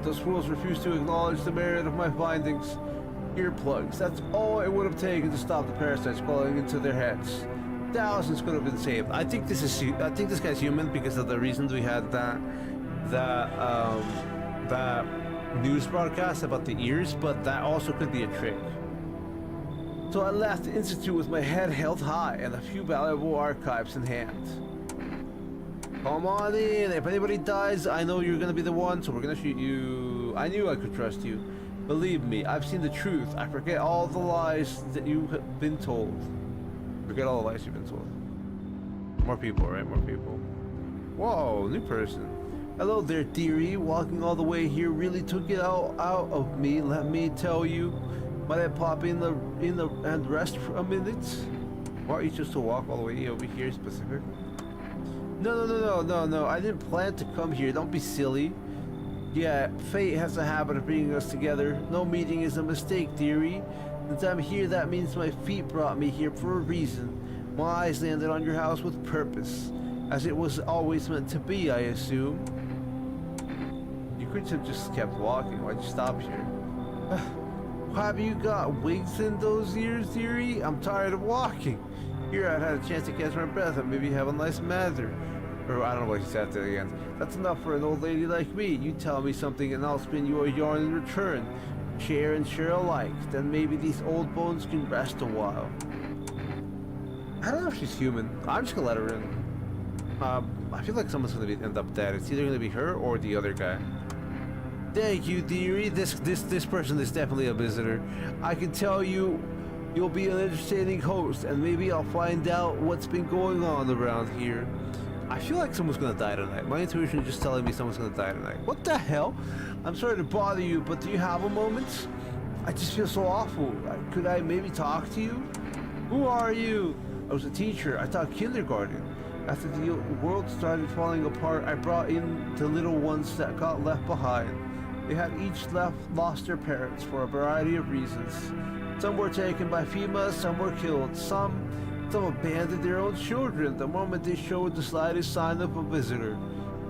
Those fools refuse to acknowledge the merit of my findings. Earplugs. That's all it would have taken to stop the parasites crawling into their heads. Thousands could have been saved. I think this guy's human because of the reasons we had that news broadcast about the ears, but that also could be a trick. So I left the institute with my head held high and a few valuable archives in hand. Come on in. If anybody dies, I know you're gonna be the one, so we're gonna shoot you. I knew I could trust you. Believe me, I've seen the truth. I forget all the lies that you have been told. Forget all the lies you've been told. More people, right? More people. Whoa, new person. Hello there, dearie. Walking all the way here really took it out of me. Let me tell you. Might I pop in the and rest for a minute? Why are you just to walk all the way over here specific? No. I didn't plan to come here. Don't be silly. Yeah, fate has a habit of bringing us together. No meeting is a mistake, dearie. Since I'm here, that means my feet brought me here for a reason. My eyes landed on your house with purpose. As it was always meant to be, I assume. You could have just kept walking. Why'd you stop here? Have you got wigs in those ears, dearie? I'm tired of walking. Here I've had a chance to catch my breath and maybe have a nice mather. Or I don't know what he said at the end. That's enough for an old lady like me. You tell me something and I'll spin you a yarn in return. Share and share alike. Then maybe these old bones can rest a while. I don't know if she's human. I'm just gonna let her in. I feel like someone's gonna end up dead. It's either gonna be her or the other guy. Thank you, dearie. This person is definitely a visitor. I can tell you'll be an entertaining host, and maybe I'll find out what's been going on around here. I feel like someone's gonna die tonight. My intuition is just telling me someone's gonna die tonight. What the hell? I'm sorry to bother you, but do you have a moment? I just feel so awful. Could I maybe talk to you? Who are you? I was a teacher. I taught kindergarten. After the world started falling apart, I brought in the little ones that got left behind. They had each lost their parents for a variety of reasons. Some were taken by FEMA, some were killed, some abandoned their own children the moment they showed the slightest sign of a visitor.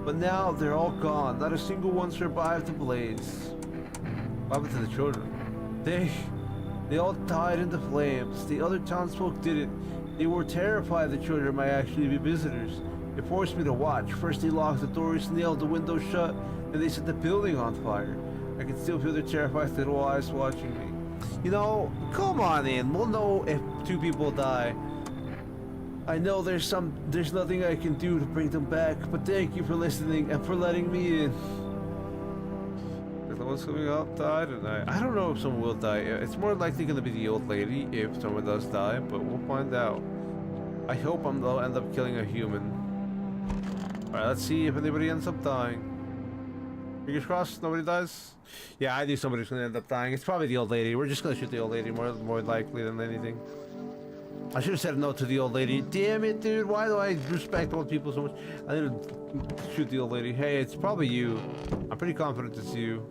But now they're all gone. Not a single one survived the blaze. What happened to the children? They all died in the flames. The other townsfolk didn't. They were terrified the children might actually be visitors. They forced me to watch. First they locked the doors, nailed the windows shut, and they set the building on fire. I can still feel their terrified little eyes watching me. You know, come on in. We'll know if two people die. I know there's nothing I can do to bring them back, but thank you for listening and for letting me in. If someone's coming out die tonight. I don't know if someone will die. It's more likely going to be the old lady if someone does die, but we'll find out. I hope they'll end up killing a human. Alright, let's see if anybody ends up dying. Fingers crossed, nobody dies. Yeah, I knew somebody's gonna end up dying. It's probably the old lady. We're just gonna shoot the old lady more likely than anything. I should have said no to the old lady. Damn it, dude. Why do I respect old people so much? I need to shoot the old lady. Hey, it's probably you. I'm pretty confident it's you.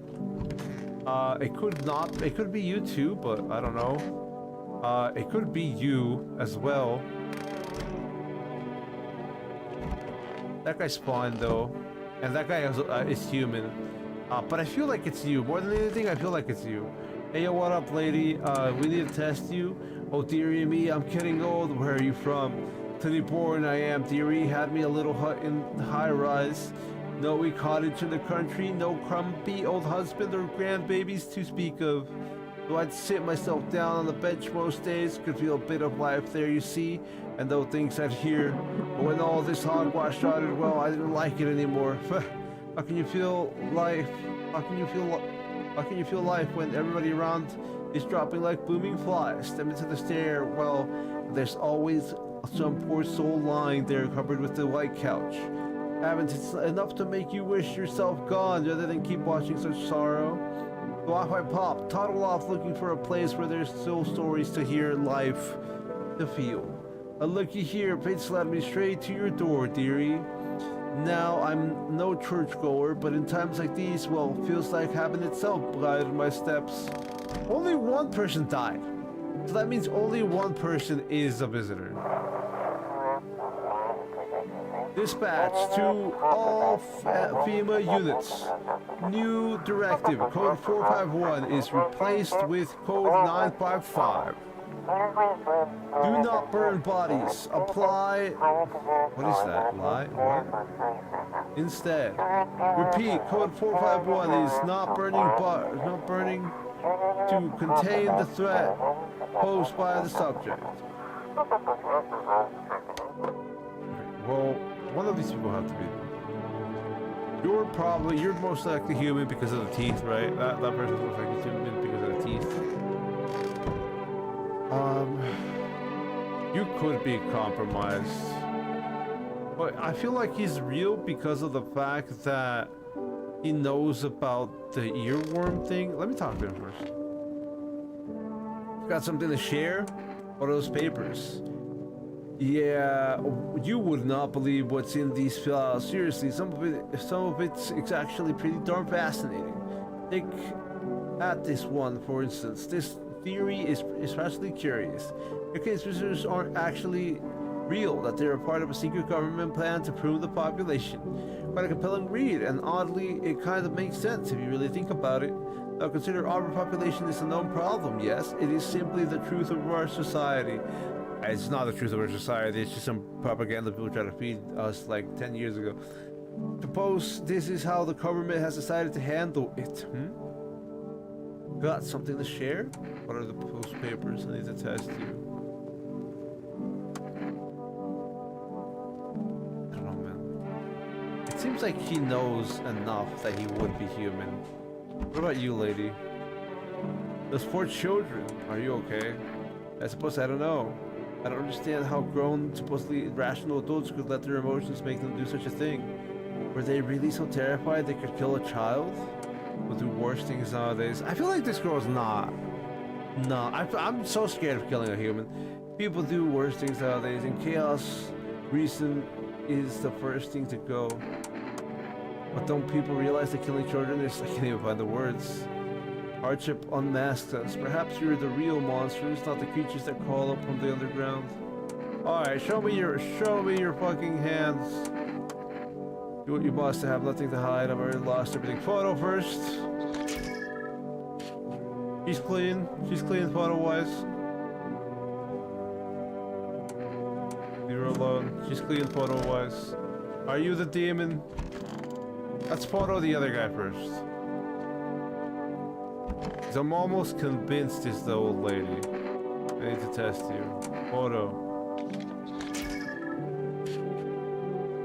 It could not. It could be you too, but I don't know. It could be you as well. That guy spawned though, and that guy is human. But I feel like it's you. More than anything, I feel like it's you. Hey, yo, what up, lady? We need to test you. Oh, dearie me, I'm getting old. Where are you from? To the born I am, dearie. Had me a little hut in the high rise. No wee cottage in the country. No crumpy old husband or grandbabies to speak of. So I'd sit myself down on the bench most days. Could feel a bit of life there, you see. And though things I'd hear. But when all this hogwash started, well, I didn't like it anymore. How can you feel life? How can you feel life when everybody around is dropping like booming flies? Step into the stair. Well, there's always some poor soul lying there covered with the white couch. Haven't it enough to make you wish yourself gone rather than keep watching such sorrow? So off I pop, toddle off looking for a place where there's still stories to hear, life to feel. A looky here, fate's led me straight to your door, dearie. Now, I'm no churchgoer, but in times like these, well, feels like heaven itself guided my steps. Only one person died. So that means only one person is a visitor. Dispatch to all FEMA units. New directive, code 451 is replaced with code 955. Do not burn bodies. Apply... What is that? Lie? What? Instead. Repeat, code 451 is not burning to contain the threat posed by the subject. Well, one of these people have to be. You're most likely human because of the teeth, right? That person's most likely human because of the teeth. You could be compromised. But I feel like he's real because of the fact that he knows about the earworm thing. Let me talk to him first. Got something to share? What are those papers? Yeah, you would not believe what's in these files. Seriously, some of it's actually pretty darn fascinating. Take at this one, for instance. This theory is especially curious. The case visitors aren't actually real, that they're a part of a secret government plan to prune the population. Quite a compelling read, and oddly, it kind of makes sense if you really think about it. Now, consider overpopulation is a known problem, yes. It is simply the truth of our society. It's not the truth of our society, it's just some propaganda people try to feed us like 10 years ago. Suppose this is how the government has decided to handle it, Got something to share? What are the post papers I need to test you? I don't know, man. It seems like he knows enough that he would be human. What about you, lady? Those 4 children, are you okay? I suppose I don't know. I don't understand how grown, supposedly rational adults could let their emotions make them do such a thing. Were they really so terrified they could kill a child? Will do worse things nowadays. I feel like this girl's not. No, I'm so scared of killing a human. People do worse things nowadays, and chaos reason is the first thing to go. But don't people realize that killing children is... I can't even find the words. Hardship unmasks us. Perhaps you're the real monsters, not the creatures that crawl up from the underground. Alright, show me your fucking hands. Do what you must to have nothing to hide. I've already lost everything. Photo first. She's clean. She's clean photo-wise. Leave her alone. She's clean photo-wise. Are you the demon? Let's photo the other guy first. Because I'm almost convinced it's the old lady. I need to test you. Photo.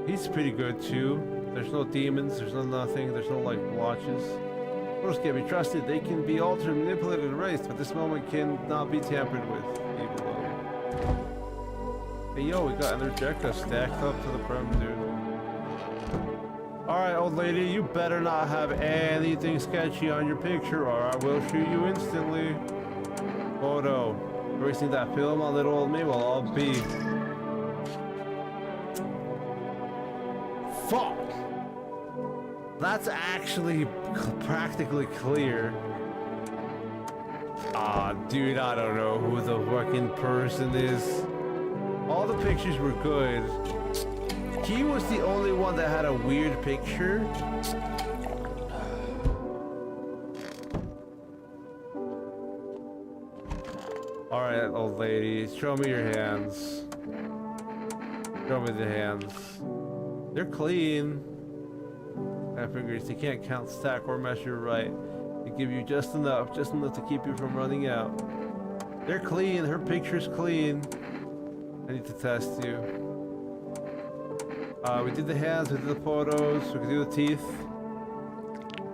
He's pretty good too. There's no demons, there's no nothing, there's no like watches. Photos can't be trusted, they can be altered, manipulated, and erased, but this moment cannot be tampered with. Leave it alone. Hey yo, we got an Ejecta stacked up to the brim, dude. Alright, old lady, you better not have anything sketchy on your picture or I will shoot you instantly. Photo. Erasing that film on little old me? Well, I'll be. Fuck! That's actually practically clear. Ah, dude, I don't know who the fucking person is. All the pictures were good. He was the only one that had a weird picture. Alright, old lady, show me your hands. Show me the hands. They're clean. My fingers, they can't count, stack, or measure right. They give you just enough to keep you from running out. They're clean, her picture's clean. I need to test you. We did the hands, we did the photos, we can do the teeth.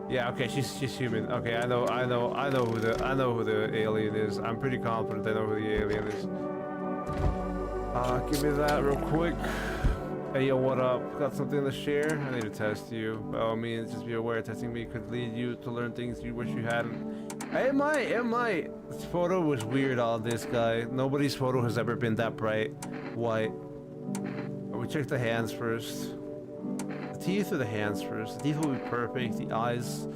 Yeah, okay, she's human. Okay, I know who the alien is. I'm pretty confident I know who the alien is. Give me that real quick. Hey yo, what up? Got something to share? I need to test you. By all means, just be aware testing me could lead you to learn things you wish you hadn't. It might. This photo was weird on this guy. Nobody's photo has ever been that bright white. We check the hands first. teeth or the hands first? The teeth will be perfect. The eyes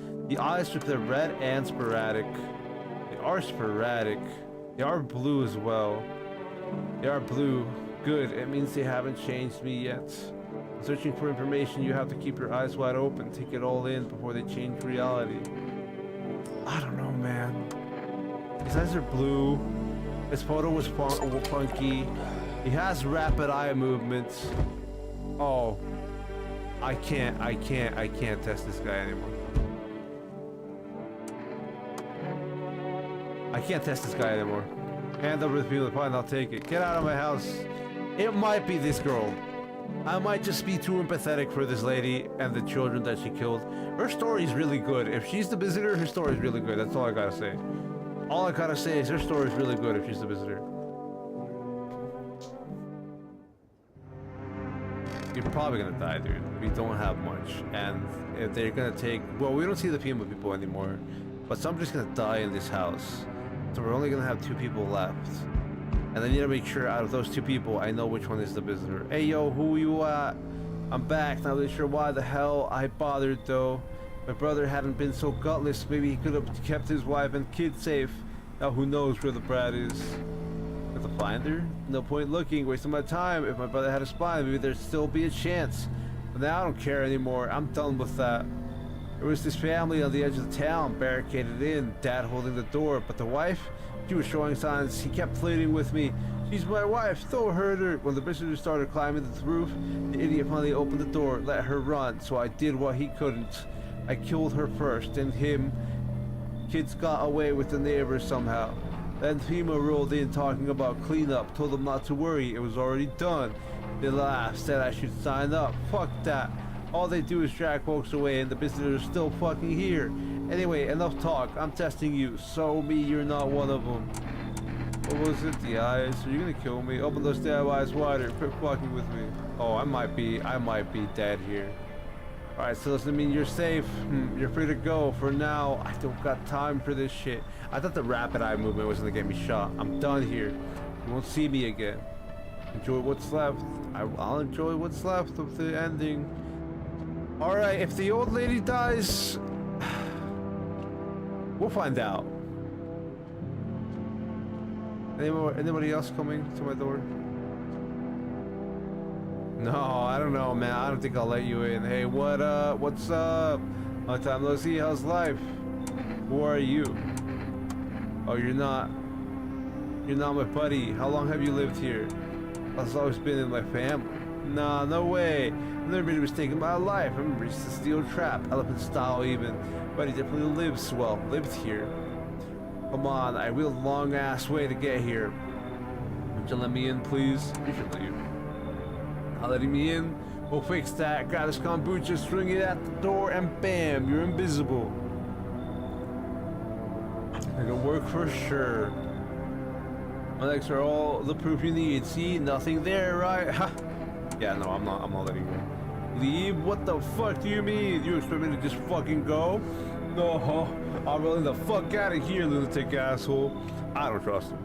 with the red and sporadic. They are sporadic. They are blue as well. They are blue. Good. It means they haven't changed me yet. Searching for information, you have to keep your eyes wide open, take it all in before they change reality. I don't know, man. His eyes are blue. His photo was funky. He has rapid eye movements. Oh. I can't test this guy anymore. I can't test this guy anymore. Hand over the people, fine, I'll take it. Get out of my house. It might be this girl. I might just be too empathetic for this lady and the children that she killed. Her story is really good. If she's the visitor, her story is really good. That's all I gotta say. All I gotta say is her story is really good if she's the visitor. You're probably gonna die, dude. We don't have much. And if they're gonna take... Well, we don't see the FEMA people anymore. But somebody's gonna die in this house. So we're only gonna have 2 people left. And I need to make sure out of those 2 people, I know which one is the visitor. Hey, yo, who you at? I'm back. Not really sure why the hell I bothered, though. My brother hadn't been so gutless. Maybe he could have kept his wife and kid safe. Now who knows where the brat is. Have to find her? No point looking, wasting my time. If my brother had a spine, maybe there'd still be a chance. But now I don't care anymore. I'm done with that. There was this family on the edge of the town, barricaded in, dad holding the door, but the wife? She was showing signs. He kept pleading with me. She's my wife, don't hurt her. When the visitor started climbing the roof, the idiot finally opened the door, let her run, so I did what he couldn't. I killed her first, then him. Kids got away with the neighbors somehow. Then FEMA rolled in talking about cleanup, told them not to worry, it was already done. They laughed, said I should sign up. Fuck that. All they do is drag folks away and the visitors are still fucking here. Anyway, enough talk. I'm testing you. So me, you're not one of them. What was it? The eyes? Are you gonna kill me? Open those damn eyes wider. Quit fucking with me. Oh, I might be dead here. Alright, so does that mean you're safe? You're free to go. For now, I don't got time for this shit. I thought the rapid eye movement was gonna get me shot. I'm done here. You won't see me again. Enjoy what's left. I'll enjoy what's left of the ending. Alright, if the old lady dies... we'll find out. Anybody else coming to my door? No, I don't know, man. I don't think I'll let you in. Hey, what's up? Long time no see. How's life? Who are you? Oh, you're not my buddy. How long have you lived here? I've always been in my family. Nah, no way. I've never been mistaken by life. I remember it's a steel trap, elephant style even. But he definitely lived here. Come on, I wheeled a long ass way to get here. Would you let me in, please? You should leave. Not letting me in? We'll fix that. Grab this kombucha, string it at the door, and bam, you're invisible. It'll work for sure. My legs are all the proof you need. See, nothing there, right? Ha! Yeah, no, I'm not letting you in. Leave? What the fuck do you mean? You expect me to just fucking go? No, I'm rolling the fuck out of here, lunatic asshole. I don't trust him.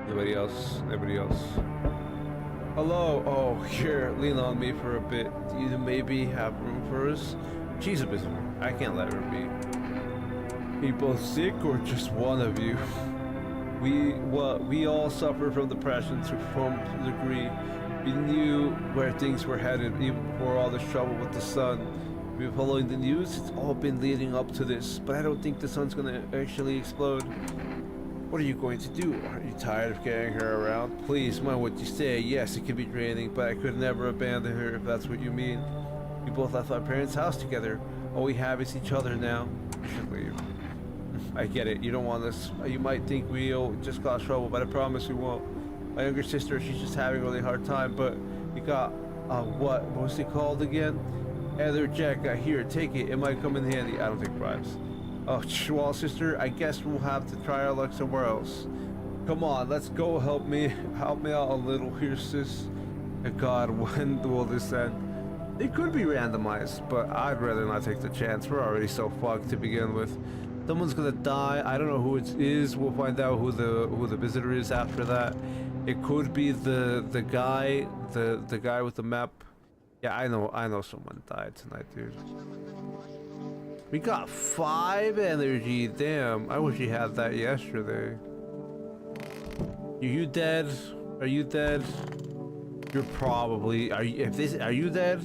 Anybody else? Anybody else? Hello? Oh, here, lean on me for a bit. Do you maybe have room for us? She's a visitor. I can't let her be. People sick or just one of you? We all suffer from depression to some degree. We knew where things were headed even before all this trouble with the sun. We've been following the news, it's all been leading up to this, but I don't think the sun's gonna actually explode. What are you going to do? Are you tired of carrying her around? Please mind what you say. Yes, it can be draining, but I could never abandon her if that's what you mean. We both left our parents' house together. All we have is each other now. We should leave. I get it, you don't want us. You might think we'll just cause trouble, but I promise we won't. My younger sister, she's just having a really hard time, but we got, what was it called again? Heather Jack, here, take it. It might come in handy. I don't take bribes. Oh, well, sister, I guess we'll have to try our luck somewhere else. Come on, let's go. Help me out a little here, sis. God, when will this end? It could be randomized, but I'd rather not take the chance. We're already so fucked to begin with. Someone's gonna die. I don't know who it is. We'll find out who the visitor is after that. It could be the guy with the map. Yeah, I know someone died tonight, dude. We got 5 energy. Damn, I wish you had that yesterday. You dead? Are you dead? You're probably. Are you? If this, are you dead?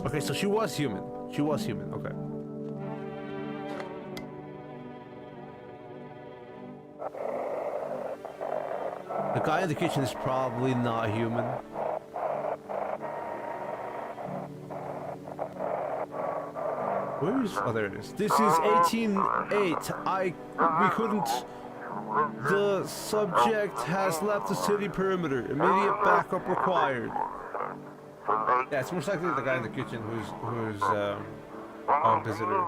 Okay, so she was human. She was human. Okay. The guy in the kitchen is probably not human. Where is? Oh, there it is. This is 18-8. We couldn't. The subject has left the city perimeter. Immediate backup required. Yeah, it's most likely the guy in the kitchen who's a visitor.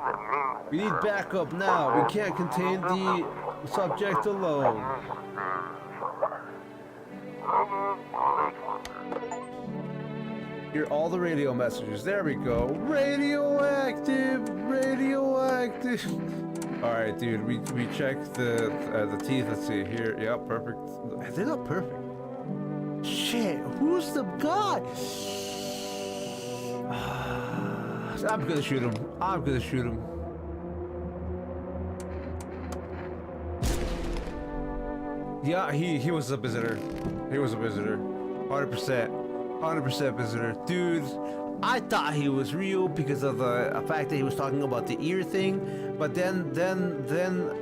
We need backup now. We can't contain the subject alone. Hear all the radio messages. There we go. Radioactive. Radioactive. All right, dude. We checked the teeth. Let's see here. Yep, perfect. They're not perfect. Shit. Who's the guy? I'm gonna shoot him. I'm gonna shoot him. Yeah, he was a visitor. He was a visitor. 100%. 100% visitor. Dude, I thought he was real because of the fact that he was talking about the ear thing. But then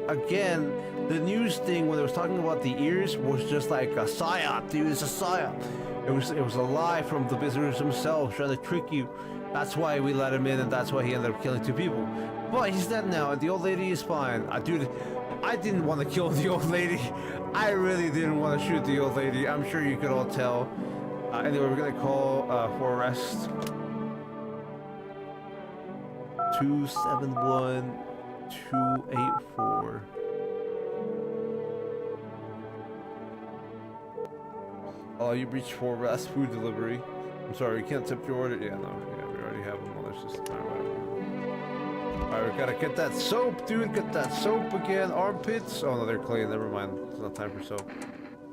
again, the news thing when it was talking about the ears was just like a psyop, dude. It's a psyop. It was a lie from the visitors themselves trying to trick you. That's why we let him in, and that's why he ended up killing 2 people. But he's dead now, and the old lady is fine. Dude, I didn't want to kill the old lady. I really didn't want to shoot the old lady. I'm sure you could all tell. Anyway, we're gonna call for arrest. 271-284. Oh, you reached for arrest food delivery. I'm sorry, you can't tip your order. Yeah, no, yeah, we already have them. Well, let's just. Alright, we gotta get that soap, dude. Get that soap again. Armpits. Oh no, they're clean. Never mind. It's not time for soap.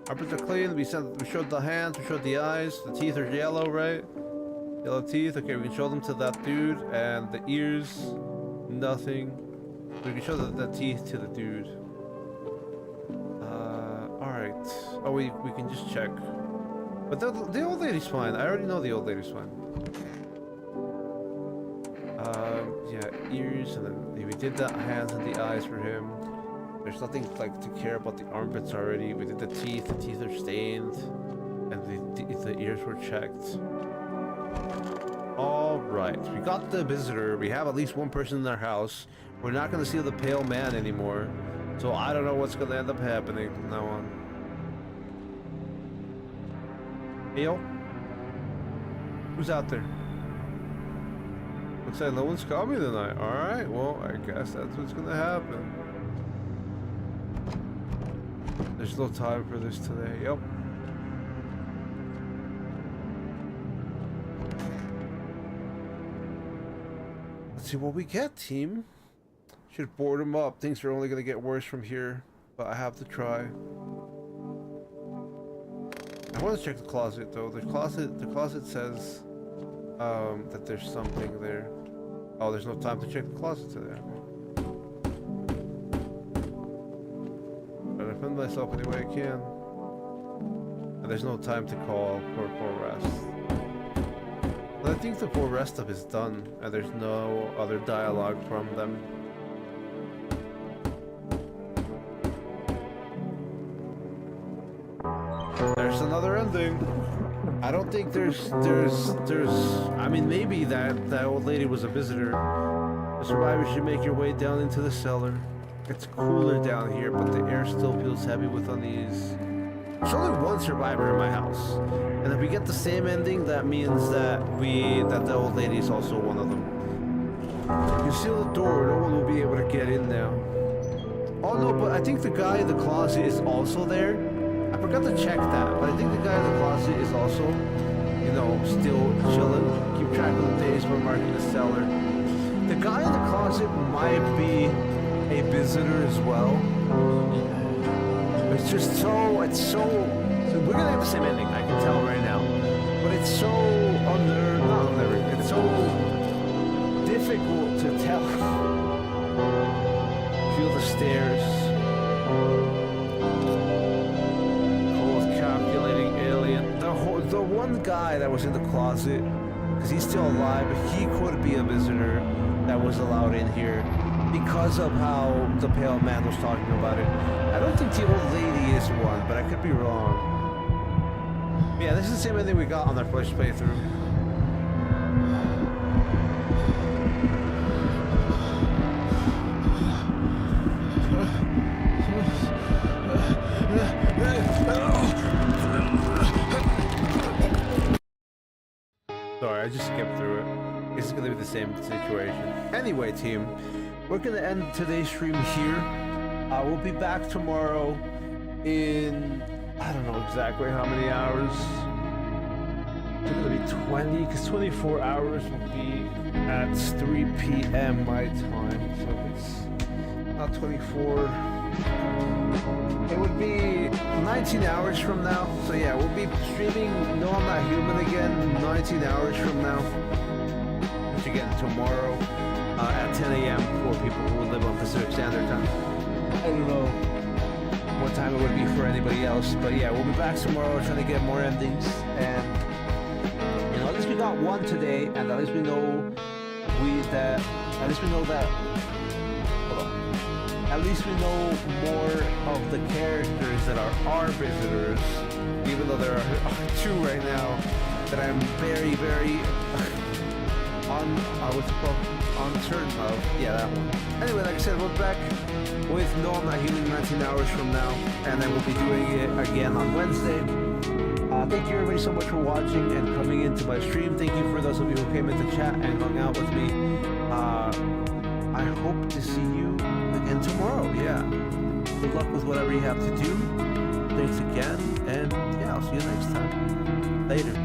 Armpits are clean. We showed the hands. We showed the eyes. The teeth are yellow, right? Yellow teeth. Okay, we can show them to that dude. And the ears, nothing. We can show the teeth to the dude. All right. Oh, we can just check. But the old lady's fine. I already know the old lady's fine. Yeah, ears, and then we did the hands and the eyes for him. There's nothing like to care about the armpits already. We did the teeth are stained, and the ears were checked. All right, we got the visitor. We have at least one person in our house. We're not gonna see the pale man anymore, so I don't know what's gonna end up happening from now on. Neil? Who's out there? Looks like no one's coming tonight. Alright, well, I guess that's what's gonna happen. There's no time for this today. Yep. Let's see what we get, team. Should board them up. Things are only gonna get worse from here, but I have to try. I want to check the closet though. The closet says that there's something there. Oh, there's no time to check the closet today. But I defend myself any way I can. And there's no time to call for arrest. But I think the arrest stuff is done, and there's no other dialogue from them. There's another ending. I don't think there's I mean, maybe that old lady was a visitor. The survivors should make your way down into the cellar. It's cooler down here, but the air still feels heavy with unease. There's only one survivor in my house, and if we get the same ending, that means that the old lady is also one of them. You seal the door, no one will be able to get in now. Oh no, but I think the guy in the closet is also there. I forgot to check that, but I think the guy in the closet is also, you know, still chilling. Keep track of the days we're marking the cellar. The guy in the closet might be a visitor as well. It's just so we're gonna have the same ending, I can tell right now. but it's so it's so difficult to tell. Feel the stairs. Cold calculating alien. The one guy that was in the closet, because he's still alive, he could be a visitor that was allowed in here because of how the pale man was talking about it. I don't think the old lady is one, but I could be wrong. Yeah, this is the same thing we got on our first playthrough. Sorry, I just skipped through it. It's gonna be the same situation. Anyway, team, we're gonna end today's stream here. We'll be back tomorrow in, I don't know exactly how many hours. It's gonna be 20, because 24 hours will be at 3 p.m. my time. So it's not 24. It would be 19 hours from now. So yeah, we'll be streaming No I'm Not Human again 19 hours from now. Which again, tomorrow at 10 a.m. for people who live on Pacific Standard Time. I don't know what time it would be for anybody else, but yeah, we'll be back tomorrow trying to get more endings, and you know, at least we got one today, and at least we know that at least we know more of the characters that are our visitors, even though there are two right now that I'm very, very uncertain of. Yeah, that one. Anyway, like I said, we're back with No I'm Not Human 19 hours from now, and then we'll be doing it again on Wednesday. Thank you everybody so much for watching and coming into my stream. Thank you for those of you who came into chat and hung out with me. I hope to see you again tomorrow. Yeah. Good luck with whatever you have to do. Thanks again, and yeah, I'll see you next time. Later.